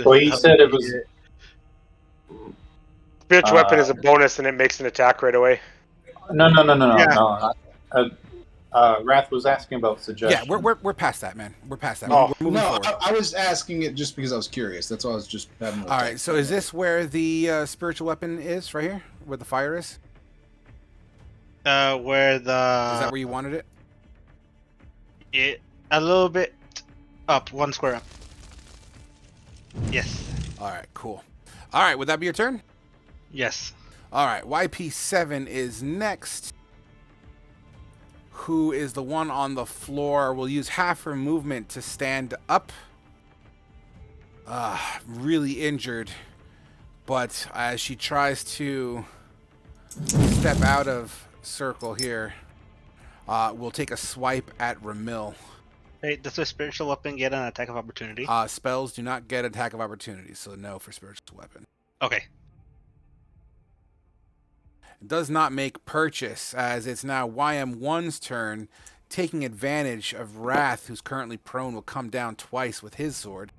Well, you said it was. Spiritual weapon is a bonus and it makes an attack right away. No. Yeah. Wrath was asking about suggestions. Yeah, we're past that, man. We're past that. Oh. We're moving No, forward. I was asking it just because I was curious. That's all I was just having. All right. So is this where the spiritual weapon is? Right here, where the fire is? Where Is that where you wanted it? a little bit up, 1 square up. Yes. All right. Cool. All right. Would that be your turn? Yes. All right. YP7 is next. Who is the one on the floor? Will use half her movement to stand up. Really injured. But as she tries to step out of circle here, we'll take a swipe at Ramil. Hey, does the spiritual weapon get an attack of opportunity? Spells do not get attack of opportunity, so no for spiritual weapon. Okay. It does not make purchase, as it's now YM1's turn. Taking advantage of Wrath, who's currently prone, will come down twice with his sword.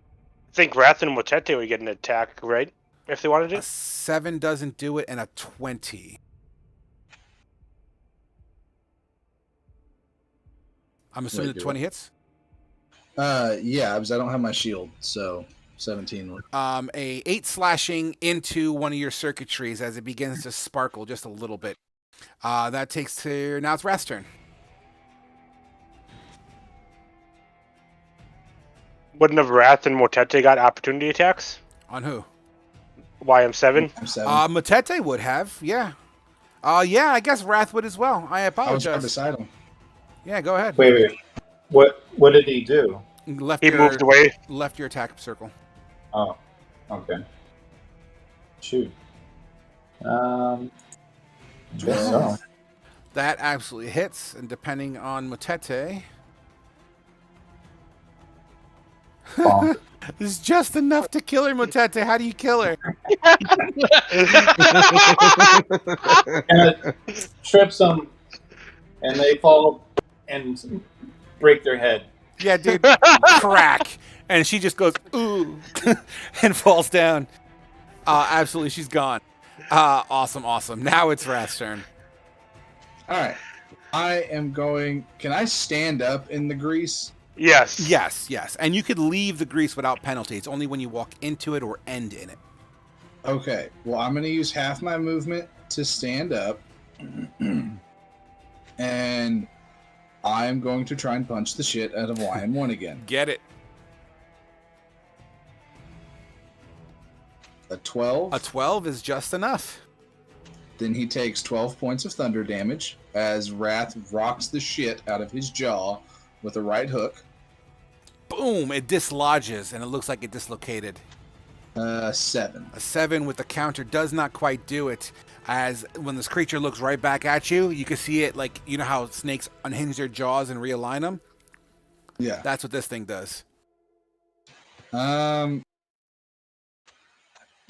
I think Wrath and Motete would get an attack, right? If they wanted A it. 7 doesn't do it, and a 20. I'm assuming Wait, the do 20 it. hits? Yeah, because I don't have my shield, so 17. A 8 slashing into one of your circuitries as it begins to sparkle just a little bit. That takes to now it's Wrath's turn. Wouldn't have Wrath and Motete got opportunity attacks? On who? YM7? I'm 7. Matete would have, yeah. Yeah, I guess Wrath would as well. I I was trying to apologize. decide them. Yeah, go ahead. Wait. What did he do? Left He your, moved away. Left your attack circle. Oh, okay. Shoot. I guess so. That absolutely hits, and depending on Motete, Bonk. this is just enough to kill her, Motete. How do you kill her? And it trips them, and they fall and break their head. Yeah, dude, crack. And she just goes, ooh, and falls down. Absolutely, she's gone. Awesome. Now it's Wrath's turn. All right. I am going. Can I stand up in the grease? Yes. Yes. And you could leave the grease without penalty. It's only when you walk into it or end in it. Okay. Well, I'm going to use half my movement to stand up. And I'm going to try and punch the shit out of YM1 again. Get it. A 12. A 12 is just enough. Then he takes 12 points of thunder damage as Wrath rocks the shit out of his jaw with a right hook. Boom! It dislodges, and it looks like it dislocated. 7. A 7 with the counter does not quite do it. As when this creature looks right back at you, you can see it like, you know how snakes unhinge their jaws and realign them? Yeah. That's what this thing does.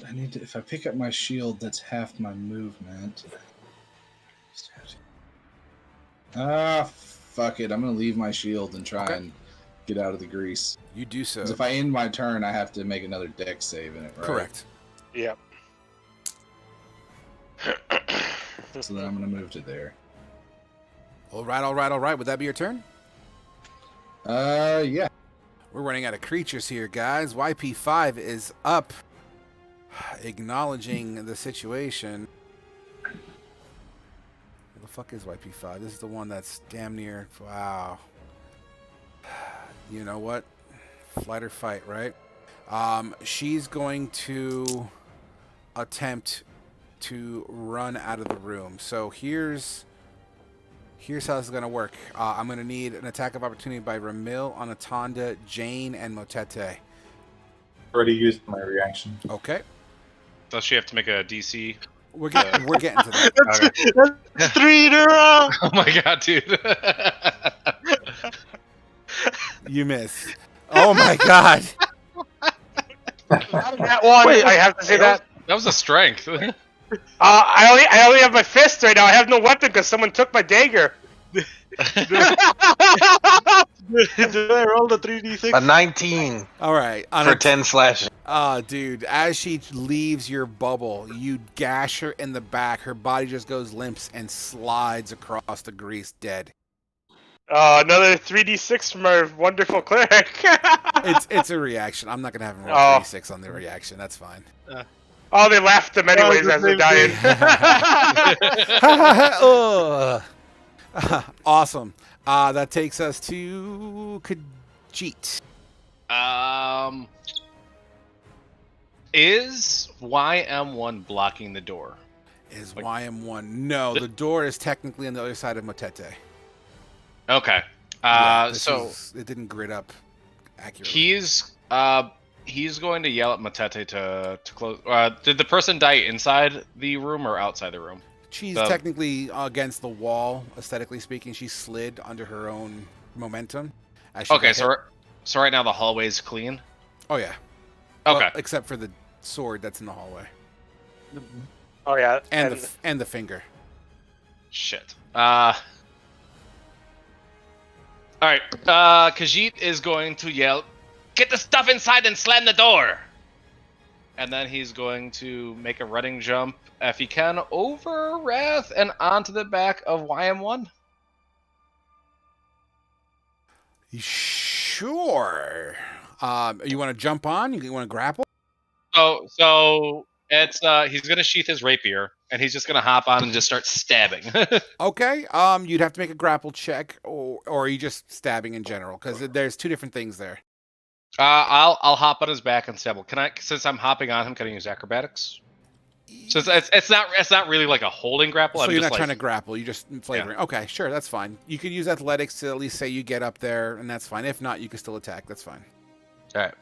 I need to, if I pick up my shield, that's half my movement. Fuck it. I'm going to leave my shield and try and get out of the grease. You do so. Because if I end my turn, I have to make another dex save in it, right? Correct. Yep. So then I'm going to move to there. All right. Would that be your turn? Yeah. We're running out of creatures here, guys. YP5 is up. Acknowledging the situation. Where the fuck is YP5? This is the one that's damn near. Wow. You know what? Flight or fight, right? She's going to attempt to run out of the room. So here's how this is going to work. I'm going to need an attack of opportunity by Ramil, Anatanda, Jane, and Motete. Already used my reaction. Okay. Does she have to make a DC? We're getting to that. Okay. That's 3 in a row. Oh my god, dude. You miss. Oh my god. That one, Wait, I have to say that. That was a strength. I only have my fist right now. I have no weapon because someone took my dagger. Did I roll the 3d6? A 19 All right. for 10 slashing. Dude, as she leaves your bubble, you gash her in the back. Her body just goes limp and slides across the grease dead. Another 3d6 from our wonderful cleric. It's a reaction. I'm not going to have him roll 36 on the reaction. That's fine. Oh, they laughed them anyways as they're dying. Awesome. That takes us to Khajiit. Is YM1 blocking the door? Is YM1? No, the door is technically on the other side of Motete. Okay. So it didn't grid up accurately. He's going to yell at Motete to close. Did the person die inside the room or outside the room? She's technically against the wall, aesthetically speaking. She slid under her own momentum. Okay, so right now the hallway is clean? Oh, yeah. Okay. Well, except for the sword that's in the hallway. Oh yeah, And the finger. Shit. Alright, Khajiit is going to yell, "Get the stuff inside and slam the door!" And then he's going to make a running jump, if he can, over Wrath and onto the back of YM1. Sure. You want to jump on? You want to grapple? So it's he's gonna sheath his rapier and he's just gonna hop on and just start stabbing. Okay. You'd have to make a grapple check, or are you just stabbing in general? Because there's two different things there. I'll hop on his back and stab him. Can I? Since I'm hopping on him, can I use acrobatics? So it's not really like a holding grapple. So I'm you're just not like, trying to grapple. You're just flavoring. Okay, sure, that's fine. You could use athletics to at least say you get up there, and that's fine. If not, you can still attack. That's fine. all right.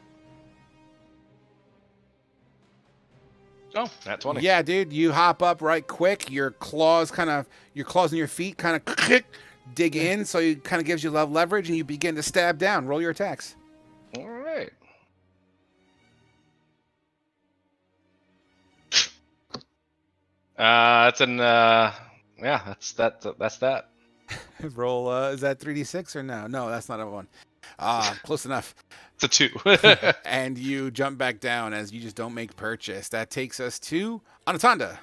Oh, that's 20. Yeah, dude, you hop up right quick. Your claws and your feet kind of dig in, so it kind of gives you leverage, and you begin to stab down. Roll your attacks. All right. That's an yeah. That's that. Roll. Is that 3d6 or no? No, that's not a one. Close enough. It's a 2. And you jump back down as you just don't make purchase. That takes us to Anatanda.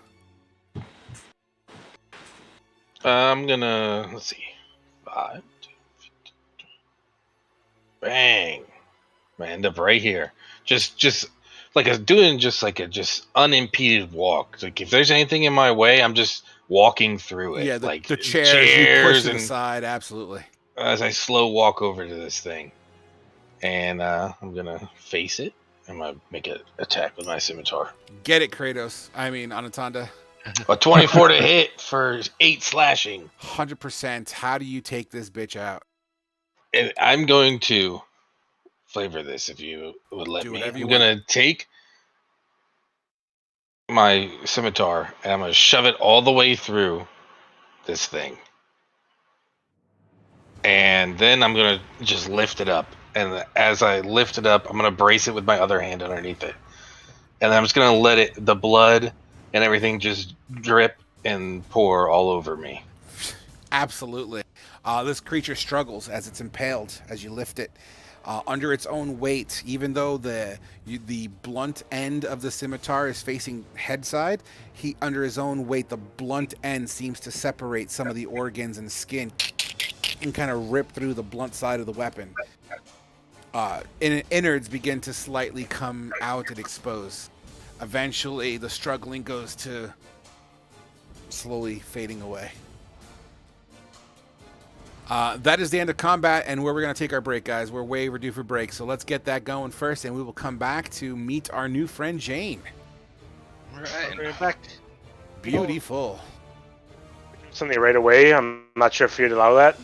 I'm gonna let's see. 5, 2, bang. I end up right here. Just like doing just like a unimpeded walk. Like if there's anything in my way, I'm just walking through it. Yeah, like the chairs you push to the and side. Absolutely. as I slow walk over to this thing, and I'm gonna face it. I'm gonna make an attack with my scimitar. Get it, Kratos. I mean, Anatanda. A 24 to hit for 8 slashing. 100%. How do you take this bitch out? And I'm going to flavor this if you would let Do me. whatever you I'm want. gonna take my scimitar and I'm gonna shove it all the way through this thing. And then I'm gonna just lift it up. And as I lift it up, I'm gonna brace it with my other hand underneath it. And I'm just gonna let the blood and everything just drip and pour all over me. Absolutely. This creature struggles as it's impaled as you lift it under its own weight. Even though the blunt end of the scimitar is facing head side, under his own weight, the blunt end seems to separate some of the organs and skin and kind of rip through the blunt side of the weapon. Innards begin to slightly come out and expose. Eventually, the struggling goes to slowly fading away. That is the end of combat and where we're going to take our break, guys. We're way overdue for break, so let's get that going first, and we will come back to meet our new friend Jane. All right. Bring it back. Beautiful. Something right away. I'm not sure if you'd allow that.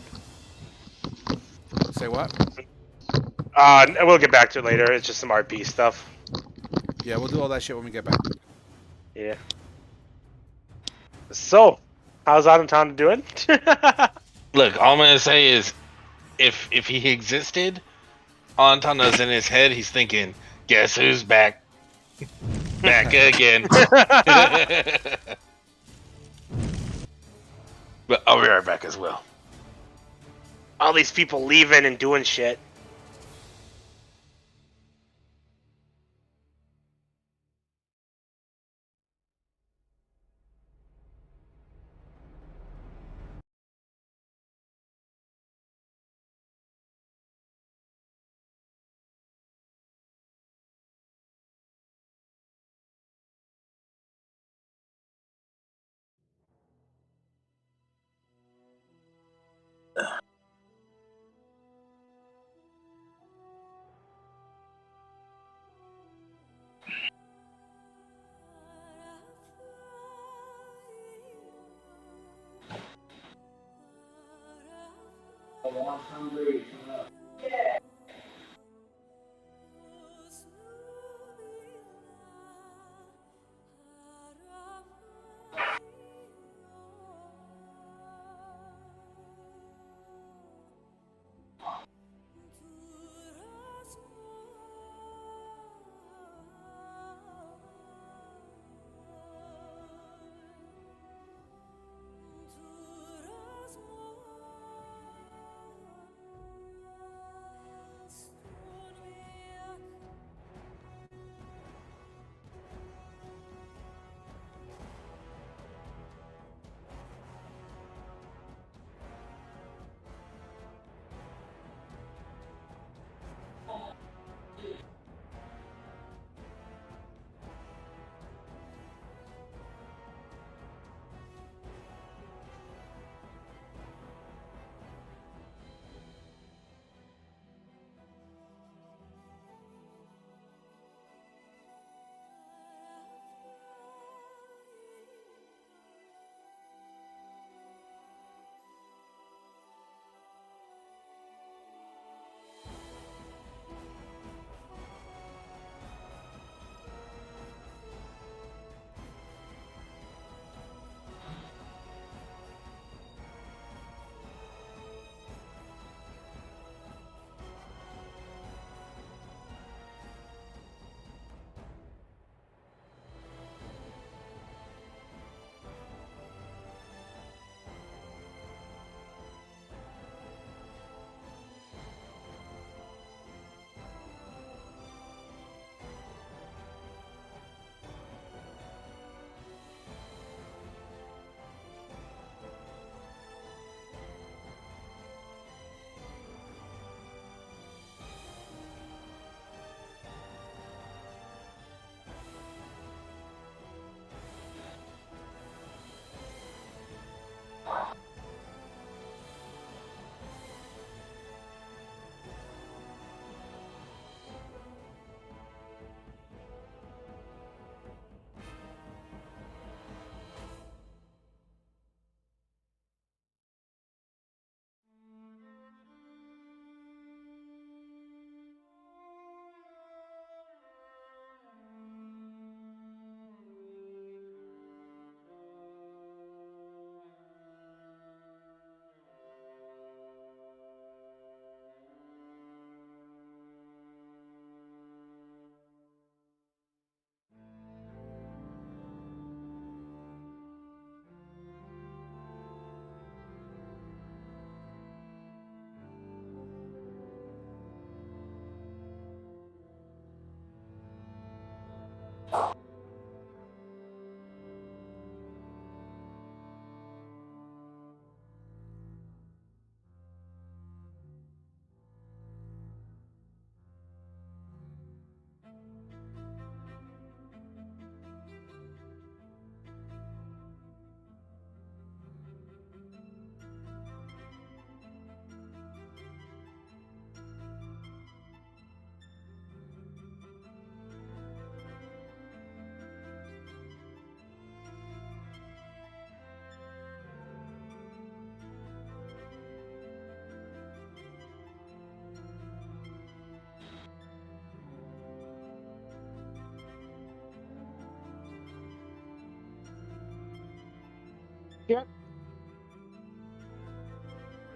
Say what? We'll get back to it later. It's just some RP stuff. Yeah, we'll do all that shit when we get back. Yeah. So, how's Anatanda doing? Look, all I'm gonna say is if he existed, Anton's in his head, he's thinking, guess who's back? Back again. But I'll be right back as well. All these people leaving and doing shit.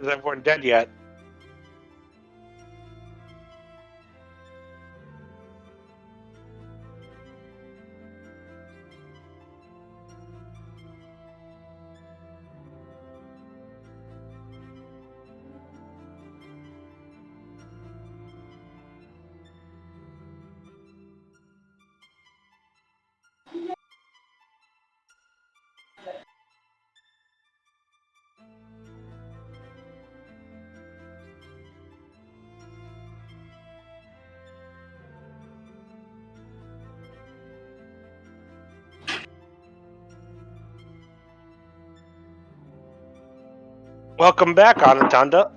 Is everyone dead yet? Welcome back, Anatanda.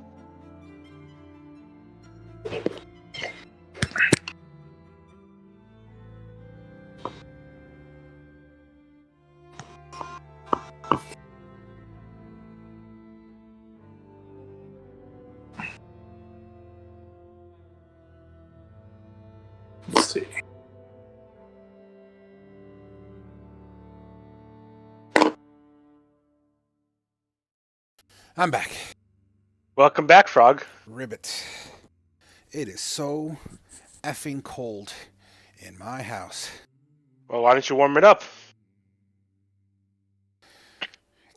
Let's see. I'm back. Welcome back, Frog. Ribbit. It is so effing cold in my house. Well, why don't you warm it up?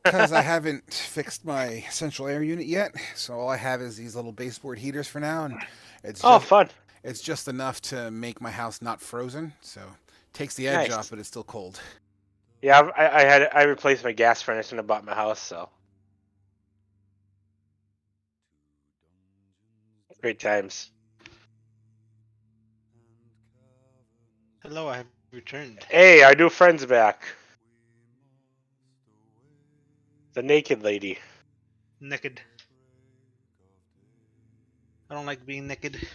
Because I haven't fixed my central air unit yet, so all I have is these little baseboard heaters for now, and it's Oh, just, fun. it's just enough to make my house not frozen, so takes the edge Nice. off, but it's still cold. Yeah, I replaced my gas furnace when I bought my house, so great times. Hello, I have returned. Hey, our new friend's back. The naked lady. Naked. I don't like being naked.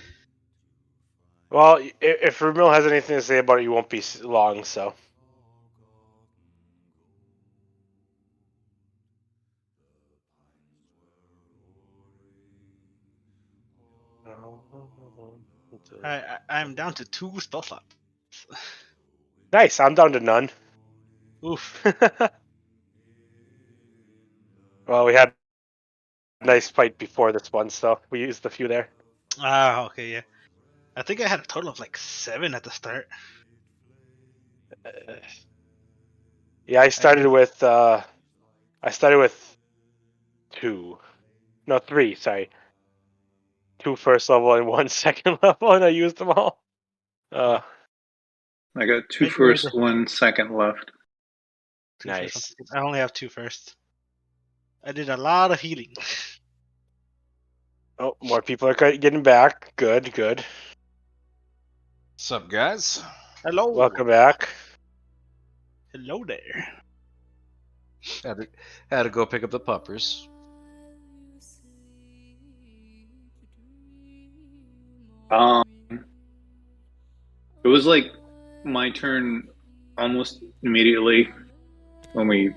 Well, if Ramil has anything to say about it, you won't be long, so. I'm down to 2 spell slots. Nice, I'm down to none. Oof. Well, we had a nice fight before this one, so we used a few there. Ah, okay, yeah. I think I had a total of like 7 at the start. Yeah, I started with 2. No, 3, sorry. 2 first level and 1 second level, and I used them all. I got 2 Maybe first, later. 1 second left. 2 Nice. first, I only have 2 first. I did a lot of healing. Oh, more people are getting back. Good, good. What's up, guys? Hello. Welcome back. Hello there. Had to go pick up the puppers. It was like my turn almost immediately when we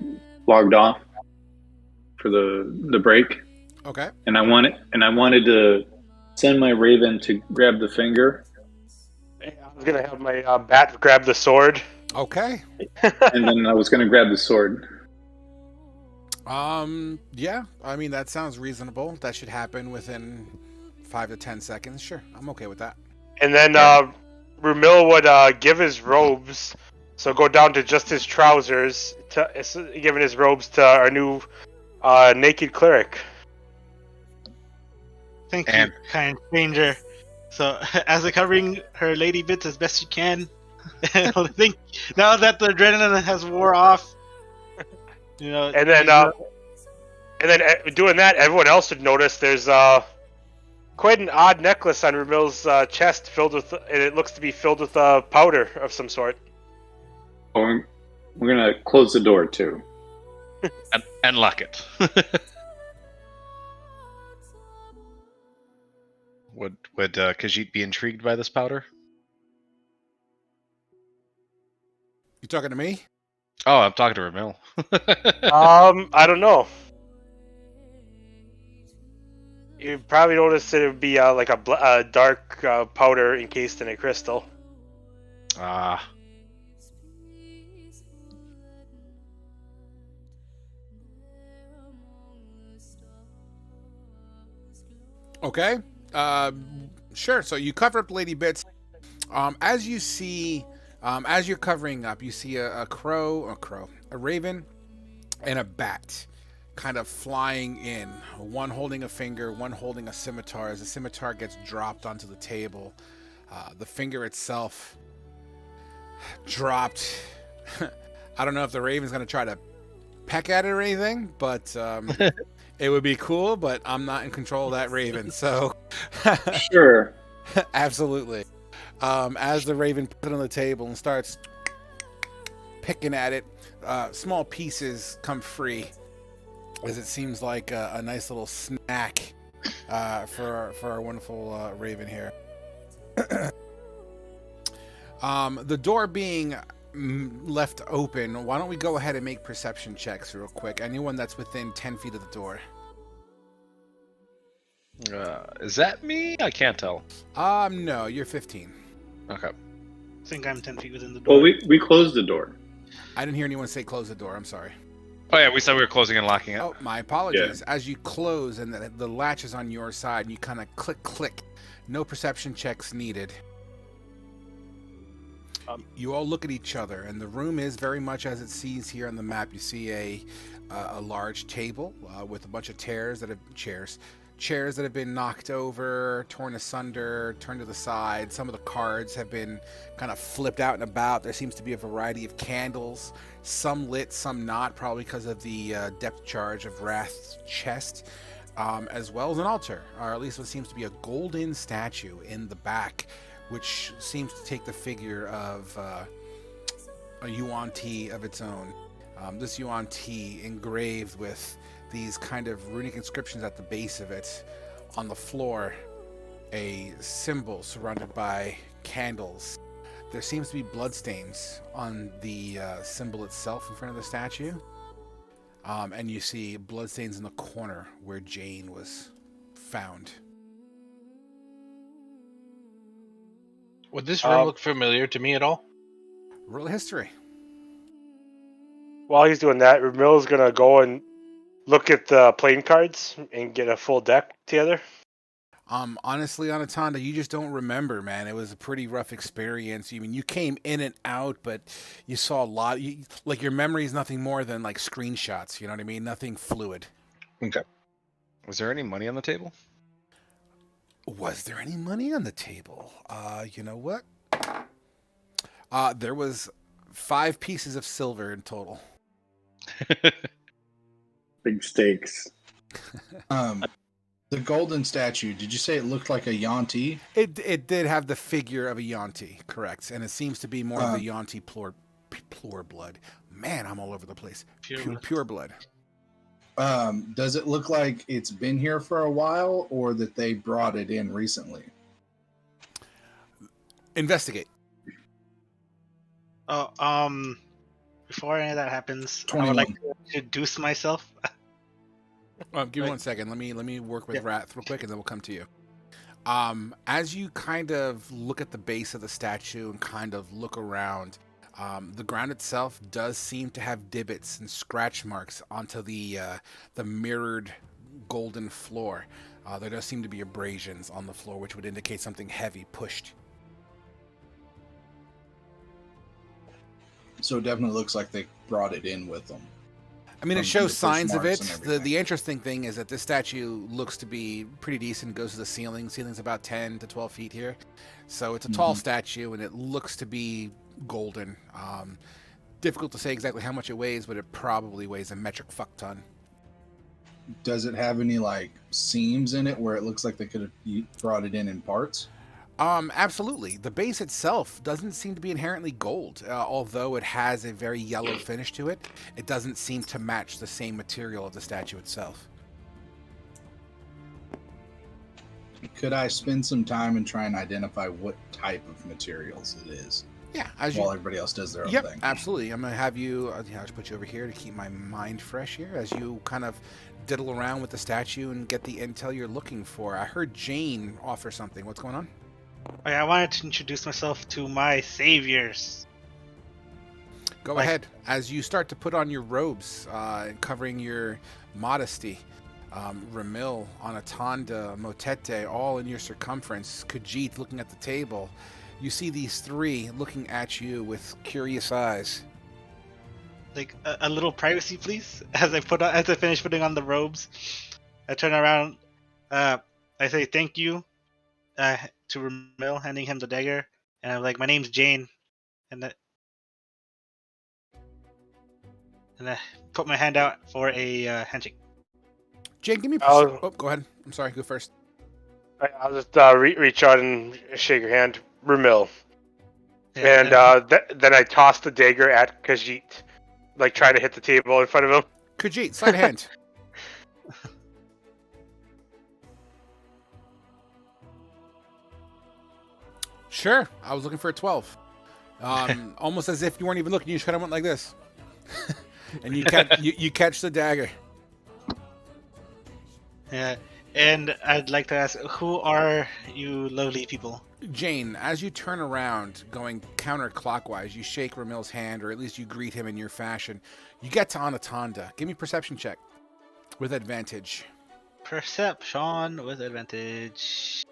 logged off for the break, Okay. and I wanted to send my raven to grab the finger, Hey, I was gonna have my bat grab the sword. Okay. and then I was going to grab the sword. Yeah, I mean, that sounds reasonable. That should happen within 5 to 10 seconds. Sure, I'm okay with that. And then Rumil would give his robes, so go down to just his trousers, giving his robes to our new naked cleric. Thank you, kind stranger. So, as a covering her lady bits as best you can, I think now that the adrenaline has wore off, you know, And then, doing that, everyone else would notice there's quite an odd necklace on Ramil's chest, filled with, and it looks to be filled with powder of some sort. Oh, we're gonna close the door too. And lock it. Would Khajiit be intrigued by this powder? You talking to me? Oh, I'm talking to Ramil. I don't know. You probably noticed that it would be like a dark powder encased in a crystal. Ah. Okay. Sure. So you cover up Lady Bits. As you see, as you're covering up, you see a raven, and a bat kind of flying in. One holding a finger, one holding a scimitar. As the scimitar gets dropped onto the table, the finger itself dropped. I don't know if the raven's going to try to peck at it or anything, but it would be cool, but I'm not in control of that raven, so Sure. absolutely. As the raven puts it on the table and starts picking at it, small pieces come free, as it seems like a nice little snack for our wonderful raven here. The door being left open, why don't we go ahead and make perception checks real quick? Anyone that's within 10 feet of the door. Is that me? I can't tell. No, you're 15. Okay. I think I'm 10 feet within the door. Well, we closed the door. I didn't hear anyone say close the door. I'm sorry. Oh yeah, we said we were closing and locking it. Oh, my apologies. As you close and the latch is on your side, and you kind of click. No perception checks needed. You all look at each other, and the room is very much as it sees here on the map. You see a large table with a bunch of chairs that have been knocked over, torn asunder, turned to the side. Some of the cards have been kind of flipped out and about. There seems to be a variety of candles, some lit, some not, probably because of the depth charge of Wrath's chest, as well as an altar, or at least what seems to be a golden statue in the back, which seems to take the figure of a Yuan Ti of its own. This Yuan Ti engraved with these kind of runic inscriptions at the base of it. On the floor, a symbol surrounded by candles. There seems to be bloodstains on the symbol itself in front of the statue. And you see bloodstains in the corner where Jane was found. Would this room look familiar to me at all? Roll history. While he's doing that, Ramil's gonna go and look at the playing cards and get a full deck together. Honestly, Anatanda, you just don't remember, man. It was a pretty rough experience. I mean, you came in and out, but you saw a lot. Like, your memory is nothing more than like screenshots. You know what I mean? Nothing fluid. Okay. Was there any money on the table? Was there any money on the table? You know what? There was 5 pieces of silver in total. Big stakes. The golden statue, did you say it looked like a Yuan-ti? It did have the figure of a Yuan-ti, correct. And it seems to be more of a Yuan-ti pure blood. Man, I'm all over the place. Pure blood. Does it look like it's been here for a while, or that they brought it in recently? Investigate. Before any of that happens, 21. I would like to introduce myself. Give me 1 second. Let me work with Wrath real quick, and then we'll come to you. As you kind of look at the base of the statue and kind of look around, the ground itself does seem to have divots and scratch marks onto the mirrored golden floor. There does seem to be abrasions on the floor, which would indicate something heavy pushed. So it definitely looks like they brought it in with them. I mean, it From shows the signs of it. push marks and The interesting thing is that this statue looks to be pretty decent. Goes to the ceiling. Ceiling's about 10 to 12 feet here. So it's a tall statue, and it looks to be golden. Difficult to say exactly how much it weighs, but it probably weighs a metric fuck ton. Does it have any like seams in it where it looks like they could have brought it in parts? Absolutely. The base itself doesn't seem to be inherently gold, although it has a very yellow finish to it. It doesn't seem to match the same material of the statue itself. Could I spend some time and try and identify what type of materials it is Yeah, while everybody else does their own Yep, thing? absolutely. I'm gonna have you. I'll just put you over here to keep my mind fresh here as you kind of diddle around with the statue and get the intel you're looking for. I heard Jane offer something. What's going on? Okay, I wanted to introduce myself to my saviors. Go ahead. As you start to put on your robes, covering your modesty, Ramil, Anatanda, Motete, all in your circumference, Khajiit looking at the table. You see these three looking at you with curious eyes. Like a little privacy, please. As I finish putting on the robes, I turn around. I say thank you to Ramil, handing him the dagger, and I'm like, "My name's Jane," and I put my hand out for a handshake. Jane, give me. I'll- Oh, go ahead. I'm sorry. Go first. I'll just reach out and shake your hand, Ramil. Yeah, And then I toss the dagger at Khajiit, like trying to hit the table in front of him. Khajiit, sleight of hand. Sure. I was looking for a 12. Almost as if you weren't even looking. You just kind of went like this. And you catch the dagger. yeah. And I'd like to ask, who are you lovely people? Jane, as you turn around, going counterclockwise, you shake Ramil's hand, or at least you greet him in your fashion. You get to Anatanda. Give me a perception check with advantage. Perception with advantage.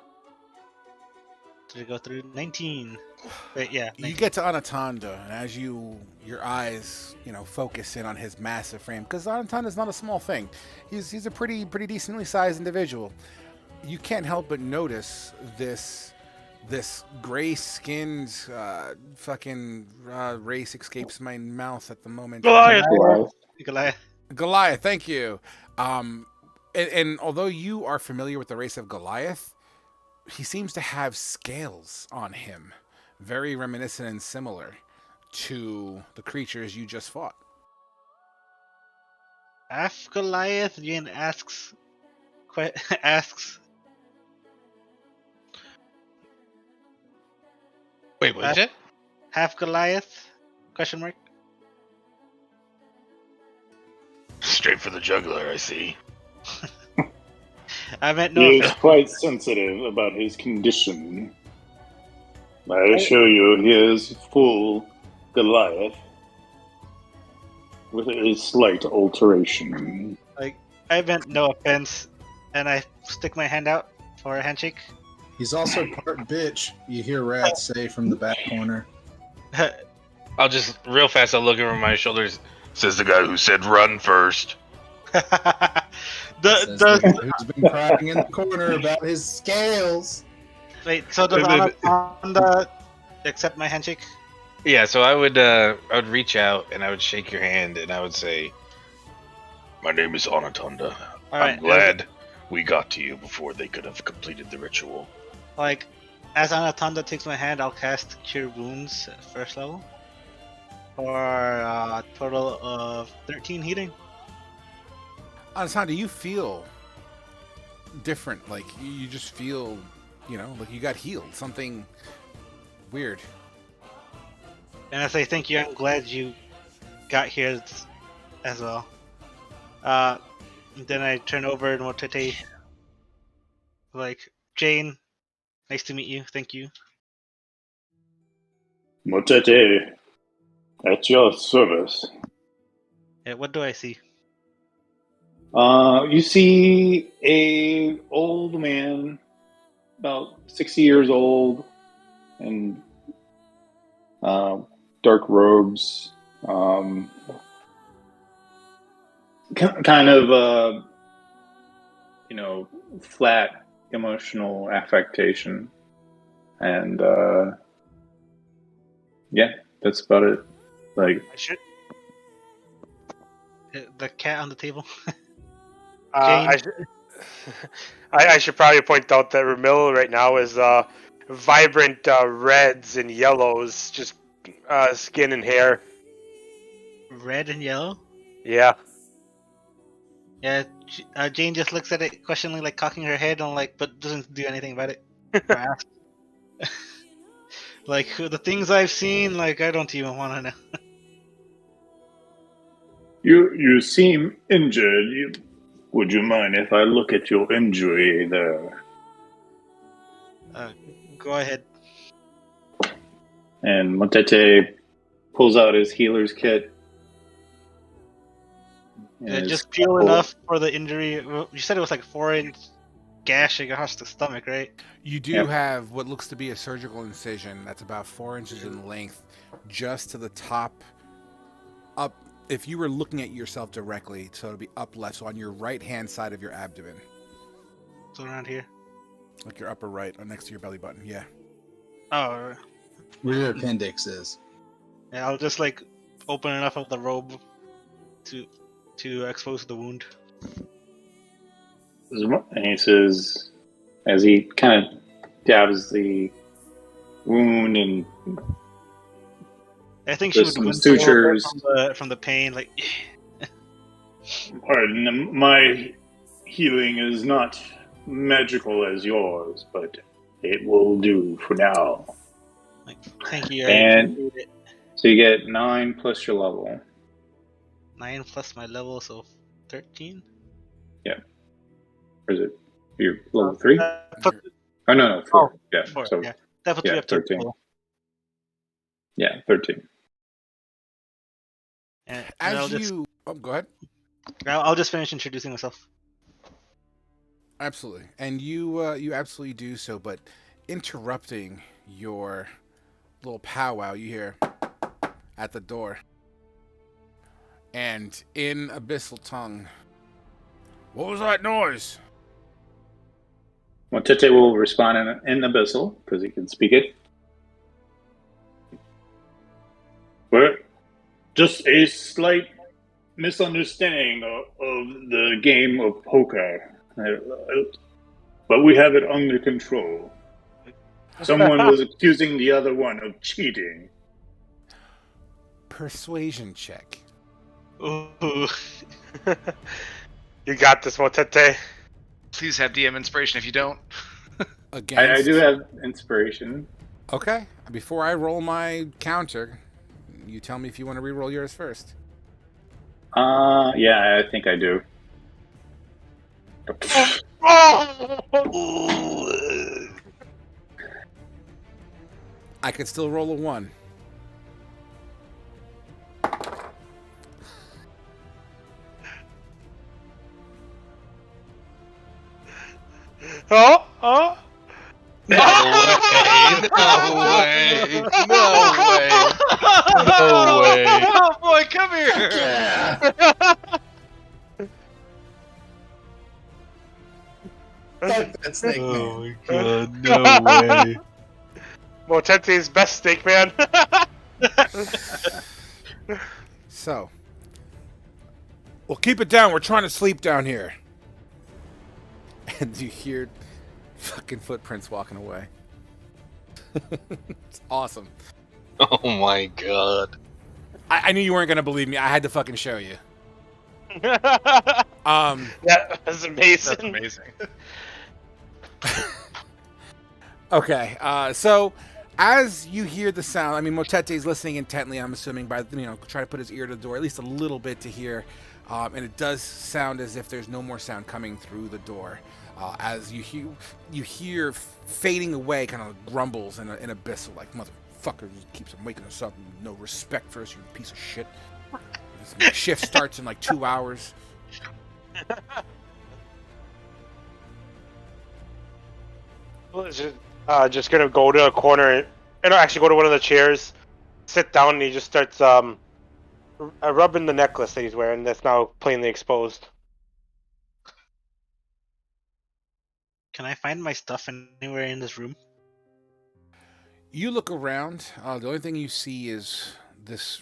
Did it go through 19? Wait, yeah. 19. You get to Anatanda, and as your eyes, focus in on his massive frame, because Anatanda's not a small thing. He's a pretty decently sized individual. You can't help but notice this gray-skinned fucking race escapes my mouth at the moment. Goliath, thank you. And although you are familiar with the race of Goliath, he seems to have scales on him, very reminiscent and similar to the creatures you just fought. Half Goliath, Jane asks. Wait, what is it? Half Goliath? Question mark. Straight for the jugular, I see. I meant no He is offense. quite sensitive about his condition. I assure you, he is full Goliath with a slight alteration. Like, I meant no offense, and I stick my hand out for a handshake. He's also part bitch, you hear Rat say from the back corner. I'll just real fast. I'll look over my shoulders. Says the guy who said run first. Says the guy who's been crying in the corner about his scales. Wait, so does Anaconda accept my handshake? Yeah, so I would reach out and I would shake your hand and I would say, "My name is Anaconda. Alright, I'm glad we got to you before they could have completed the ritual." Like, as Anaconda takes my hand, I'll cast Cure Wounds at first level for a total of 13 healing. Anatanda, you feel different. Like, you just feel, like you got healed. Something weird. And I say thank you. I'm glad you got here as well. Then I turn over and Motete, like, Jane, nice to meet you. Thank you. Motete, at your service. Yeah, what do I see? You see a old man, about 60 years old, and dark robes, kind of flat emotional affectation, and That's about it. Like, I should. The cat on the table. I should. I should probably point out that Ramil right now is vibrant reds and yellows, just skin and hair. Red and yellow. Yeah. Yeah, Jane just looks at it questioningly, like cocking her head on, like, but doesn't do anything about it. Or ask. Like the things I've seen, like I don't even want to know. you seem injured. Would you mind if I look at your injury there? Go ahead. And Motete pulls out his healer's kit. And Just peel enough for the injury. You said it was like a 4-inch gash across the stomach, right? You do have what looks to be a surgical incision that's about 4 inches in length, just to the top, up. If you were looking at yourself directly, so it'll be up left, so on your right-hand side of your abdomen. So around here. Like your upper right, or next to your belly button, yeah. Oh. Where your appendix is. Yeah, I'll just like open enough of the robe to expose the wound. And he says, as he kind of dabs the wound and I think she there's would some wince a little bit sutures. from the pain, like. Pardon, my healing is not magical as yours, but it will do for now. Like, thank you. And so you get 9 plus your level. 9 plus my level, so 13. Yeah. Or is it? You're level 3? Put, Oh no, 4. Yeah. 4, So yeah. That puts me up to 13. 4. Yeah, 13. And As you... Oh, go ahead. I'll just finish introducing myself. Absolutely. And you absolutely do so, but interrupting your little powwow, you hear at the door. And in abyssal tongue, what was that noise? Motete will respond in Abyssal, because he can speak it. Well, just a slight misunderstanding of the game of poker. But we have it under control. Someone was accusing the other one of cheating. Persuasion check. Ooh. You got this, Motete. Please have DM inspiration if you don't. Against... I do have inspiration. Okay. Before I roll my counter, you tell me if you want to re-roll yours first. Yeah, I think I do. I could still roll a 1. Oh! No way! No way! No way! No way! Oh boy, come here! That snake man. my god, no way! Motete's best steak man. So, well, keep it down. We're trying to sleep down here. And you hear fucking footprints walking away. It's awesome. Oh my god. I knew you weren't gonna believe me. I had to fucking show you. That was amazing. That's amazing. Okay, so as you hear the sound, I mean, Motete's listening intently, I'm assuming, by, try to put his ear to the door, at least a little bit to hear, and it does sound as if there's no more sound coming through the door. As you hear fading away kind of grumbles in abyssal, like, motherfucker just keeps on waking us up, no respect for us, you piece of shit. This shift starts in like 2 hours. Well, just gonna go to a corner and actually go to one of the chairs, sit down, and he just starts rubbing the necklace that he's wearing that's now plainly exposed. Can I find my stuff anywhere in this room? You look around. The only thing you see is this,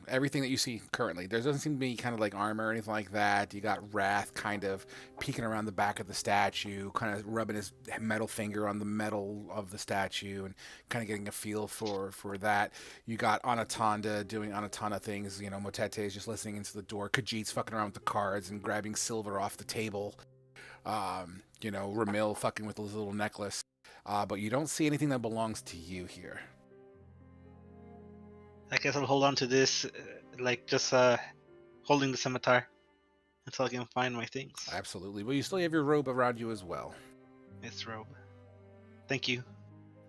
everything that you see currently. There doesn't seem to be kind of like armor or anything like that. You got Wrath kind of peeking around the back of the statue, kind of rubbing his metal finger on the metal of the statue and kind of getting a feel for that. You got Anatonda doing Anatana things. Motete is just listening into the door. Khajiit's fucking around with the cards and grabbing silver off the table. Ramil fucking with his little necklace. But you don't see anything that belongs to you here. I guess I'll hold on to this, just holding the scimitar until I can find my things. Absolutely. But you still have your robe around you as well. It's robe. Thank you.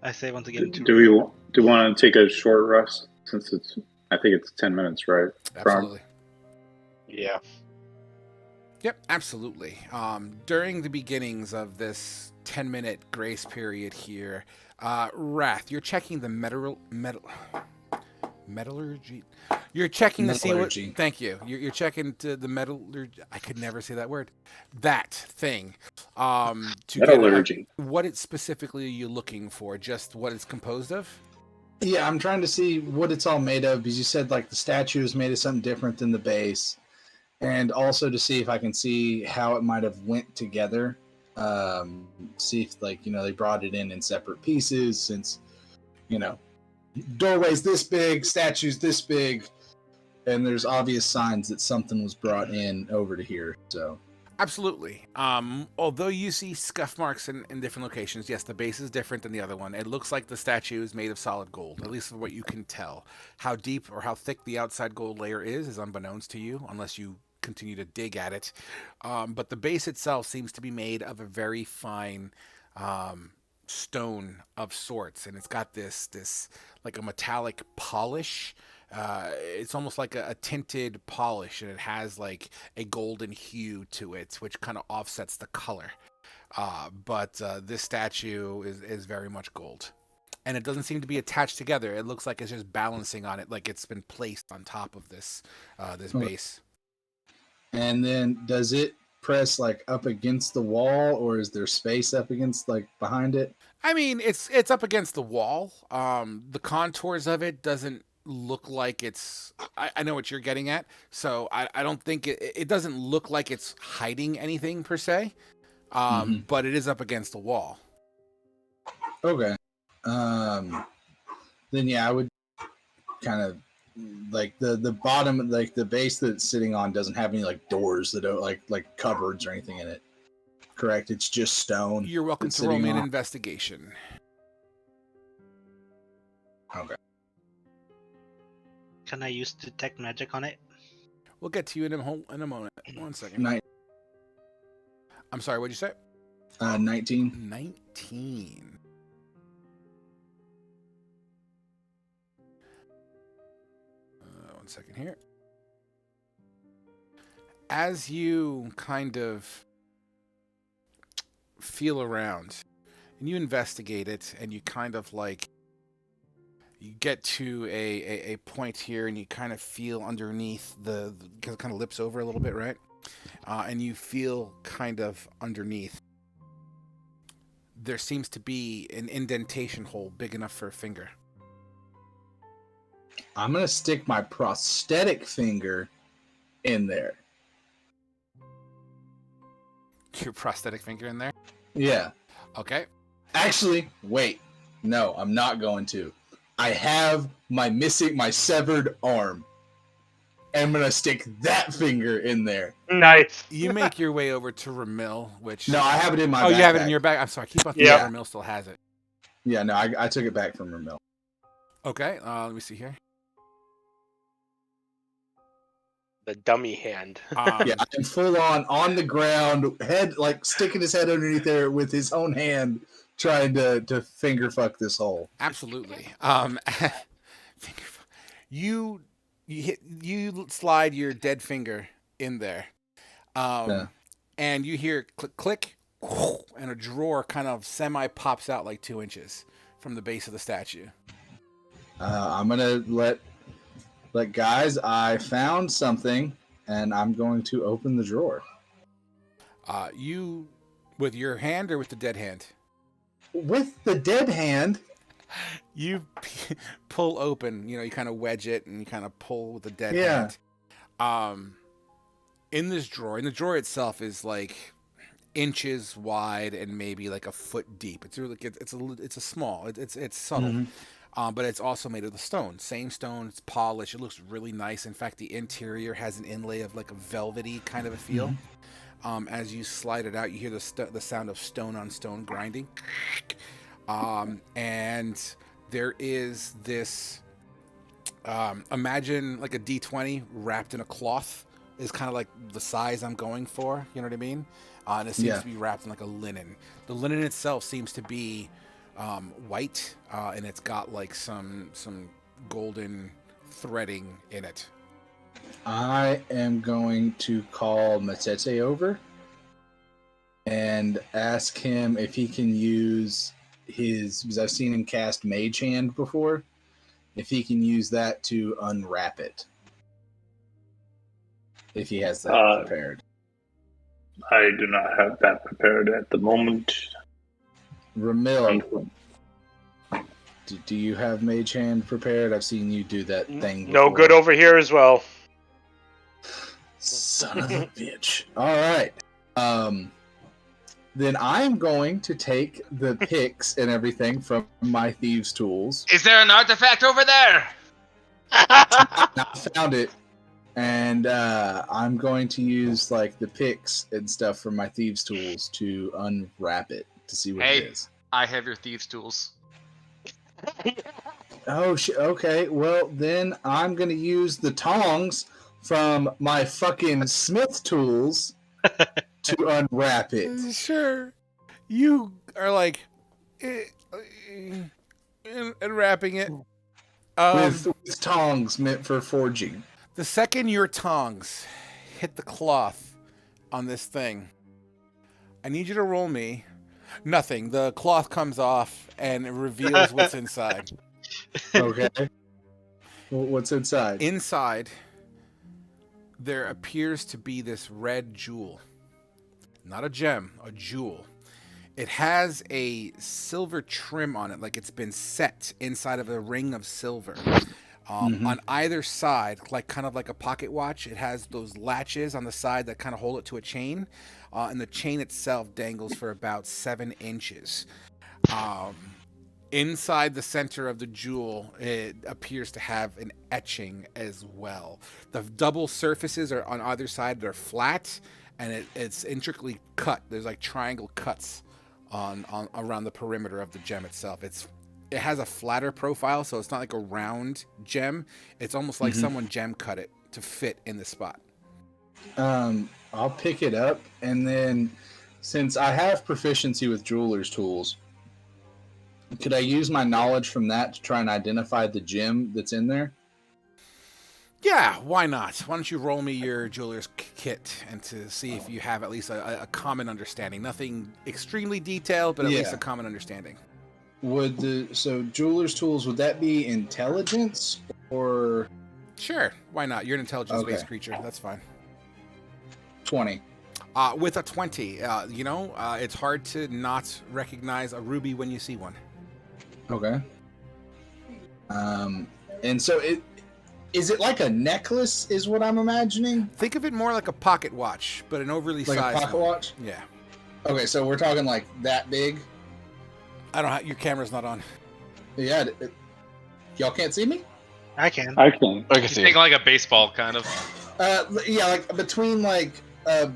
I say once again. Do we want to take a short rest since I think it's 10 minutes, right? Absolutely. Yeah. Yep, absolutely. During the beginnings of this 10-minute grace period here, Wrath, you're checking the metallurgy. You're checking to see what. Thank you. You're checking to the metallurgy. I could never say that word. That thing. To metallurgy. What it specifically are you looking for? Just what it's composed of? Yeah, I'm trying to see what it's all made of because you said the statue is made of something different than the base, and also to see if I can see how it might have went together. See if they brought it in separate pieces since doorway's this big, statue's this big, and there's obvious signs that something was brought in over to here. So absolutely. Although you see scuff marks in different locations, yes, the base is different than the other one. It looks like the statue is made of solid gold, at least from what you can tell. How deep or how thick the outside gold layer is unbeknownst to you, unless you continue to dig at it. But the base itself seems to be made of a very fine stone of sorts, and it's got this like a metallic polish. It's almost like a tinted polish, and it has like a golden hue to it, which kind of offsets the color. But this statue is very much gold, and it doesn't seem to be attached together. It looks like it's just balancing on it, like it's been placed on top of this base. And then does it press up against the wall, or is there space up against behind it? I mean, it's up against the wall. The contours of it doesn't look like it's. I know what you're getting at, so I don't think it doesn't look like it's hiding anything per se. But it is up against the wall. Okay. Then yeah, I would kind of the bottom, the base that it's sitting on doesn't have any doors that don't like cupboards or anything in it. Correct? It's just stone. You're welcome to roll me an investigation. Okay. Can I use detect magic on it? We'll get to you in a moment. 1 second. I'm sorry, what'd you say? 19. 19. 1 second here. As you kind of feel around and you investigate it, and you kind of you get to a point here, and you kind of feel underneath because it kind of lips over a little bit, right? And you feel kind of underneath there seems to be an indentation hole big enough for a finger. I'm going to stick my prosthetic finger in there. Your prosthetic finger in there? Yeah. Okay. Actually, wait. No, I'm not going to. I have my severed arm. And I'm going to stick that finger in there. Nice. You make your way over to Ramil, which... No, I have it in my backpack. Oh, you have it in your bag? I'm sorry. Keep on thinking Ramil still has it. Yeah, no, I took it back from Ramil. Okay, let me see here. The dummy hand. Yeah, I'm full on the ground, head sticking his head underneath there with his own hand, trying to finger fuck this hole. Absolutely. You slide your dead finger in there, and you hear click click, and a drawer kind of semi pops out 2 inches from the base of the statue. I'm gonna let guys, I found something, and I'm going to open the drawer. You with your hand or with the dead hand? With the dead hand. You pull open, you kind of wedge it and you kind of pull with the dead Yeah. hand. In this drawer, and the drawer itself is like inches wide and maybe like a foot deep. It's really it's a small. It's subtle. But it's also made of the stone. Same stone. It's polished. It looks really nice. In fact, the interior has an inlay of like a velvety kind of a feel. As you slide it out, you hear the sound of stone on stone grinding. And there is this. Imagine like a D20 wrapped in a cloth. Is kind of like the size I'm going for. You know what I mean? And it seems to be wrapped in like a linen. The linen itself seems to be white, and it's got like some golden threading in it. I am going to call Matete over and ask him if he can use because I've seen him cast Mage Hand before, if he can use that to unwrap it. If he has that prepared. I do not have that prepared at the moment. Ramil, do you have Mage Hand prepared? I've seen you do that thing before. No good over here as well. Son of a bitch. All right. Then I'm going to take the picks and everything from my thieves' tools. Is there an artifact over there? I found it. And I'm going to use like the picks and stuff from my thieves' tools to unwrap it to see what it is. I have your thieves' tools. Oh, okay. Well, then I'm going to use the tongs from my fucking smith tools to unwrap it. Sure. You are like unwrapping it. With tongs meant for forging. The second your tongs hit the cloth on this thing, I need you to roll me. Nothing. The cloth comes off and it reveals what's inside. Okay. What's inside? Inside, there appears to be this red jewel. Not a gem, a jewel. It has a silver trim on it, like it's been set inside of a ring of silver. On either side, kind of like a pocket watch, it has those latches on the side that kind of hold it to a chain, and the chain itself dangles for about 7 inches. Inside the center of the jewel, it appears to have an etching as well. The double surfaces are on either side. They're flat, and it's intricately cut. There's like triangle cuts on around the perimeter of the gem itself. It has a flatter profile, so it's not like a round gem. It's almost like someone gem cut it to fit in the spot. I'll pick it up, and then since I have proficiency with jeweler's tools, could I use my knowledge from that to try and identify the gem that's in there? Yeah, why not? Why don't you roll me your jeweler's kit and to see if you have at least a common understanding. Nothing extremely detailed, but at least a common understanding. So jeweler's tools, would that be intelligence or? Sure, why not? You're an intelligence-based creature. That's fine. 20. With a 20, it's hard to not recognize a ruby when you see one. Okay. And so is it like a necklace? Is what I'm imagining. Think of it more like a pocket watch, but an overly sized like a pocket watch. Yeah. Okay, so we're talking like that big. I don't have your camera's not on. Yeah, y'all can't see me. I can. I can. I can see. Think like a baseball kind of. Yeah, like between like a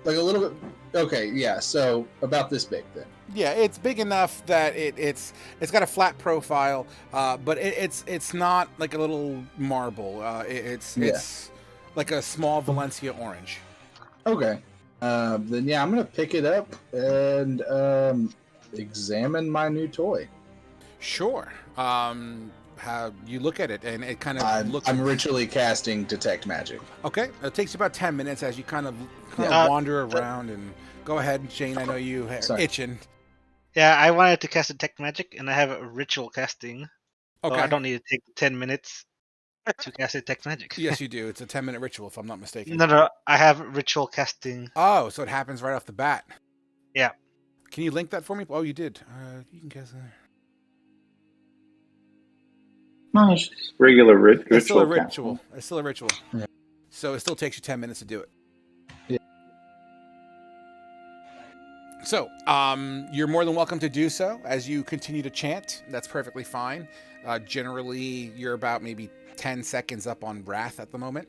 little bit. Okay, yeah. So about this big then. Yeah, it's big enough that it's got a flat profile, but it's not like a little marble. It's like a small Valencia orange. Okay. Then yeah, I'm gonna pick it up and examine my new toy. Sure. How you look at it, and it kind of looks. I'm ritually casting detect magic. Okay, it takes you about 10 minutes as you kind of wander around and go ahead, Shane. I know you are itching. Yeah, I wanted to cast detect magic, and I have a ritual casting. Okay, so I don't need to take 10 minutes to cast detect magic. Yes, you do. It's a 10-minute ritual, if I'm not mistaken. No, I have ritual casting. Oh, so it happens right off the bat. Yeah. Can you link that for me? Oh, you did. You can cast that. No, it's just regular ritual. It's still a casting. ritual. It's still a ritual. Yeah. So it still takes you 10 minutes to do it. Yeah. So, you're more than welcome to do so as you continue to chant. That's perfectly fine. Generally, you're about maybe 10 seconds up on Wrath at the moment.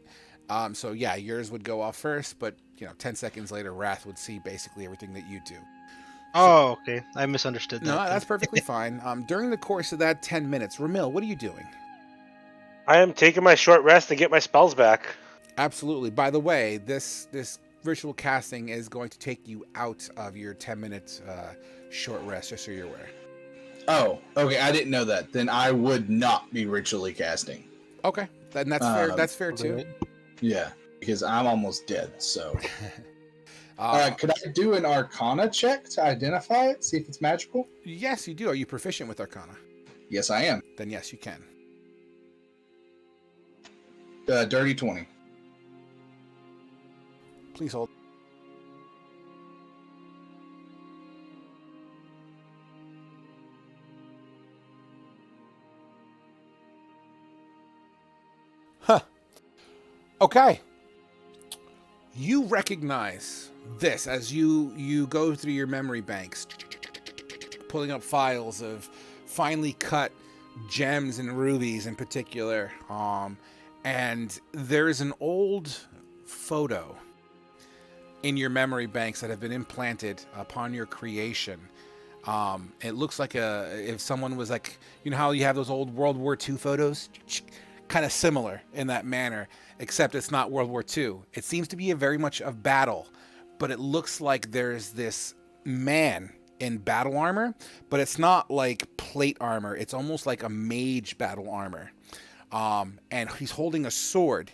So yeah, yours would go off first, but 10 seconds later, Wrath would see basically everything that you do. Oh, okay. I misunderstood that. No, then. that's perfectly fine. During the course of that 10 minutes, Ramil, what are you doing? I am taking my short rest and get my spells back. Absolutely. By the way, this ritual casting is going to take you out of your 10-minute short rest, just so you're aware. Oh, okay. I didn't know that. Then I would not be ritually casting. Okay, then that's fair. That's fair too. Right. Yeah, because I'm almost dead. So, Uh, could I do an Arcana check to identify it? See if it's magical. yes, you do. Are you proficient with Arcana? Yes, I am. Then yes, you can. Dirty 20. Please hold. Huh. Okay. You recognize this as you go through your memory banks, pulling up files of finely cut gems and rubies in particular. And there's an old photo in your memory banks that have been implanted upon your creation. It looks like if someone was like, how you have those old World War II photos? Kind of similar in that manner, except it's not World War II. It seems to be very much of battle, but it looks like there's this man in battle armor, but it's not like plate armor. It's almost like a mage battle armor. And he's holding a sword,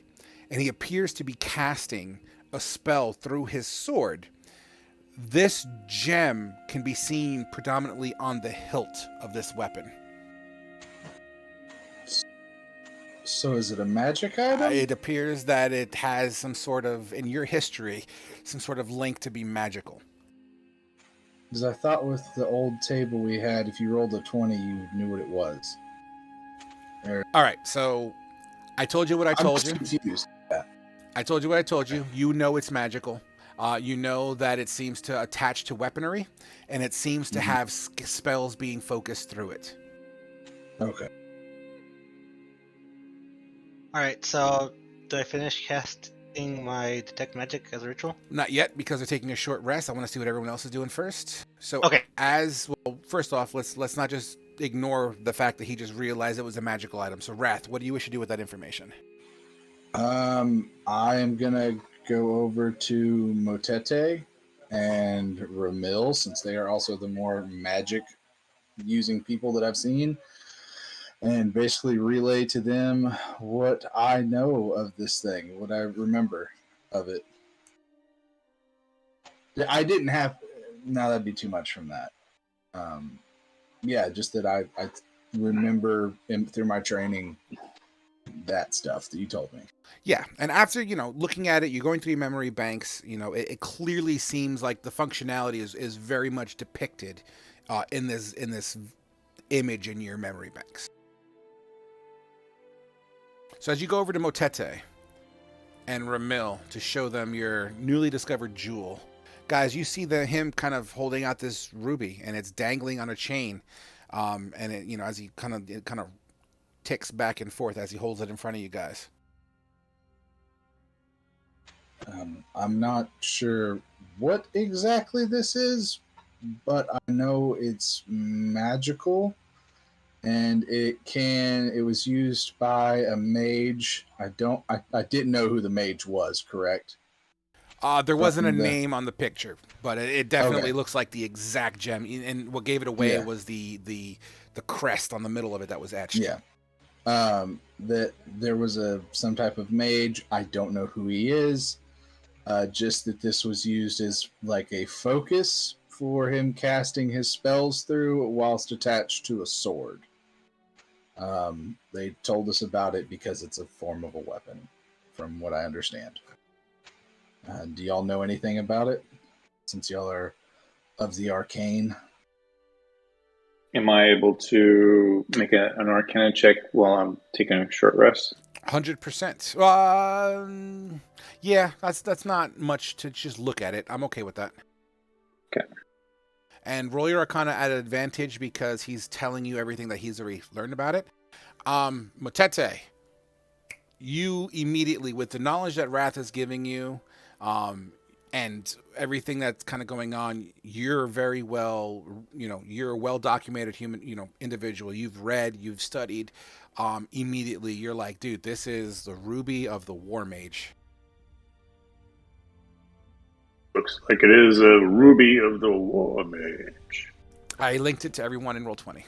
and he appears to be casting a spell through his sword. This gem can be seen predominantly on the hilt of this weapon. So is it a magic item? It appears that it has some sort of, in your history, some sort of link to be magical. Because I thought with the old table we had, if you rolled a 20, you knew what it was. All right, so I told you what I told you. I'm confused. I told you what I told you. You know it's magical. You know that it seems to attach to weaponry, and it seems to have spells being focused through it. Okay. Alright, so do I finish casting my Detect Magic as a ritual? Not yet, because they're taking a short rest. I want to see what everyone else is doing first. So, Okay. First off, let's not just ignore the fact that he just realized it was a magical item. So, Wrath, what do you wish to do with that information? I am gonna go over to Motete and Ramil, since they are also the more magic using people that I've seen, and basically relay to them what I know of this thing, what I remember of it. I didn't have. No, that'd be too much from that. Yeah, just that I remember through my training that stuff that you told me. Yeah, and after looking at it, you're going through your memory banks. It clearly seems like the functionality is very much depicted in this image in your memory banks. So as you go over to Motete and Ramil to show them your newly discovered jewel, guys, you see him kind of holding out this ruby, and it's dangling on a chain, and it, as he kind of ticks back and forth as he holds it in front of you guys. I'm not sure what exactly this is, but I know it's magical, and it was used by a mage. I didn't know who the mage was, correct? There wasn't a name on the picture, but it definitely Okay. looks like the exact gem. And what gave it away was the crest on the middle of it that was etched. Yeah. That there was some type of mage. I don't know who he is. Just that this was used as like a focus for him casting his spells through whilst attached to a sword. They told us about it because it's a form of a weapon, from what I understand. Do y'all know anything about it? Since y'all are of the arcane. Am I able to make an Arcana check while I'm taking a short rest? 100%. Yeah, that's not much to just look at it. I'm okay with that. Okay. And roll your Arcana at an advantage because he's telling you everything that he's already learned about it. Motete, you immediately, with the knowledge that Wrath is giving you, and everything that's kind of going on, you're very well, you're a well-documented human, individual. You've read, you've studied. Immediately, you're like, dude, this is the ruby of the War Mage. Looks like it is a ruby of the War Mage. I linked it to everyone in Roll20.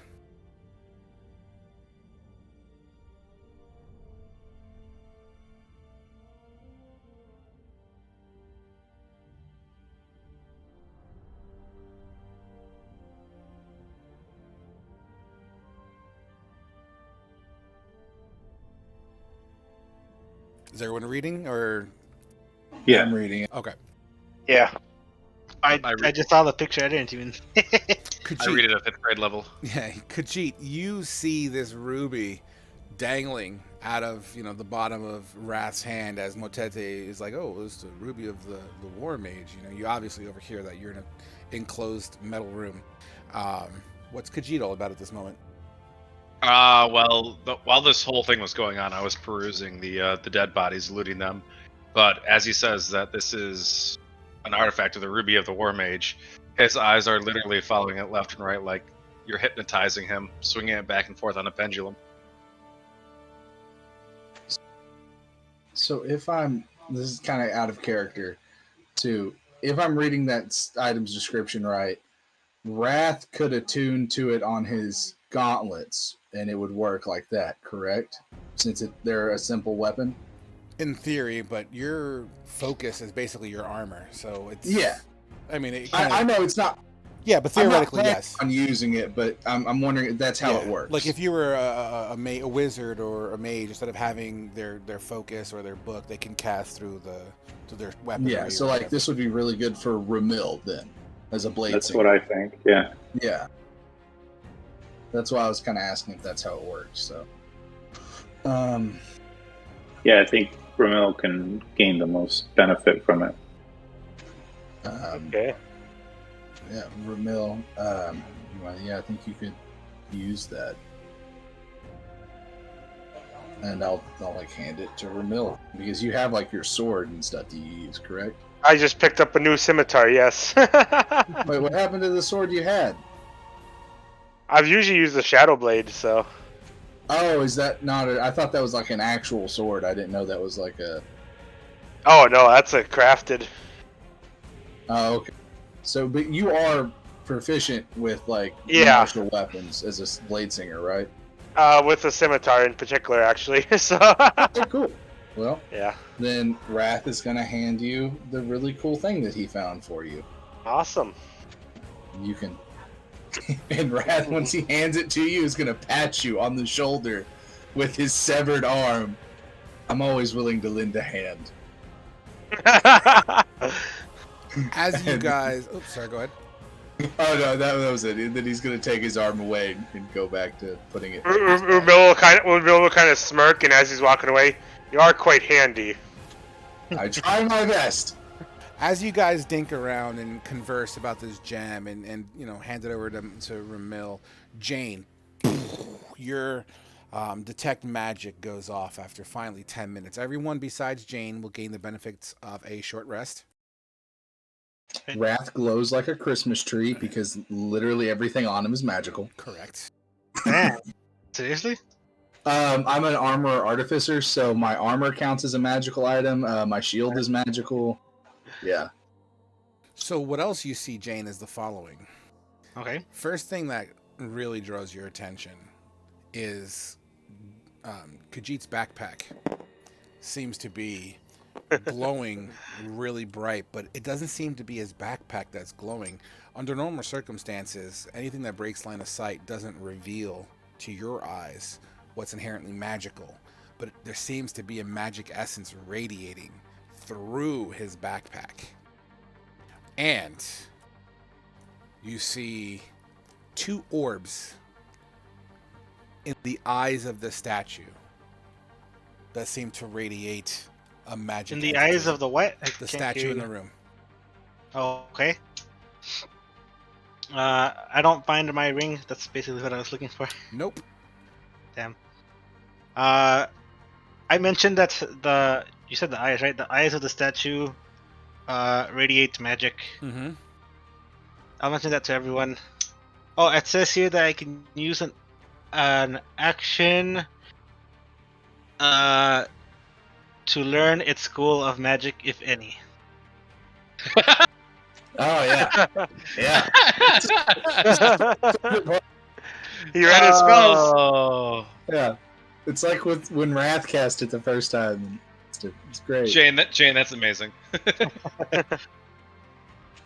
Is everyone reading or? Yeah. I'm reading it. Okay. Yeah. I just saw the picture. I didn't even. Khajiit, I read it at 5th grade level. Yeah, Khajiit, you see this ruby dangling out of the bottom of Wrath's hand as Motete is like, oh, it's the ruby of the War Mage. You obviously overhear that you're in an enclosed metal room. What's Khajiit all about at this moment? While this whole thing was going on, I was perusing the dead bodies, looting them. But as he says that this is an artifact of the Ruby of the War Mage, his eyes are literally following it left and right, like you're hypnotizing him, swinging it back and forth on a pendulum. So this is kind of out of character, too. If I'm reading that item's description right, Wrath could attune to it on his gauntlets, and it would work like that, correct? Since they're a simple weapon? In theory, but your focus is basically your armor, so it's... Yeah. I mean, I know it's not... Yeah, but theoretically, I'm not yes. on using it, but I'm wondering if that's how it works. Like if you were a wizard or a mage, instead of having their focus or their book, they can cast through their weapon. Yeah, so like this would be really good for Ramil then, as a blade. That's what I think. Yeah. Yeah. That's why I was kind of asking if that's how it works. So. Yeah, I think Ramil can gain the most benefit from it. Okay. Yeah, Ramil. Yeah, I think you could use that, and I'll like hand it to Ramil because you have like your sword and stuff that you use, correct? I just picked up a new scimitar. Yes. Wait, what happened to the sword you had? I've usually used the shadow blade, so. Oh, is that not? I thought that was like an actual sword. I didn't know that was like a. Oh no, that's a crafted. Oh, okay. So, but you are proficient with like martial weapons as a blade singer, right? With a scimitar in particular, actually. So. Okay, cool. Well, yeah. Then Wrath is gonna hand you the really cool thing that he found for you. Awesome. You can. And Wrath, once he hands it to you, is gonna pat you on the shoulder with his severed arm. I'm always willing to lend a hand. As you guys, oops, sorry, go ahead. Oh no, that was it. And then he's gonna take his arm away and go back to putting it. Ramil will kind of smirk, and as he's walking away, you are quite handy. I try my best. As you guys dink around and converse about this gem and hand it over to Ramil, Jane, your detect magic goes off after finally 10 minutes. Everyone besides Jane will gain the benefits of a short rest. Wrath glows like a Christmas tree because literally everything on him is magical. Correct. Man, seriously? I'm an armor artificer, so my armor counts as a magical item. My shield is magical. Yeah. So what else you see, Jane, is the following. Okay. First thing that really draws your attention is Khajiit's backpack seems to be glowing really bright, but it doesn't seem to be his backpack that's glowing. Under normal circumstances, anything that breaks line of sight doesn't reveal to your eyes what's inherently magical, but there seems to be a magic essence radiating through his backpack. And you see 2 orbs in the eyes of the statue that seem to radiate a magic. In the entity. eyes of the what? The statue in the room. Oh, okay. I don't find my ring. That's basically what I was looking for. Nope. Damn. I mentioned that you said the eyes, right? The eyes of the statue radiate magic. Mm-hmm. I'll mention that to everyone. Oh, it says here that I can use an action to learn its school of magic, if any. Oh yeah, yeah. He read his spells. Oh, Yeah, it's like when Wrath cast it the first time. It's great. Jane, that's amazing.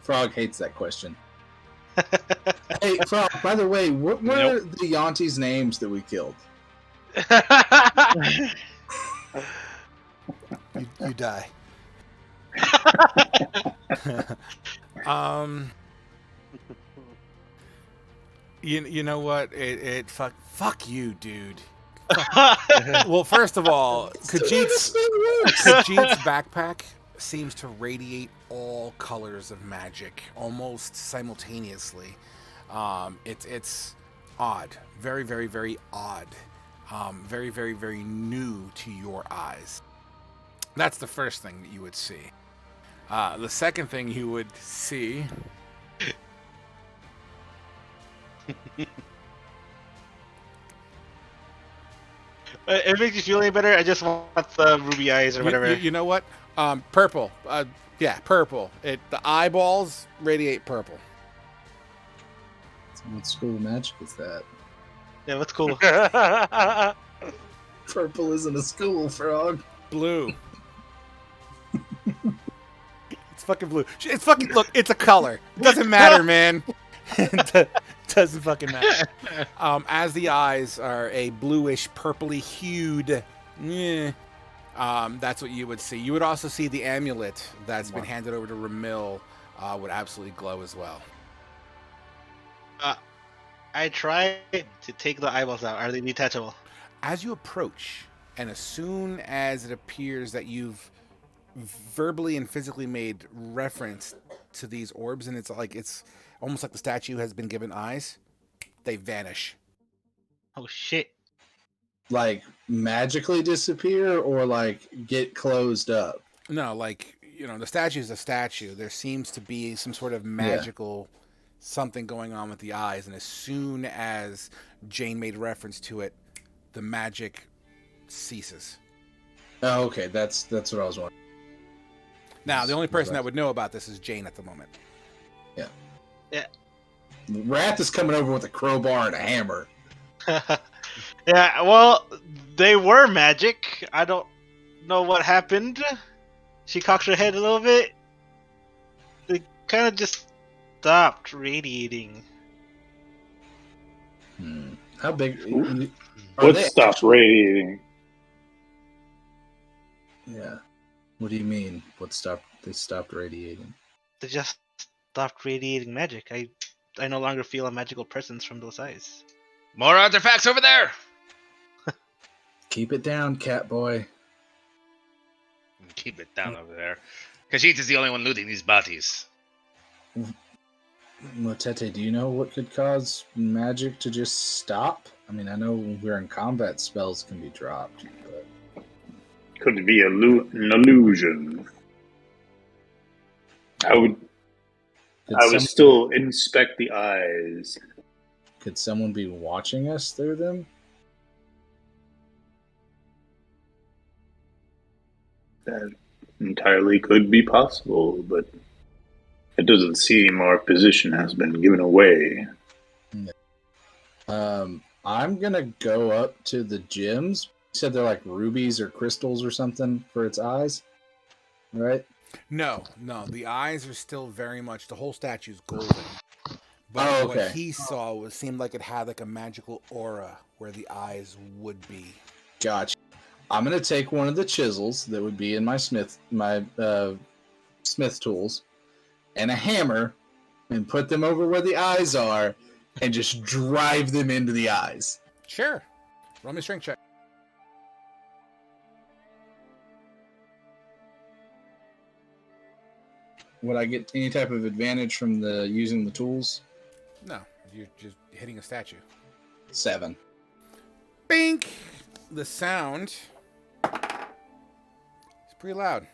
Frog hates that question. Hey, Frog. By the way, what were the Yonti's names that we killed? You die. You know what? Fuck you, dude. Well, first of all, Khajiit's backpack seems to radiate all colors of magic almost simultaneously. It's odd, very, very, very odd, very, very, very new to your eyes. That's the first thing that you would see. The second thing you would see. It makes you feel any better. I just want the ruby eyes or whatever. You know what? Purple. Yeah, purple. The eyeballs radiate purple. What school of magic is that? Yeah, that's cool. Purple isn't a school, Frog. Blue. It's fucking blue. It's fucking look. It's a color. It doesn't matter, man. It doesn't fucking matter. As the eyes are a bluish, purpley hued. That's what you would see. You would also see the amulet that's been handed over to Ramil would absolutely glow as well. I try to take the eyeballs out. Are they detachable? As you approach, and as soon as it appears that you've verbally and physically made reference to these orbs, and it's almost like the statue has been given eyes, they vanish. Oh shit. Like magically disappear or like get closed up? No, the statue is a statue. There seems to be some sort of magical something going on with the eyes, and as soon as Jane made reference to it, the magic ceases. Oh, okay. That's what I was wondering. Now, the only person that would know about this is Jane at the moment. Yeah. Yeah. Wrath is coming over with a crowbar and a hammer. Yeah, well, they were magic. I don't know what happened. She cocked her head a little bit. They kind of just stopped radiating. How big? What stopped radiating? Yeah. What do you mean? They stopped radiating? They just stopped radiating magic. I no longer feel a magical presence from those eyes. More artifacts over there. Keep it down, cat boy. Keep it down over there. Khajiit is the only one looting these bodies. Motete, do you know what could cause magic to just stop? I mean, I know when we're in combat, spells can be dropped. But... Could it be an illusion? I would still inspect the eyes. Could someone be watching us through them? That entirely could be possible, but it doesn't seem our position has been given away. I'm gonna go up to the gems. You said they're like rubies or crystals or something for its eyes, right? No. The eyes are still very much, the whole statue's golden. But what he saw seemed like it had like a magical aura where the eyes would be. Gotcha. I'm gonna take one of the chisels that would be in my smith tools, and a hammer, and put them over where the eyes are, and just drive them into the eyes. Sure. Roll me a strength check. Would I get any type of advantage from the using the tools? No, you're just hitting a statue. 7. Bink! The sound is pretty loud.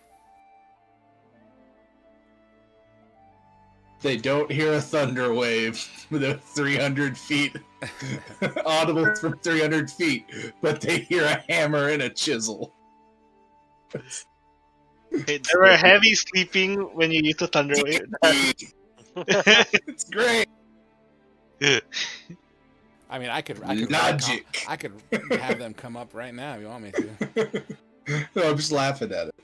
They don't hear a thunder wave with a 300 feet, audible from 300 feet, but they hear a hammer and a chisel. Okay, they were heavy sleeping when you used the thunder wave. It's great. I mean, I could Logic. I could have them come up right now if you want me to. No, I'm just laughing at it.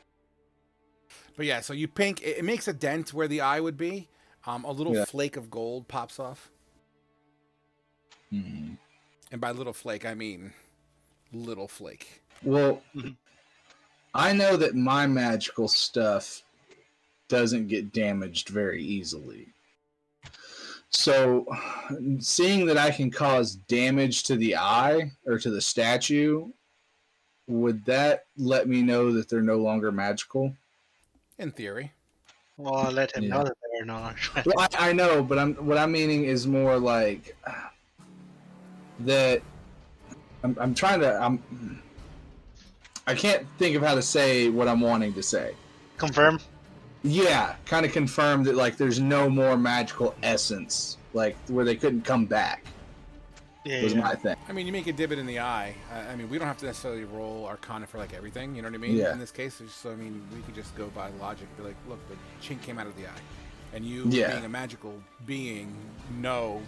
But yeah, so you pink. It makes a dent where the eye would be. A little Yeah. flake of gold pops off. Hmm. And by little flake, I mean little flake. Well, I know that my magical stuff doesn't get damaged very easily. So, seeing that I can cause damage to the eye or to the statue, would that let me know that they're no longer magical? In theory. Well, I'll let him Yeah. know that they were not. Well, I know, but what I'm meaning is more like that. I'm trying to. I can't think of how to say what I'm wanting to say. Confirm. Yeah, kind of confirm that like there's no more magical essence, like where they couldn't come back. Yeah, Was yeah. my thing. I mean, you make a divot in the eye. I mean, we don't have to necessarily roll Arcana for like everything. You know what I mean? Yeah. In this case, so I mean, we could just go by logic. Be like, look, the chink came out of the eye, and you, Yeah. being a magical being, know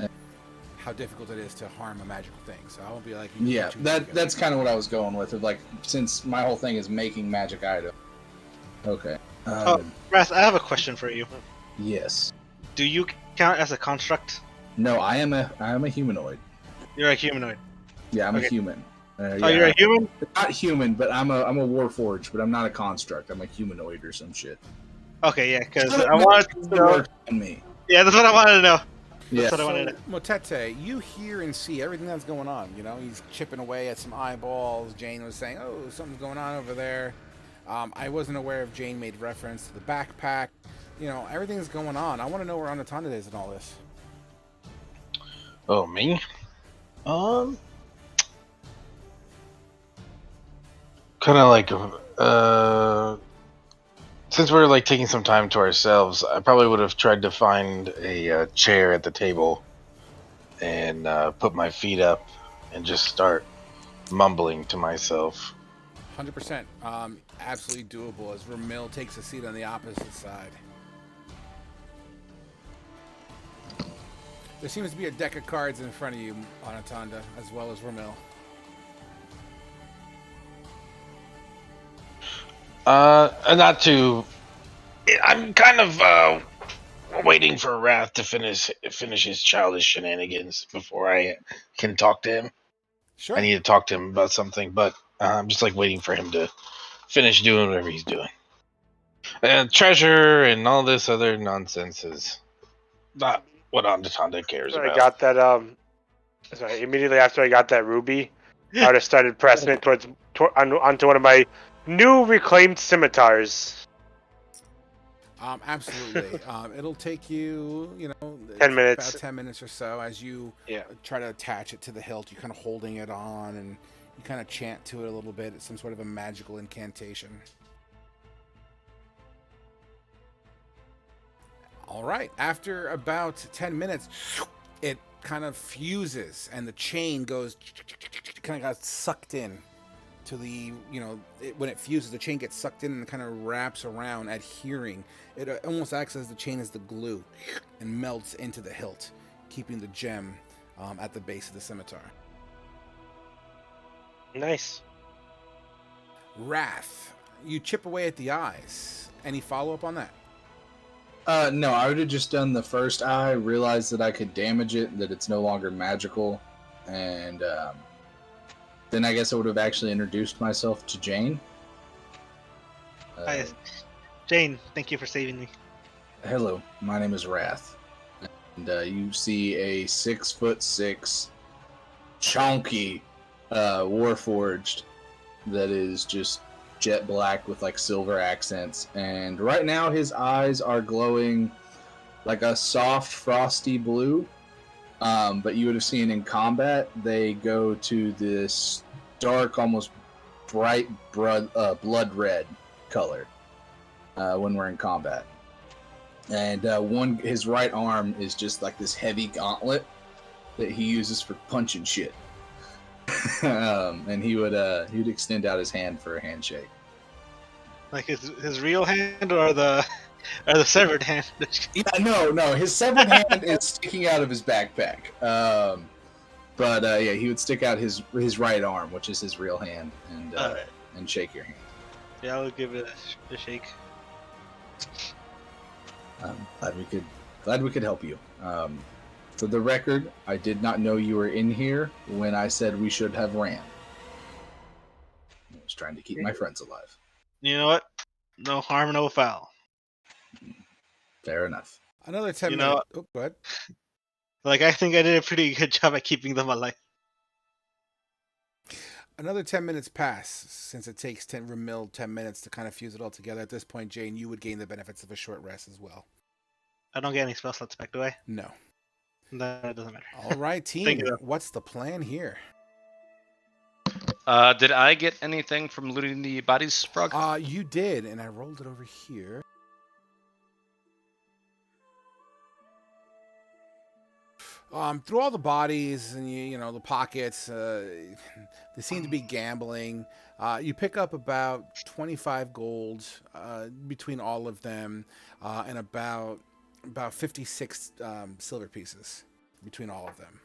how difficult it is to harm a magical thing. So I won't be like, you Yeah, put two together. that's kind of what I was going with. Of like, since my whole thing is making magic items. Okay. Oh, Wrath, I have a question for you. Yes. Do you count as a construct? No, I am a humanoid. You're a humanoid. Yeah, I'm Okay. a human. Oh, Yeah, you're a human? not human, but I'm a warforged, but I'm not a construct. I'm a humanoid or some shit. Okay, yeah, because I wanted to know. Work on me. Yeah, that's what I wanted to know. Yeah. That's what I wanted to know. Motete, you hear and see everything that's going on. You know, he's chipping away at some eyeballs. Jane was saying, "Oh, something's going on over there." I wasn't aware if Jane made reference to the backpack. You know, everything's going on. I want to know where Anatonda is in all this. Oh, me? Kind of like, since we're like taking some time to ourselves, I probably would have tried to find a chair at the table and put my feet up and just start mumbling to myself. 100%. Absolutely doable as Ramil takes a seat on the opposite side. There seems to be a deck of cards in front of you, Anatonda, as well as Ramil. Not to. I'm kind of waiting for Wrath to finish his childish shenanigans before I can talk to him. Sure. I need to talk to him about something, but I'm just like waiting for him to finish doing whatever he's doing. And treasure and all this other nonsense is not what Anatonda cares So about. I got that. Sorry. Immediately after I got that ruby, I would have started pressing it onto one of my new reclaimed scimitars. Absolutely. It'll take you, 10 minutes. about 10 minutes or so as you try to attach it to the hilt. You're kind of holding it on, and you kind of chant to it a little bit. It's some sort of a magical incantation. All right. After about 10 minutes, it kind of fuses, and the chain goes, kind of got sucked in to the, when it fuses, the chain gets sucked in and kind of wraps around, adhering. It almost acts as the chain is the glue and melts into the hilt, keeping the gem at the base of the scimitar. Nice. Wrath, you chip away at the eyes. Any follow-up on that? No, I would have just done the first eye, realized that I could damage it, that it's no longer magical, and then I guess I would have actually introduced myself to Jane. Hi, Jane, thank you for saving me. Hello, my name is Wrath. and you see a 6'6", chonky Warforged that is just jet black with like silver accents, and right now his eyes are glowing like a soft frosty blue. But you would have seen in combat they go to this dark, almost bright blood red color when we're in combat. And his right arm is just like this heavy gauntlet that he uses for punching shit. And he'd extend out his hand for a handshake. Like his real hand or the severed hand? Yeah, no, his severed hand is sticking out of his backpack. But yeah, he would stick out his right arm, which is his real hand, and shake your hand. Yeah, I'll give it a shake. Glad we could help you. For the record, I did not know you were in here when I said we should have ran. I was trying to keep my friends alive. You know what? No harm, no foul. Fair enough. Another 10 You minutes. know- Oh, go ahead. Like, I think I did a pretty good job at keeping them alive. Another 10 minutes pass since it takes 10 minutes to kind of fuse it all together. At this point, Jane, you would gain the benefits of a short rest as well. I don't get any spell slots back, do I? No. No, it doesn't matter. All right, team. Thank you. What's the plan here? Did I get anything from looting the bodies, Frog? You did, and I rolled it over here. Through all the bodies and you know the pockets, they seem to be gambling. You pick up about 25 gold between all of them, and about 56 silver pieces between all of them.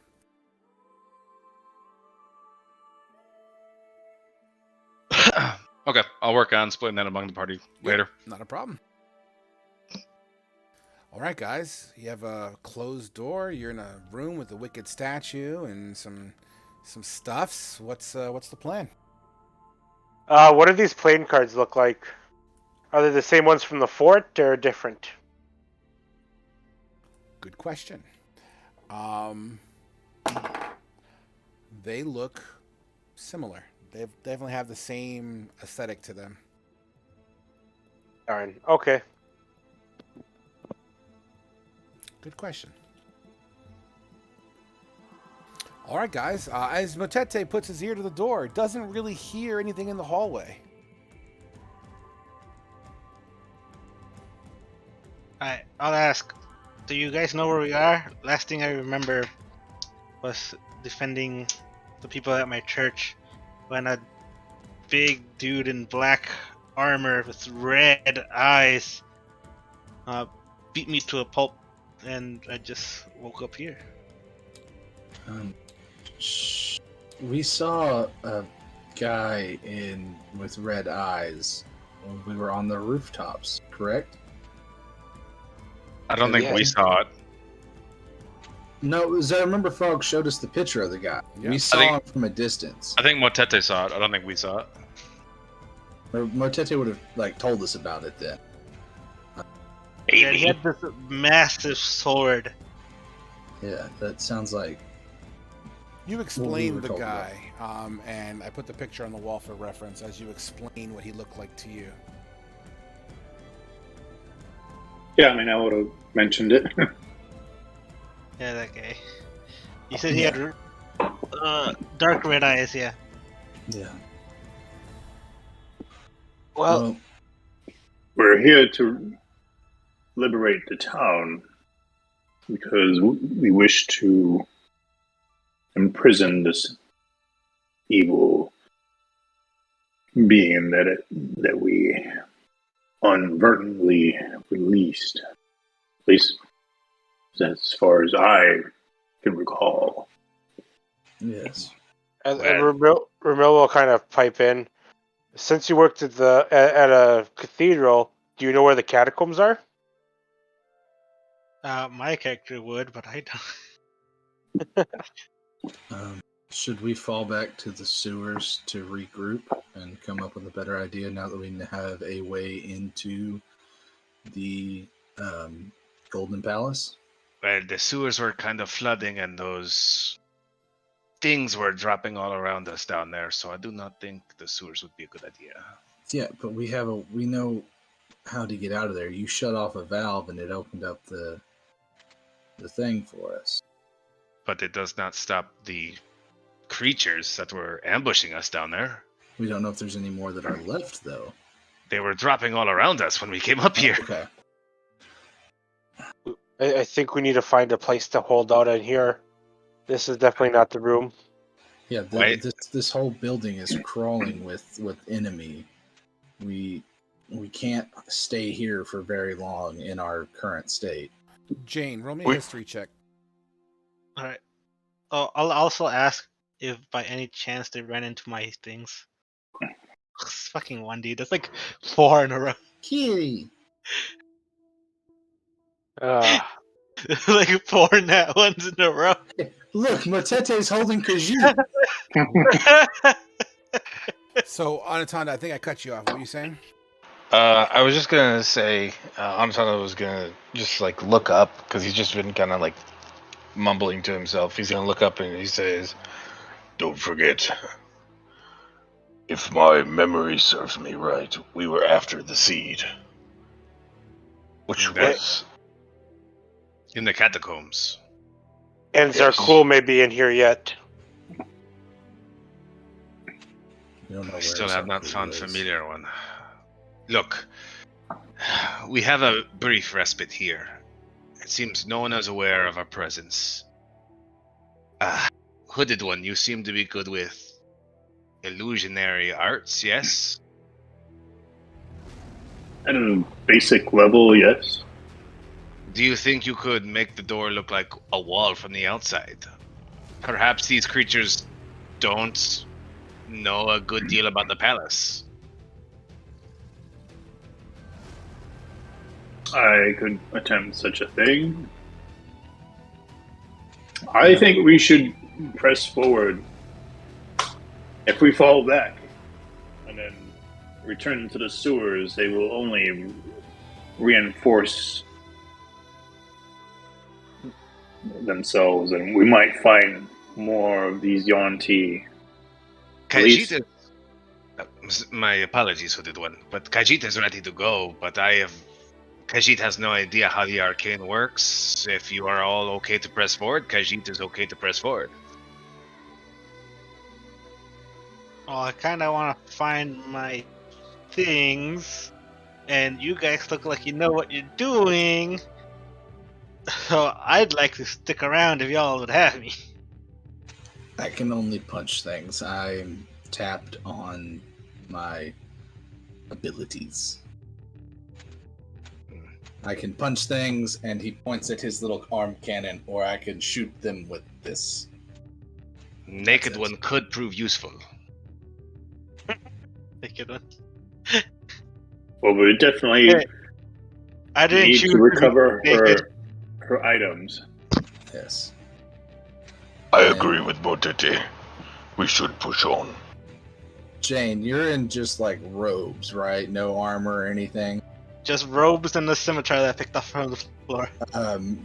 Okay, I'll work on splitting that among the party later. Not a problem. All right, guys. You have a closed door. You're in a room with a wicked statue and some stuffs. What's the plan? What do these playing cards look like? Are they the same ones from the fort or different? Good question. They look similar. They definitely have the same aesthetic to them. Darn. Okay. Good question. All right, guys. As Motete puts his ear to the door, doesn't really hear anything in the hallway. Alright, I'll ask. Do you guys know where we are? Last thing I remember was defending the people at my church when a big dude in black armor with red eyes beat me to a pulp, and I just woke up here. We saw a guy with red eyes when we were on the rooftops, correct? I don't think we saw it. No, as I remember, Frog showed us the picture of the guy. Yeah. We saw him from a distance. I think Motete saw it. I don't think we saw it. Or Motete would have told us about it then. Yeah, he had this massive sword. Yeah, that sounds like. You were explained the told guy, and I put the picture on the wall for reference as you explain what he looked like to you. Yeah, I mean, I would have mentioned it. Yeah, that guy. You said he had dark red eyes, yeah. Yeah. Well, We're here to liberate the town because we wish to imprison this evil being that we inadvertently released. At least as far as I can recall. Yes. And Ramil will kind of pipe in. Since you worked at a cathedral, do you know where the catacombs are? my character would, but I don't. Should we fall back to the sewers to regroup and come up with a better idea now that we have a way into the Golden Palace? Well, the sewers were kind of flooding, and those things were dropping all around us down there. So I do not think the sewers would be a good idea. Yeah, but we know how to get out of there. You shut off a valve, and it opened up the thing for us. But it does not stop the creatures that were ambushing us down there. We don't know if there's any more that are left, though. They were dropping all around us when we came up here. Okay. I think we need to find a place to hold out in here. This is definitely not the room. Yeah, this whole building is crawling with enemy. We can't stay here for very long in our current state. Jane, roll me a history check. All right. Oh, I'll also ask if by any chance they ran into my things. It's fucking 1D. That's like 4 in a row. Kitty. Like 4 nat ones in a row. Look, Motete's holding Khajiit. So, Anatanda, I think I cut you off. What were you saying? I was just gonna say, Anatana was gonna just like look up because he's just been kind of like mumbling to himself. He's gonna look up and he says, "Don't forget, if my memory serves me right, we were after the seed, which was in the catacombs." And Zarkul may be in here yet. I still have not found familiar one. Look, we have a brief respite here. It seems no one is aware of our presence. Hooded one, you seem to be good with illusionary arts, yes? At a basic level, yes. Do you think you could make the door look like a wall from the outside? Perhaps these creatures don't know a good deal about the palace. I could attempt such a thing. I think we should press forward. If we fall back and then return to the sewers, they will only reinforce themselves, and we might find more of these Yuan-Ti. Khajiit is... my apologies, Hooded One, but Khajiit is ready to go, but Khajiit has no idea how the arcane works. If you are all okay to press forward, Khajiit is okay to press forward. Oh, I kind of want to find my things, and you guys look like you know what you're doing. So I'd like to stick around if y'all would have me. I can only punch things. I'm tapped on my abilities. I can punch things, and he points at his little arm cannon, or I can shoot them with this. Naked one could prove useful. Naked one. Well, we definitely I didn't need choose to recover naked. her items. Yes. I agree with Motete. We should push on. Jane, you're in just like robes, right? No armor or anything. Just robes and the scimitar that I picked up from the floor.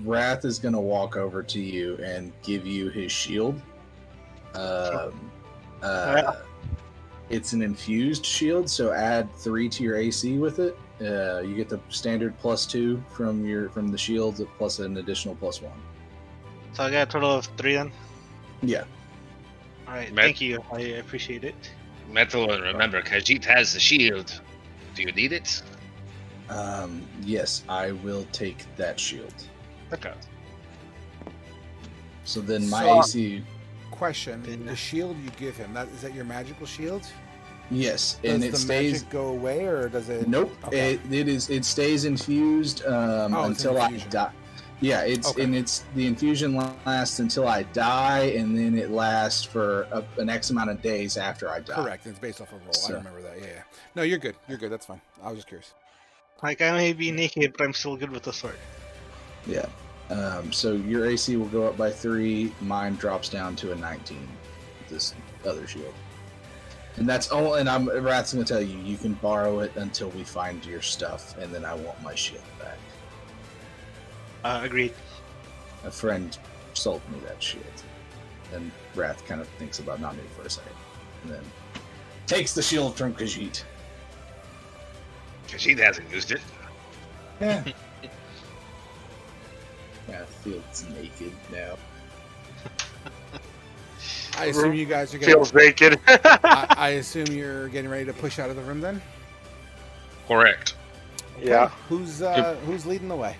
Wrath is gonna walk over to you and give you his shield. It's an infused shield, so add 3 to your AC with it. You get the standard +2 from the shield, plus an additional +1. So I got a total of 3 then? Yeah. Alright, thank you. I appreciate it. Metal one, remember, Khajiit has the shield. Do you need it? Yes, I will take that shield. Okay. So then my So- AC... Question: the shield you give him, is that your magical shield? Yes, Does and the it stays... magic go away, or does it? Nope. Okay. It stays infused it's an until I infusion. die. Yeah, Okay. it's the infusion lasts until I die, and then it lasts for an X amount of days after I die. Correct. It's based off a roll. So- I remember that. Yeah. No, you're good. You're good. That's fine. I was just curious. Like, I may be naked, but I'm still good with the sword. Yeah. So your AC will go up by 3. Mine drops down to a 19. This other shield, and that's all. And Rat's gonna tell you, you can borrow it until we find your stuff, and then I want my shield back. Agreed. A friend sold me that shit. And Wrath kind of thinks about not me for a second. And then takes the shield from Khajiit. Khajiit hasn't used it. Yeah. Yeah, feels naked now. I assume you guys are getting. Feels naked. I assume you're getting ready to push out of the room then. Correct. Okay. Yeah. Who's leading the way?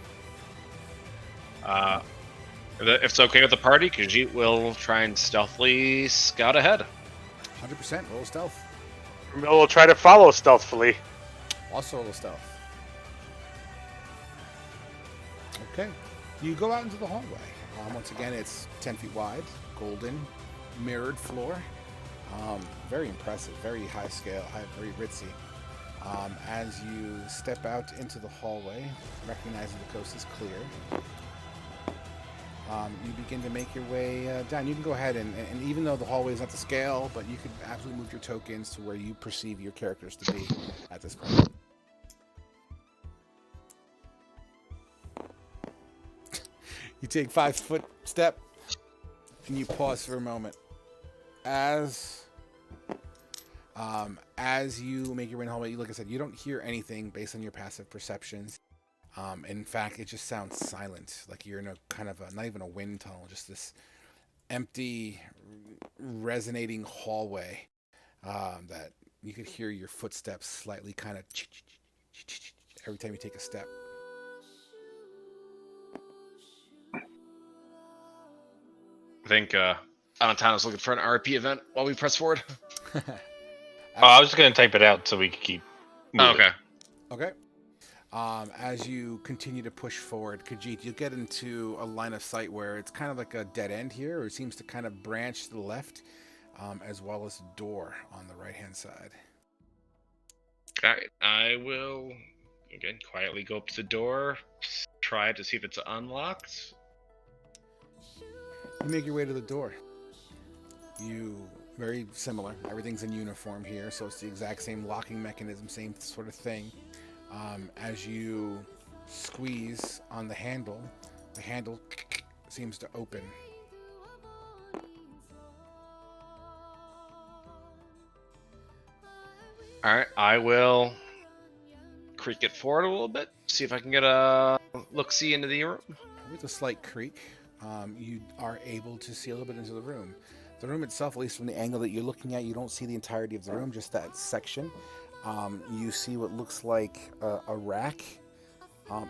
If it's okay with the party, Khajiit will try and stealthily scout ahead. 100%. Roll stealth. We'll try to follow stealthily. Also roll stealth. Okay. You go out into the hallway. Once again, it's 10 feet wide, golden, mirrored floor. Very impressive, very high scale, very ritzy. As you step out into the hallway, recognizing the coast is clear, you begin to make your way down. You can go ahead and even though the hallway is not to scale, but you could absolutely move your tokens to where you perceive your characters to be at this point. You take 5-foot step and you pause for a moment. As you make your way in the hallway, like I said, you don't hear anything based on your passive perceptions. In fact, it just sounds silent, like you're in a kind of not even a wind tunnel, just this empty, resonating hallway that you could hear your footsteps slightly kind of every time you take a step. I think Anatana's looking for an RP event while we press forward. I was just gonna type it out so we could keep moving. Okay. As you continue to push forward, Khajiit, you get into a line of sight where it's kind of like a dead end here, or it seems to kind of branch to the left, as well as a door on the right-hand side. Alright, I will, again, quietly go up to the door, try to see if it's unlocked. You make your way to the door. Very similar. Everything's in uniform here, so it's the exact same locking mechanism, same sort of thing. As you squeeze on the handle seems to open. Alright, I will creak it forward a little bit, see if I can get a look-see into the room. With a slight creak, you are able to see a little bit into the room. The room itself, at least from the angle that you're looking at, you don't see the entirety of the room, just that section. You see what looks like a rack,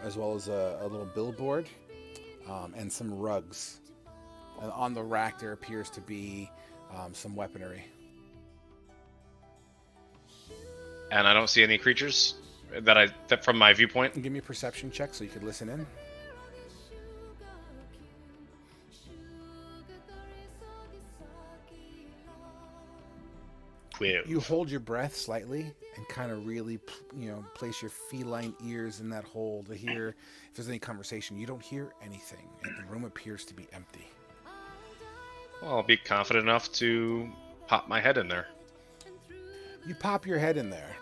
as well as a little billboard, and some rugs. And on the rack, there appears to be some weaponry. And I don't see any creatures that from my viewpoint. Give me a perception check so you could listen in. You hold your breath slightly and kind of really, place your feline ears in that hole to hear if there's any conversation. You don't hear anything, and the room appears to be empty. Well, I'll be confident enough to pop my head in there. You pop your head in there.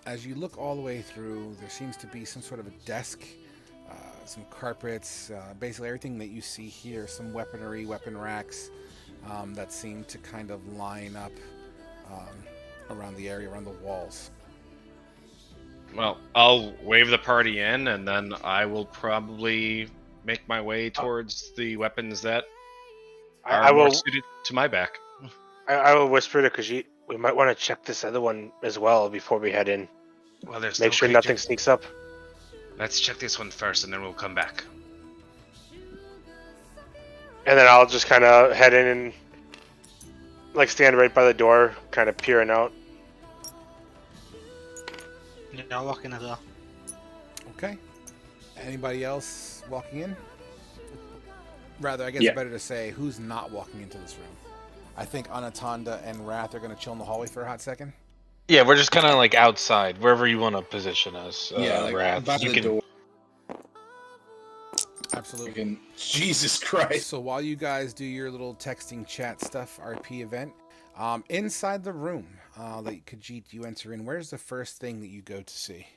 As you look all the way through, there seems to be some sort of a desk, some carpets, basically everything that you see here, some weaponry, weapon racks, that seem to kind of line up around the area, around the walls. Well, I'll wave the party in, and then I will probably make my way towards the weapons that are more suited to my back. I will whisper to Khajiit, we might want to check this other one as well before we head in. Well, there's Make sure nothing sneaks up. Let's check this one first, and then we'll come back. And then I'll just kind of head in and stand right by the door, kind of peering out. Yeah, I'll walk in as well. Okay. Anybody else walking in? Rather, I guess Yeah. it's better to say who's not walking into this room. I think Anatanda and Wrath are going to chill in the hallway for a hot second. Yeah, we're just kind of outside, wherever you want to position us. Wrath. by the door. Absolutely. Jesus Christ. So while you guys do your little texting chat stuff, RP event, inside the room that Khajiit you enter in, where's the first thing that you go to see?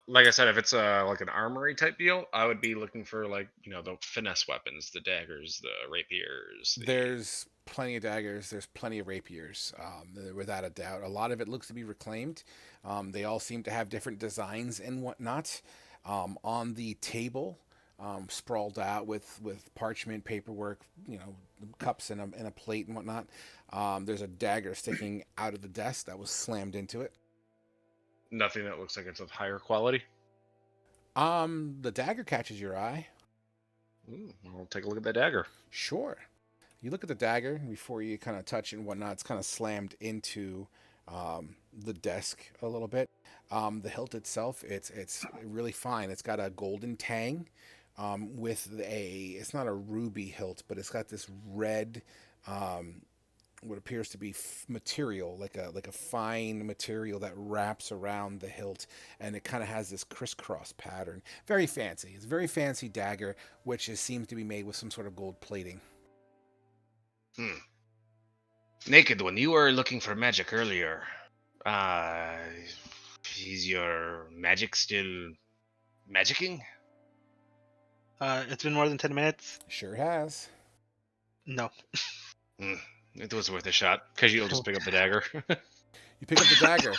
Like I said, if it's like an armory type deal, I would be looking for like the finesse weapons, the daggers, the rapiers. There's plenty of daggers. There's plenty of rapiers, without a doubt. A lot of it looks to be reclaimed. They all seem to have different designs and whatnot. On the table, sprawled out with parchment, paperwork, cups and a plate and whatnot. There's a dagger sticking out of the desk that was slammed into it. Nothing that looks like it's of higher quality. The dagger catches your eye. Ooh, I'll take a look at that dagger. Sure. You look at the dagger before you kind of touch it and whatnot. It's kind of slammed into the desk a little bit. The hilt itself, it's really fine. It's got a golden tang with it's not a ruby hilt, but it's got this red, what appears to be material, like a fine material that wraps around the hilt, and it kind of has this crisscross pattern. Very fancy. It's a very fancy dagger, which seems to be made with some sort of gold plating. Naked One, you were looking for magic earlier. Is your magic still magicking? It's been more than 10 minutes. Sure has. No. It was worth a shot. Because you'll just pick up the dagger. You pick up the dagger,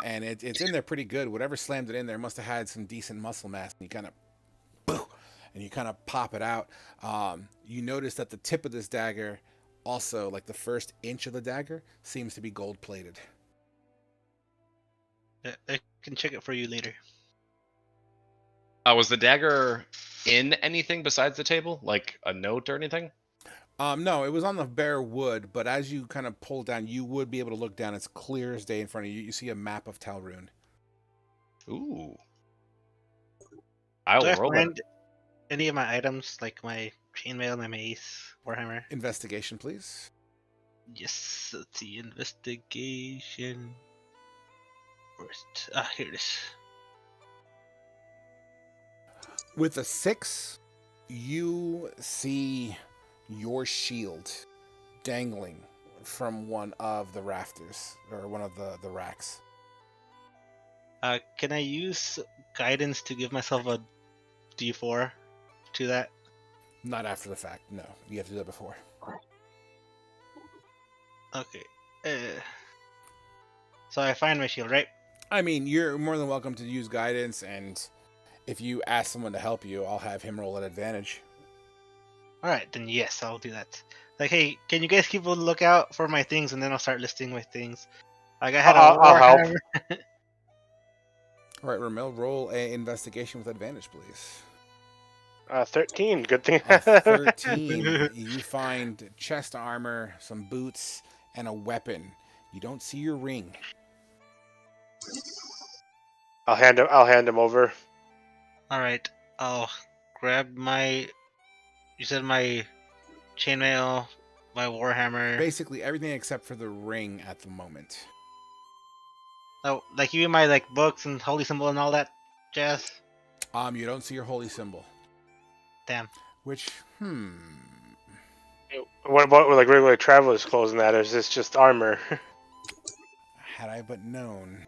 and it's in there pretty good. Whatever slammed it in there must have had some decent muscle mass. And you kind of pop it out. You notice that the tip of this dagger, also like the first inch of the dagger, seems to be gold plated. I can check it for you later. Was the dagger in anything besides the table, like a note or anything? No, it was on the bare wood, but as you kind of pull down, you would be able to look down. It's clear as day in front of you. You see a map of Tal Rune. Ooh. Do I'll I roll find it. any of my items, like my chainmail, my mace, warhammer? Investigation, please. Yes, let's see. Investigation. First. Here it is. With a 6, you see your shield dangling from one of the rafters, or one of the racks. Can I use guidance to give myself a D4 to that? Not after the fact, no. You have to do that before. Okay. So I find my shield, right? I mean, you're more than welcome to use guidance, and if you ask someone to help you, I'll have him roll at advantage. Alright, then yes, I'll do that. Like, hey, can you guys keep a lookout for my things, and then I'll start listing my things. Like, I had I'll help. warhammer. All right, Ramil, roll a investigation with advantage, please. 13. Good thing. 13. You find chest armor, some boots, and a weapon. You don't see your ring. I'll hand him over. Alright, I'll grab my... You said my chainmail, my warhammer. Basically everything except for the ring at the moment. Oh, like even my like books and holy symbol and all that jazz. You don't see your holy symbol. Damn. Which, What about like regular traveler's clothes and that? Or is this just armor? had I but known.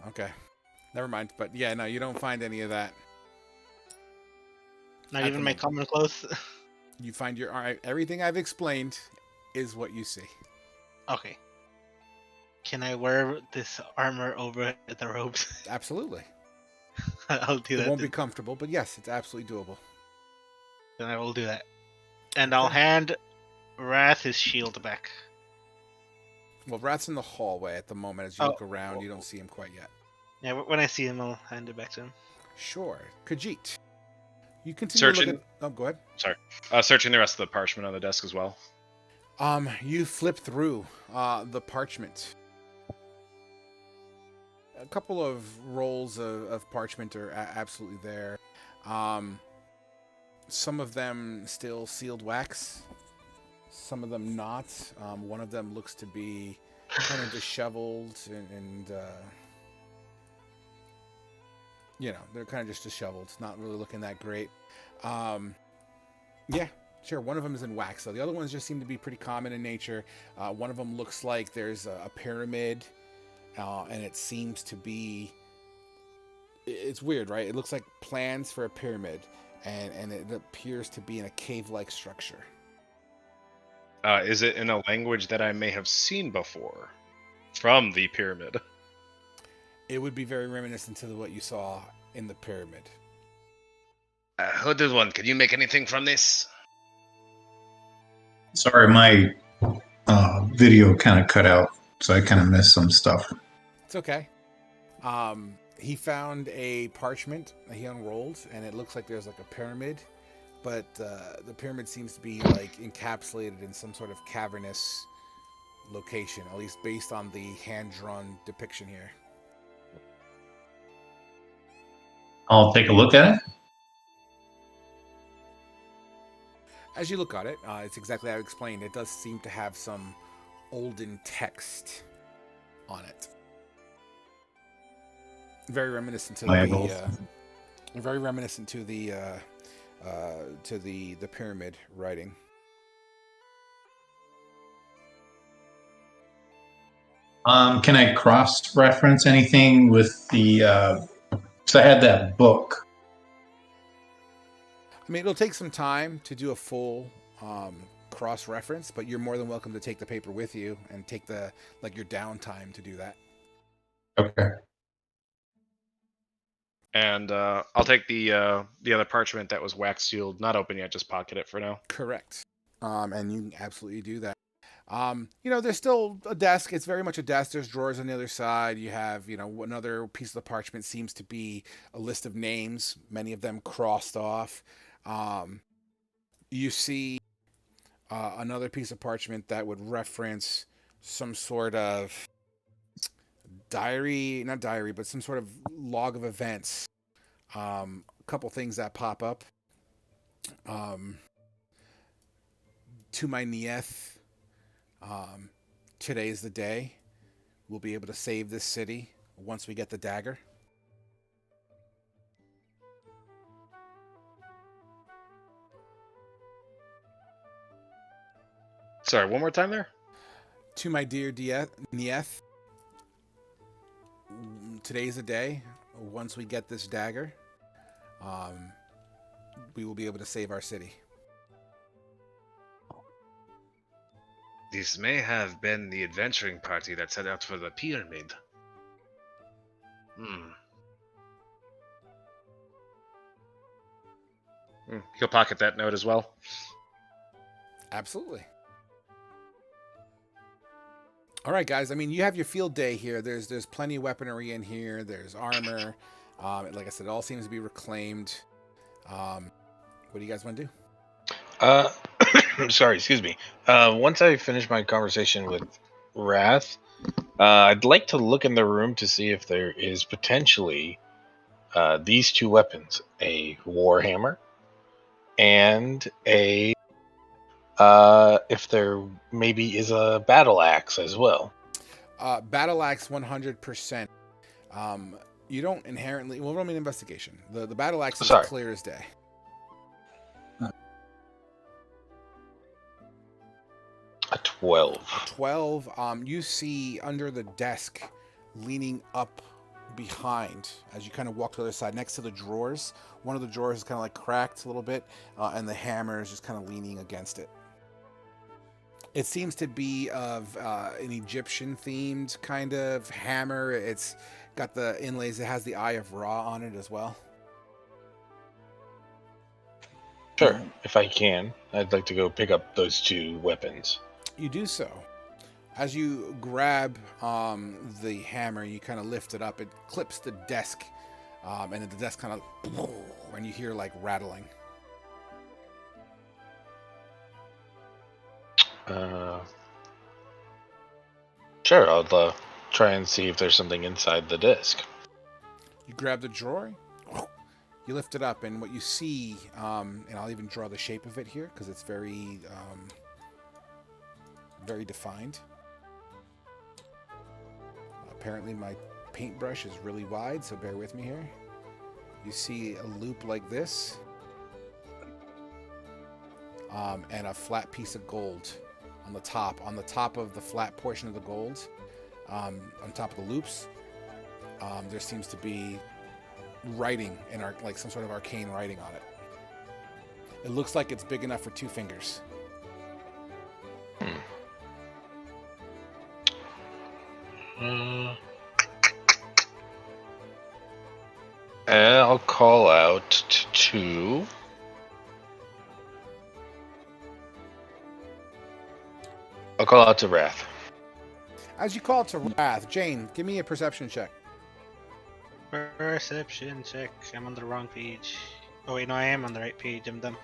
Okay. Never mind. But yeah, no, you don't find any of that. Not At even the my moment. common clothes. You find your... All right, everything I've explained is what you see. Okay. Can I wear this armor over the robes? Absolutely. I'll do It that. won't be comfortable, but yes, it's absolutely doable. Then I will do that. And I'll hand Wrath his shield back. Well, Rat's in the hallway at the moment. As you look around, you don't see him quite yet. Yeah, when I see him, I'll hand it back to him. Sure. Khajiit. You continue to Searching. look at... Oh, go ahead. Sorry. Searching the rest of the parchment on the desk as well. You flip through the parchment. A couple of rolls of parchment are absolutely there. Some of them still sealed wax. Some of them not. One of them looks to be kind of disheveled and they're kind of just disheveled. It's not really looking that great. Yeah, sure. One of them is in wax, though. The other ones just seem to be pretty common in nature. One of them looks like there's a pyramid, and it seems to be It's weird, right? It looks like plans for a pyramid, and it appears to be in a cave-like structure. Is it in a language that I may have seen before from the pyramid? It would be very reminiscent to what you saw in the pyramid. Hooded one, can you make anything from this? Sorry, my video kind of cut out, so I kind of missed some stuff. It's okay. He found a parchment that he unrolled, and it looks like there's like a pyramid, but the pyramid seems to be like encapsulated in some sort of cavernous location, at least based on the hand-drawn depiction here. I'll take a look at it. As you look at it, it's exactly how I explained. It does seem to have some olden text on it. Very reminiscent to the pyramid writing. Can I cross-reference anything with the? So I had that book. I mean, it'll take some time to do a full cross-reference, but you're more than welcome to take the paper with you and take your downtime to do that. Okay. And I'll take the other parchment that was wax sealed, not open yet, just pocket it for now. Correct. And you can absolutely do that. There's still a desk. It's very much a desk. There's drawers on the other side. You have, another piece of the parchment seems to be a list of names, many of them crossed off. You see another piece of parchment that would reference some sort of not diary, but some sort of log of events. A couple things that pop up. To my Nieth, today's the day. We'll be able to save this city once we get the dagger. Sorry, one more time there? To my dear Nieth, today's the day. Once we get this dagger, we will be able to save our city. This may have been the adventuring party that set out for the pyramid. He'll pocket that note as well. Absolutely. All right, guys. I mean, you have your field day here. There's plenty of weaponry in here. There's armor. Like I said, it all seems to be reclaimed. What do you guys want to do? Sorry, excuse me. Once I finish my conversation with Wrath, I'd like to look in the room to see if there is potentially these two weapons: a warhammer and if there maybe is a battle axe as well. Battle axe 100%. You don't inherently. Well, roll me an investigation. The battle axe is clear as day. A 12. A 12. You see under the desk, leaning up behind, as you kind of walk to the other side, next to the drawers. One of the drawers is kind of like cracked a little bit, and the hammer is just kind of leaning against it. It seems to be of an Egyptian-themed kind of hammer. It's got the inlays. It has the Eye of Ra on it as well. Sure. If I can, I'd like to go pick up those two weapons. You do so. As you grab the hammer, you kind of lift it up. It clips the desk, and then the desk kind of, and you hear like rattling. Sure, I'll try and see if there's something inside the disc. You grab the drawer, you lift it up, and what you see, and I'll even draw the shape of it here because it's very, very defined. Apparently my paintbrush is really wide, so bear with me here. You see a loop like this, and a flat piece of gold on the top of the flat portion of the gold, on top of the loops, there seems to be writing like some sort of arcane writing on it. It looks like it's big enough for 2 fingers. I'll call out to. I'll call out to Wrath. As you call it to Wrath, Jane, give me a perception check. Perception check. I'm on the wrong page. Oh wait, no, I am on the right page. I'm dumb.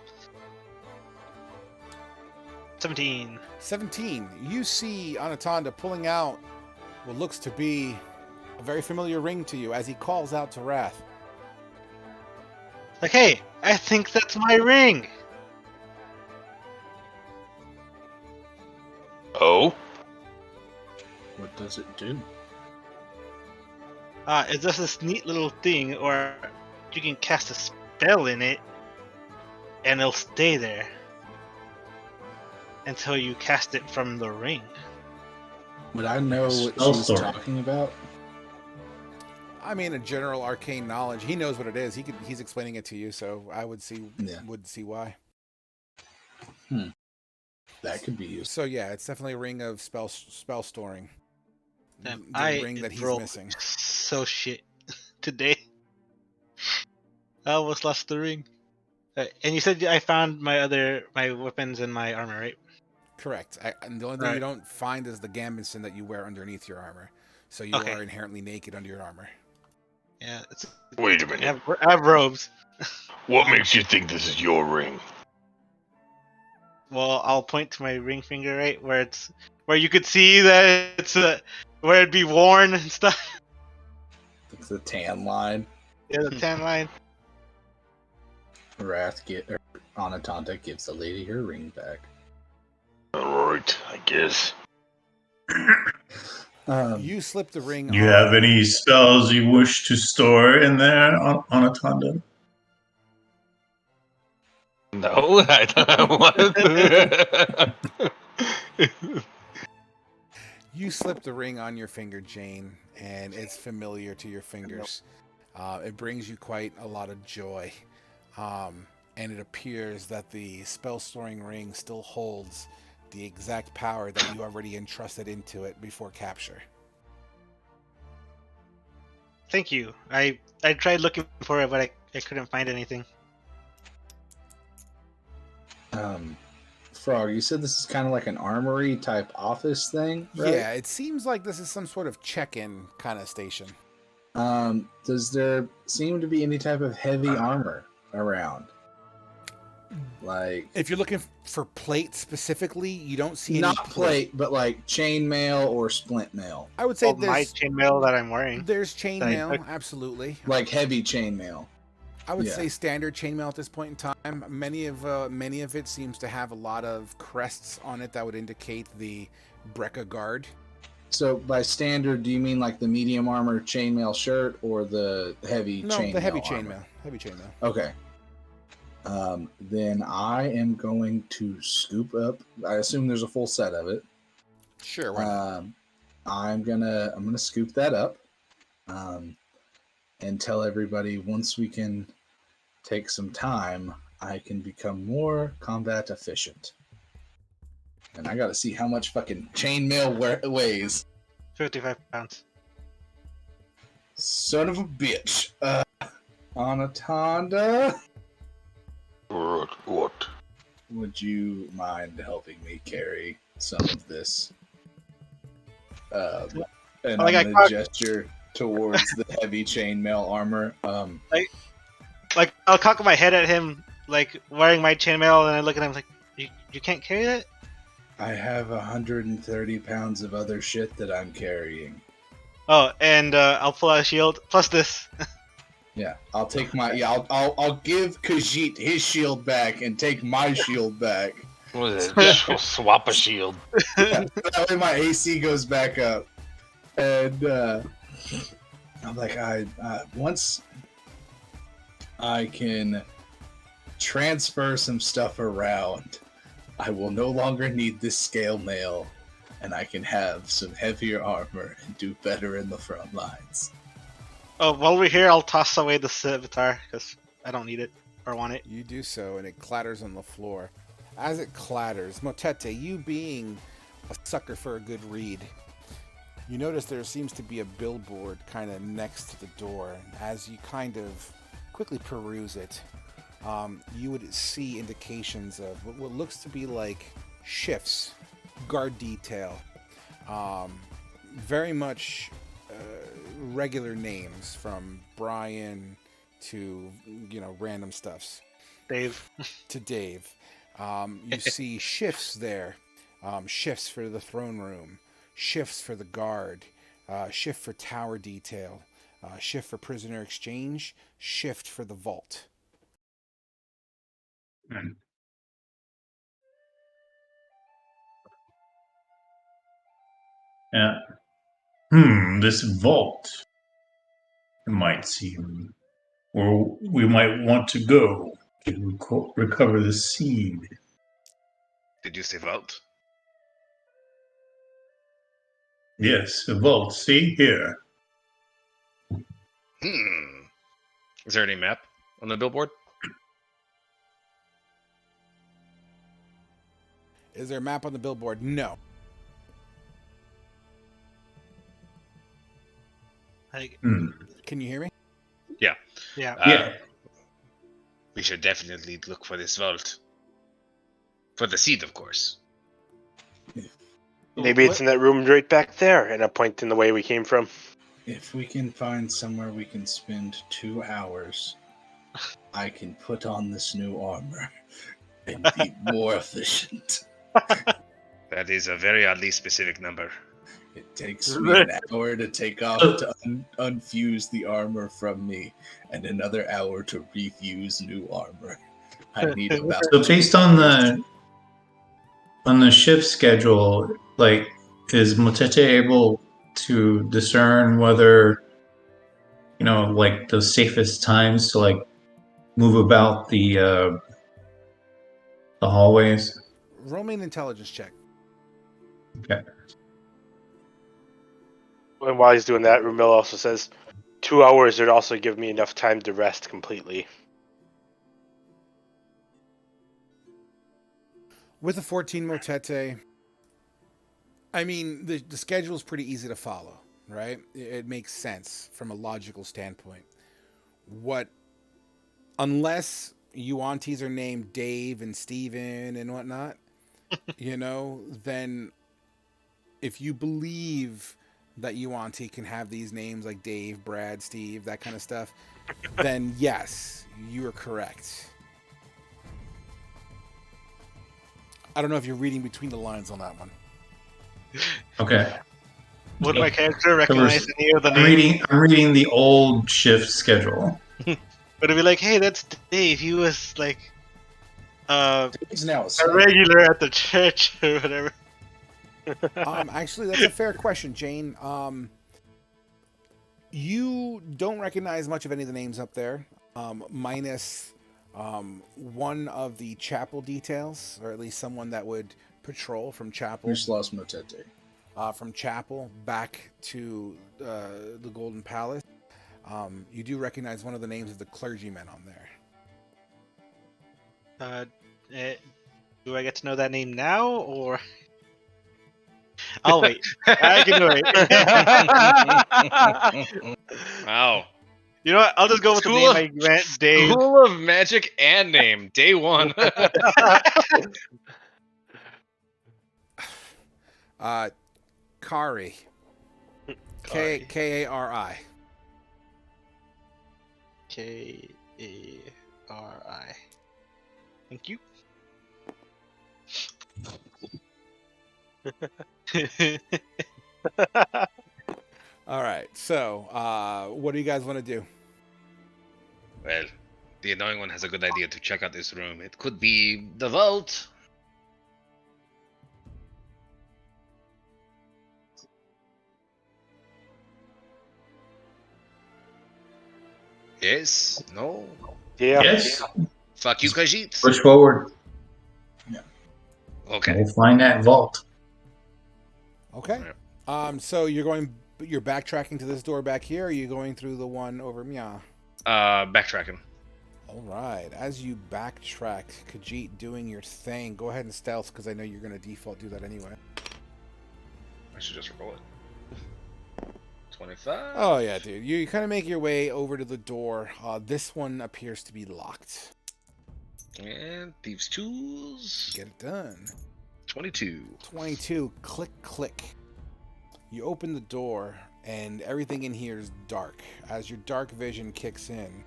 17. 17. You see Anatonda pulling out what looks to be a very familiar ring to you as he calls out to Wrath. Like, hey, I think that's my ring. Oh? What does it do? It's just this neat little thing, or you can cast a spell in it, and it'll stay there until you cast it from the ring. Would I know what Spell she's story. talking about? I mean, a general arcane knowledge. He knows what it is. He's explaining it to you, so I would see why. That could be useful. So yeah, it's definitely a ring of spell storing. Damn, The ring that he's rolled missing. So shit today. I almost lost the ring. And you said I found my weapons and my armor, right? Correct. And the only thing you don't find is the gambeson that you wear underneath your armor. So you are inherently naked under your armor. Yeah. Wait a minute. I have robes. What makes you think this is your ring? Well, I'll point to my ring finger, right, where you could see that it's where it'd be worn and stuff. It's the tan line. Yeah, the tan line. Anatonda gives the lady her ring back. Alright, I guess. You slip the ring. Do you have any spells you wish to store in there on Anatonda? No, I don't want. You slip the ring on your finger, Jane, and it's familiar to your fingers. It brings you quite a lot of joy. And it appears that the spell storing ring still holds the exact power that you already entrusted into it before capture. Thank you. I tried looking for it, but I couldn't find anything. Frog, you said this is kind of like an armory type office thing, right? Yeah, it seems like this is some sort of check-in kind of station. Does there seem to be any type of heavy armor around? Like, if you're looking for plate specifically, you don't see any not plate, but like chainmail or splint mail. I would say my chainmail that I'm wearing. There's chainmail, absolutely. Like heavy chainmail. I would say standard chainmail at this point in time. Many of it seems to have a lot of crests on it that would indicate the Brecca guard. So by standard, do you mean like the medium armor chainmail shirt or the heavy chainmail? No, the heavy armor? chainmail. Heavy chainmail. Okay. Then I am going to scoop up. I assume there's a full set of it. Sure. Why not? I'm gonna scoop that up, and tell everybody once we can take some time, I can become more combat efficient. And I gotta see how much fucking chainmail weighs. 55 pounds. Son of a bitch. Anatonda? What? Would you mind helping me carry some of this? And I'm gonna gesture towards the heavy chainmail armor. Like I'll cock my head at him, like wearing my chainmail, and I look at him like, "You can't carry that?" I have 130 pounds of other shit that I'm carrying. Oh, and I'll pull out a shield plus this. Yeah, I'll take my I'll give Khajiit his shield back and take my shield back. What is it? We'll swap a shield. That way my AC goes back up. And I'm like, once I can transfer some stuff around, I will no longer need this scale mail, and I can have some heavier armor and do better in the front lines. Oh, while we're here, I'll toss away the scimitar because I don't need it or want it. You do so, and it clatters on the floor. As it clatters, Motete, you being a sucker for a good read, you notice there seems to be a billboard kind of next to the door. As you kind of quickly peruse it, you would see indications of what looks to be like shifts, guard detail, very much regular names from Brian to random stuffs. Dave. To Dave. You see shifts there, shifts for the throne room, shifts for the guard, shift for tower detail, shift for prisoner exchange, shift for the vault. Yeah. This vault, it might seem, where we might want to go to recover the seed. Did you say vault? Yes, a vault. See here. Is there any map on the billboard? Is there a map on the billboard? No. Can you hear me? Yeah. Yeah. We should definitely look for this vault. For the seed, of course. Maybe it's in that room right back there, and a point in the way we came from. If we can find somewhere we can spend 2 hours, I can put on this new armor and be more efficient. That is a very oddly specific number. It takes me an hour to take off to unfuse the armor from me, and another hour to refuse new armor. I need about. So based on the shift schedule, like, is Motete able to discern whether, like, the safest times to, like, move about the hallways? Roll me an intelligence check. Okay. And while he's doing that, Rumil also says, 2 hours would also give me enough time to rest completely. With a 14 Motete, I mean, the schedule is pretty easy to follow, right? It makes sense from a logical standpoint. Unless Yuan-Tis are named Dave and Steven and whatnot, then if you believe that Yuan-Ti can have these names like Dave, Brad, Steve, that kind of stuff, then yes, you are correct. I don't know if you're reading between the lines on that one. Okay. Would my character recognize any of the names? I'm reading the old shift schedule. Would it be like, hey, that's Dave. He was like He's now a regular at the church or whatever. Actually, that's a fair question, Jane. You don't recognize much of any of the names up there, minus one of the chapel details, or at least someone that would patrol from chapel. We just lost Motete. From chapel back to the Golden Palace. You do recognize one of the names of the clergymen on there. Do I get to know that name now, or I'll wait? I can wait. Wow. You know what? I'll just go with the name I grant Dave. School of Magic and name, day one. Kari. K-A-R-I. K-A-R-I. Thank you. All right. So, what do you guys want to do? Well, the annoying one has a good idea to check out this room. It could be the vault. Yes? No? Yeah. Yes. Fuck you, Khajiit. Push forward. Okay. We'll find that vault. Okay. So you're going But you're backtracking to this door back here, or are you going through the one over Mia? Backtracking. All right. As you backtrack, Khajiit doing your thing. Go ahead and stealth, because I know you're going to default do that anyway. I should just roll it. 25. Oh, yeah, dude. You kind of make your way over to the door. This one appears to be locked. And thieves' tools. Get it done. 22. 22. Click, click. You open the door, and everything in here is dark. As your dark vision kicks in,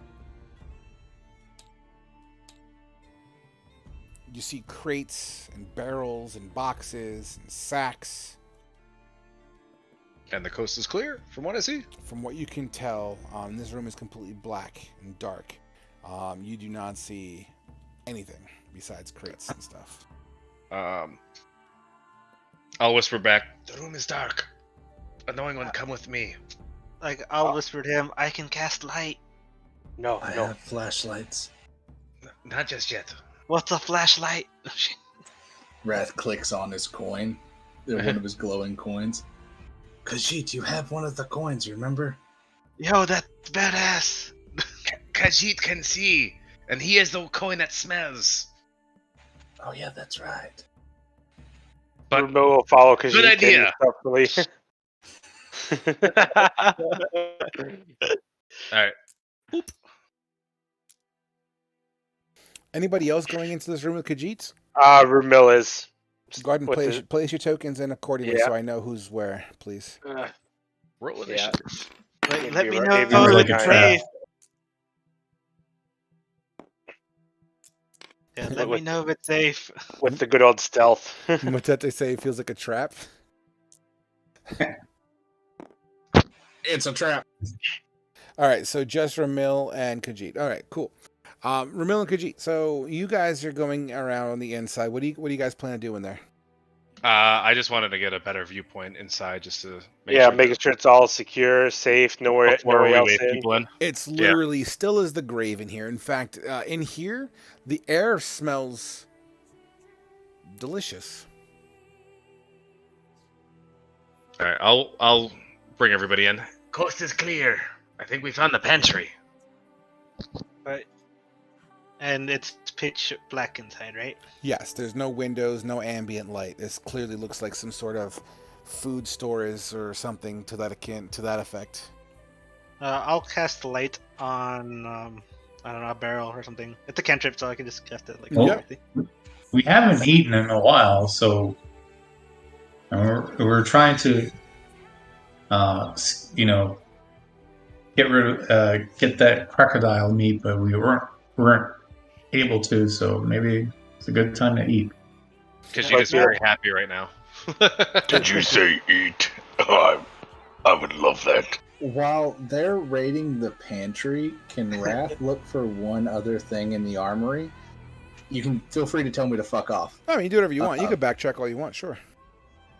you see crates and barrels and boxes and sacks. And the coast is clear, from what I see. From what you can tell, this room is completely black and dark. You do not see anything besides crates and stuff. I'll whisper back, the room is dark. Annoying one, come with me. Like, I'll whisper to him, I can cast light. No, I no. have flashlights. Not just yet. What's a flashlight? Wrath clicks on his coin. One of his glowing coins. Khajiit, you have one of the coins, remember? Yo, that's badass. Khajiit can see, and he has the coin that smells. Oh yeah, that's right. But Rumo will follow because good idea. Alright. Anybody else going into this room with Khajiit? Rumil is. Go ahead and With place your tokens in accordingly, Yeah. so I know who's where, please. Roll Yeah. initiative. Let me Maybe know maybe if like a it's trap. safe. Yeah, let me know if it's safe. with the good old stealth. What did they say? It feels like a trap. It's a trap. All right, so just Ramil and Khajiit. All right, cool. Ramil and Khajiit. So you guys are going around on the inside. What do you guys plan on doing there? I just wanted to get a better viewpoint inside just to Making sure it's all secure, safe, nowhere we else wave in. people in. It's literally still as the grave in here. In fact, in here, the air smells delicious. Alright, I'll bring everybody in. Coast is clear. I think we found the pantry. Right. And it's pitch black inside, right? Yes, there's no windows, no ambient light. This clearly looks like some sort of food storage or something to that effect. I'll cast light on, I don't know, a barrel or something. It's a cantrip, so I can just cast it like Well, directly. We haven't eaten in a while, so we're trying to, get that crocodile meat, but we weren't able to. So maybe it's a good time to eat. Because she's very happy right now. Did you say eat? I would love that. While they're raiding the pantry, can Wrath look for one other thing in the armory? You can feel free to tell me to fuck off. I mean, you do whatever you want. You can backtrack all you want, sure.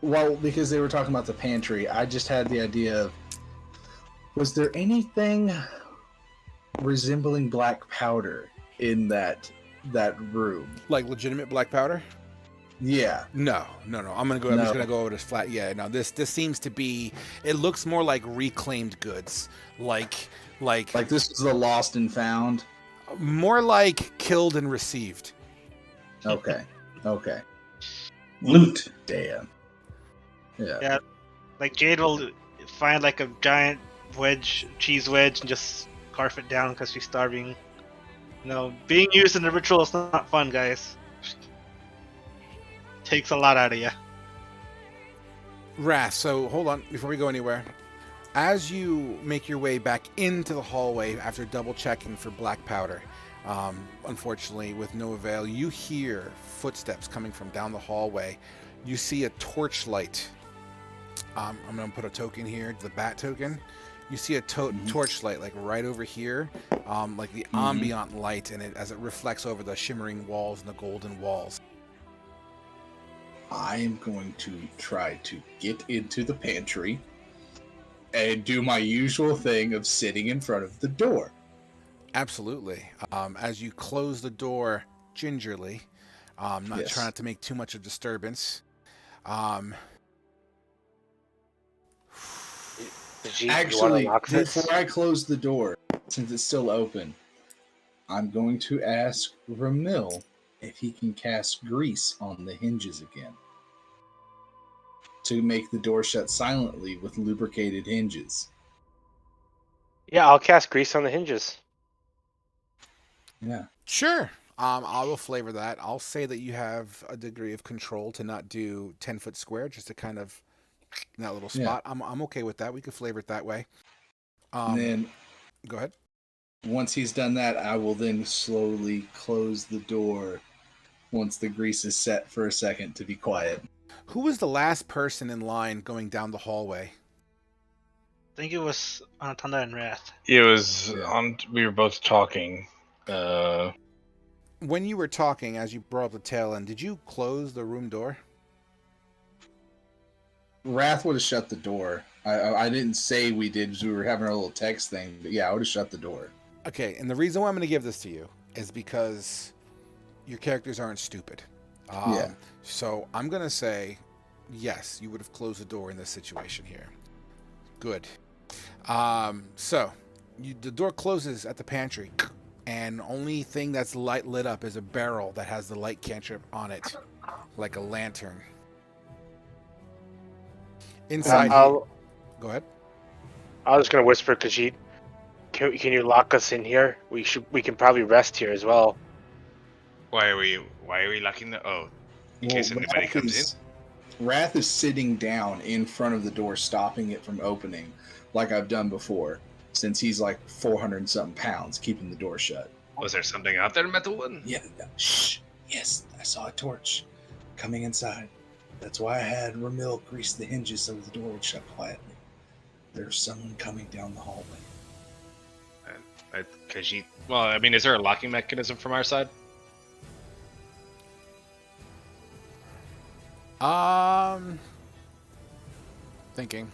Well, because they were talking about the pantry, I just had the idea of, was there anything resembling black powder in that room? Like legitimate black powder? Yeah. No. I'm just gonna go over this flat. Yeah, no. This seems to be. It looks more like reclaimed goods, like this is the lost and found. more like killed and received. Okay. Loot. Damn. Yeah. Yeah. Like Jade will find like a giant cheese wedge, and just carve it down because she's starving. Being used in the ritual is not fun, guys. Takes a lot out of you. Wrath. So hold on before we go anywhere. As you make your way back into the hallway after double checking for black powder, unfortunately with no avail, you hear footsteps coming from down the hallway. You see a torchlight. I'm going to put a token here, the bat token. You see a torchlight like right over here, like the ambient light in it as it reflects over the shimmering walls and the golden walls. I am going to try to get into the pantry and do my usual thing of sitting in front of the door. Absolutely. As you close the door gingerly, not trying to make too much of disturbance. Khajiit, you want to Actually, lock this? before I close the door, since it's still open, I'm going to ask Ramil if he can cast grease on the hinges again to make the door shut silently with lubricated hinges. Yeah, I'll cast grease on the hinges. Yeah. Sure. I will flavor that. I'll say that you have a degree of control to not do 10-foot square, just to kind of in that little spot. Yeah. I'm okay with that. We could flavor it that way. And then Go ahead. once he's done that, I will then slowly close the door once the grease is set for a second to be quiet. Who was the last person in line going down the hallway? I think it was Thunder and Wrath. It was Yeah. on. We were both talking. When you were talking, as you brought up the tail end, did you close the room door? Wrath would have shut the door. I didn't say we did because we were having our little text thing, but yeah, I would have shut the door. Okay, and the reason why I'm going to give this to you is because your characters aren't stupid. Yeah. So I'm going to say, yes, you would have closed the door in this situation here. Good. So the door closes at the pantry, and only thing that's lit up is a barrel that has the light cantrip on it, like a lantern. Inside. Go ahead. I was gonna whisper, Khajiit, can you lock us in here? We can probably rest here as well. Why are we locking the? Oh, in case anybody comes in. Wrath is sitting down in front of the door, stopping it from opening, like I've done before, since he's like 400 and something pounds, keeping the door shut. Was there something out there, Metal One? Yeah. Shh. Yes, I saw a torch coming inside. That's why I had Ramil grease the hinges so the door would shut quietly. There's someone coming down the hallway. Khajiit. Well, I mean, is there a locking mechanism from our side? Thinking.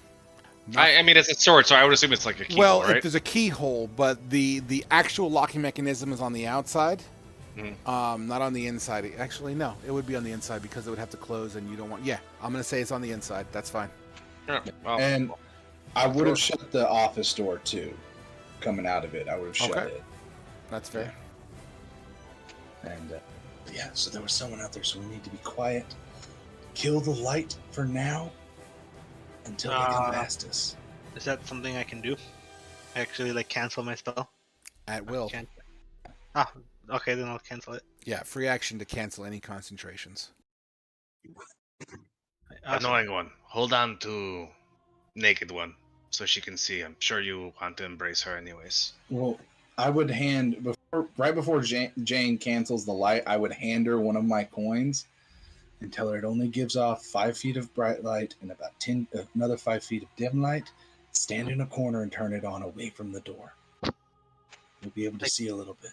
I mean, it's a sword, so I would assume it's like a keyhole, Well, right? there's a keyhole, but the actual locking mechanism is on the outside, not on the inside. Actually, no, it would be on the inside because it would have to close, and you don't want. Yeah, I'm gonna say it's on the inside. That's fine. Yeah, well, And I would have shut the office door too, coming out of it. I would have shut Okay. it. That's fair. And yeah, so there was someone out there, so we need to be quiet. Kill the light for now until they come past us. Is that something I can do? Actually, like cancel my spell? At will. Can't. Ah, okay, then I'll cancel it. Yeah, free action to cancel any concentrations. annoying one. Hold on to Naked One so she can see. I'm sure you want to embrace her anyways. Well, I would hand right before Jane cancels the light. I would hand her one of my coins and tell her it only gives off 5 feet of bright light and about another 5 feet of dim light. Stand in a corner and turn it on away from the door. You'll be able to see a little bit.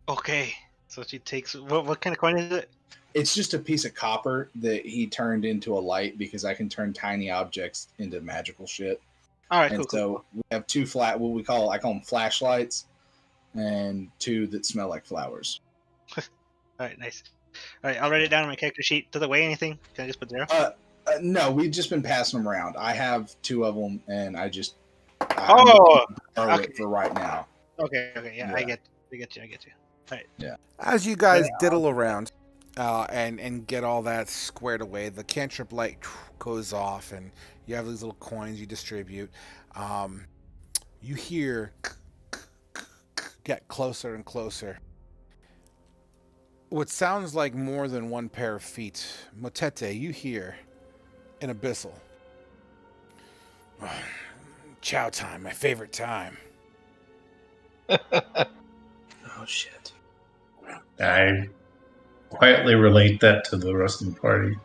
Okay, so she takes what kind of coin is it? It's just a piece of copper that he turned into a light because I can turn tiny objects into magical shit. All right, And cool. so we have two I call them flashlights, and two that smell like flowers. All right, nice. All right, I'll write it down on my character sheet. Does it weigh anything? Can I just put 0? No, we've just been passing them around. I have 2 of them, and I'm Oh, borrow okay. it for right now. Okay, yeah, Yeah. I get you. All right. Yeah. As you guys diddle around and get all that squared away, the cantrip light goes off, and you have these little coins you distribute. You hear get closer and closer. What sounds like more than one pair of feet. Motete, you hear an abyssal. Chow time, my favorite time. Oh shit! I quietly relate that to the rest of the party.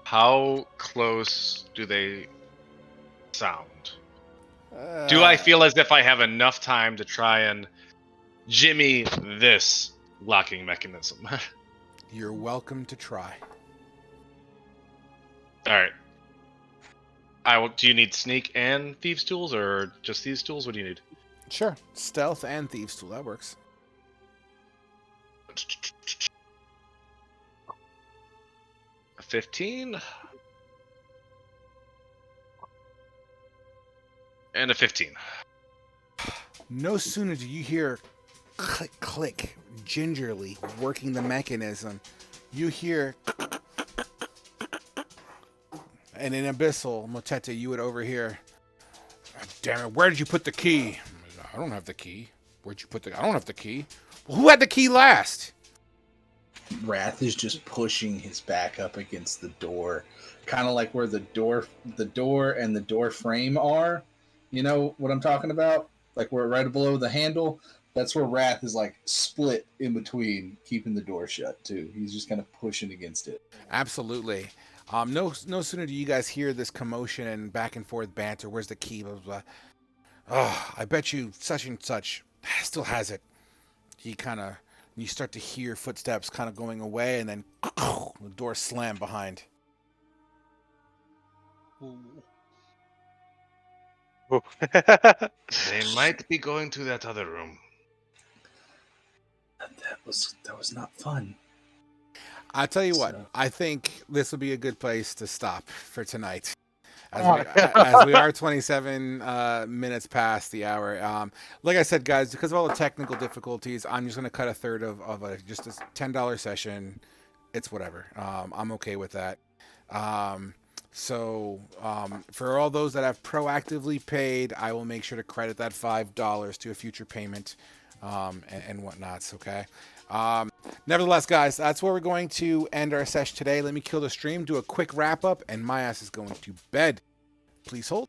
How close do they sound? Do I feel as if I have enough time to try and jimmy this locking mechanism? You're welcome to try. All right. Do you need sneak and thieves tools, or just thieves tools? What do you need? Sure. Stealth and thieves tool, that works. A 15. And a 15. No sooner do you hear click, click, gingerly working the mechanism, you hear, and in Abyssal, Motete, you would overhear, damn it, where did you put the key? I don't have the key. Where'd you put the, I don't have the key. Well, who had the key last? Wrath is just pushing his back up against the door, kind of like where the door and the door frame are. You know what I'm talking about? Like we're right below the handle. That's where Wrath is like split in between, keeping the door shut too. He's just kind of pushing against it. Absolutely. No sooner do you guys hear this commotion and back and forth banter. Where's the key? Blah, blah, blah. Oh, I bet you such and such still has it. He kind of, you start to hear footsteps kind of going away, and then the door slam behind. They might be going to that other room. That was not fun. I'll tell you what, So- I think this will be a good place to stop for tonight. As we are 27 minutes past the hour. Like I said, guys, because of all the technical difficulties, I'm just going to cut a third of just a $10 session. It's whatever. I'm okay with that. So for all those that have proactively paid, I will make sure to credit that $5 to a future payment and whatnots, okay? Nevertheless, guys, that's where we're going to end our session today. Let me kill the stream, do a quick wrap up, and my ass is going to bed. Please hold.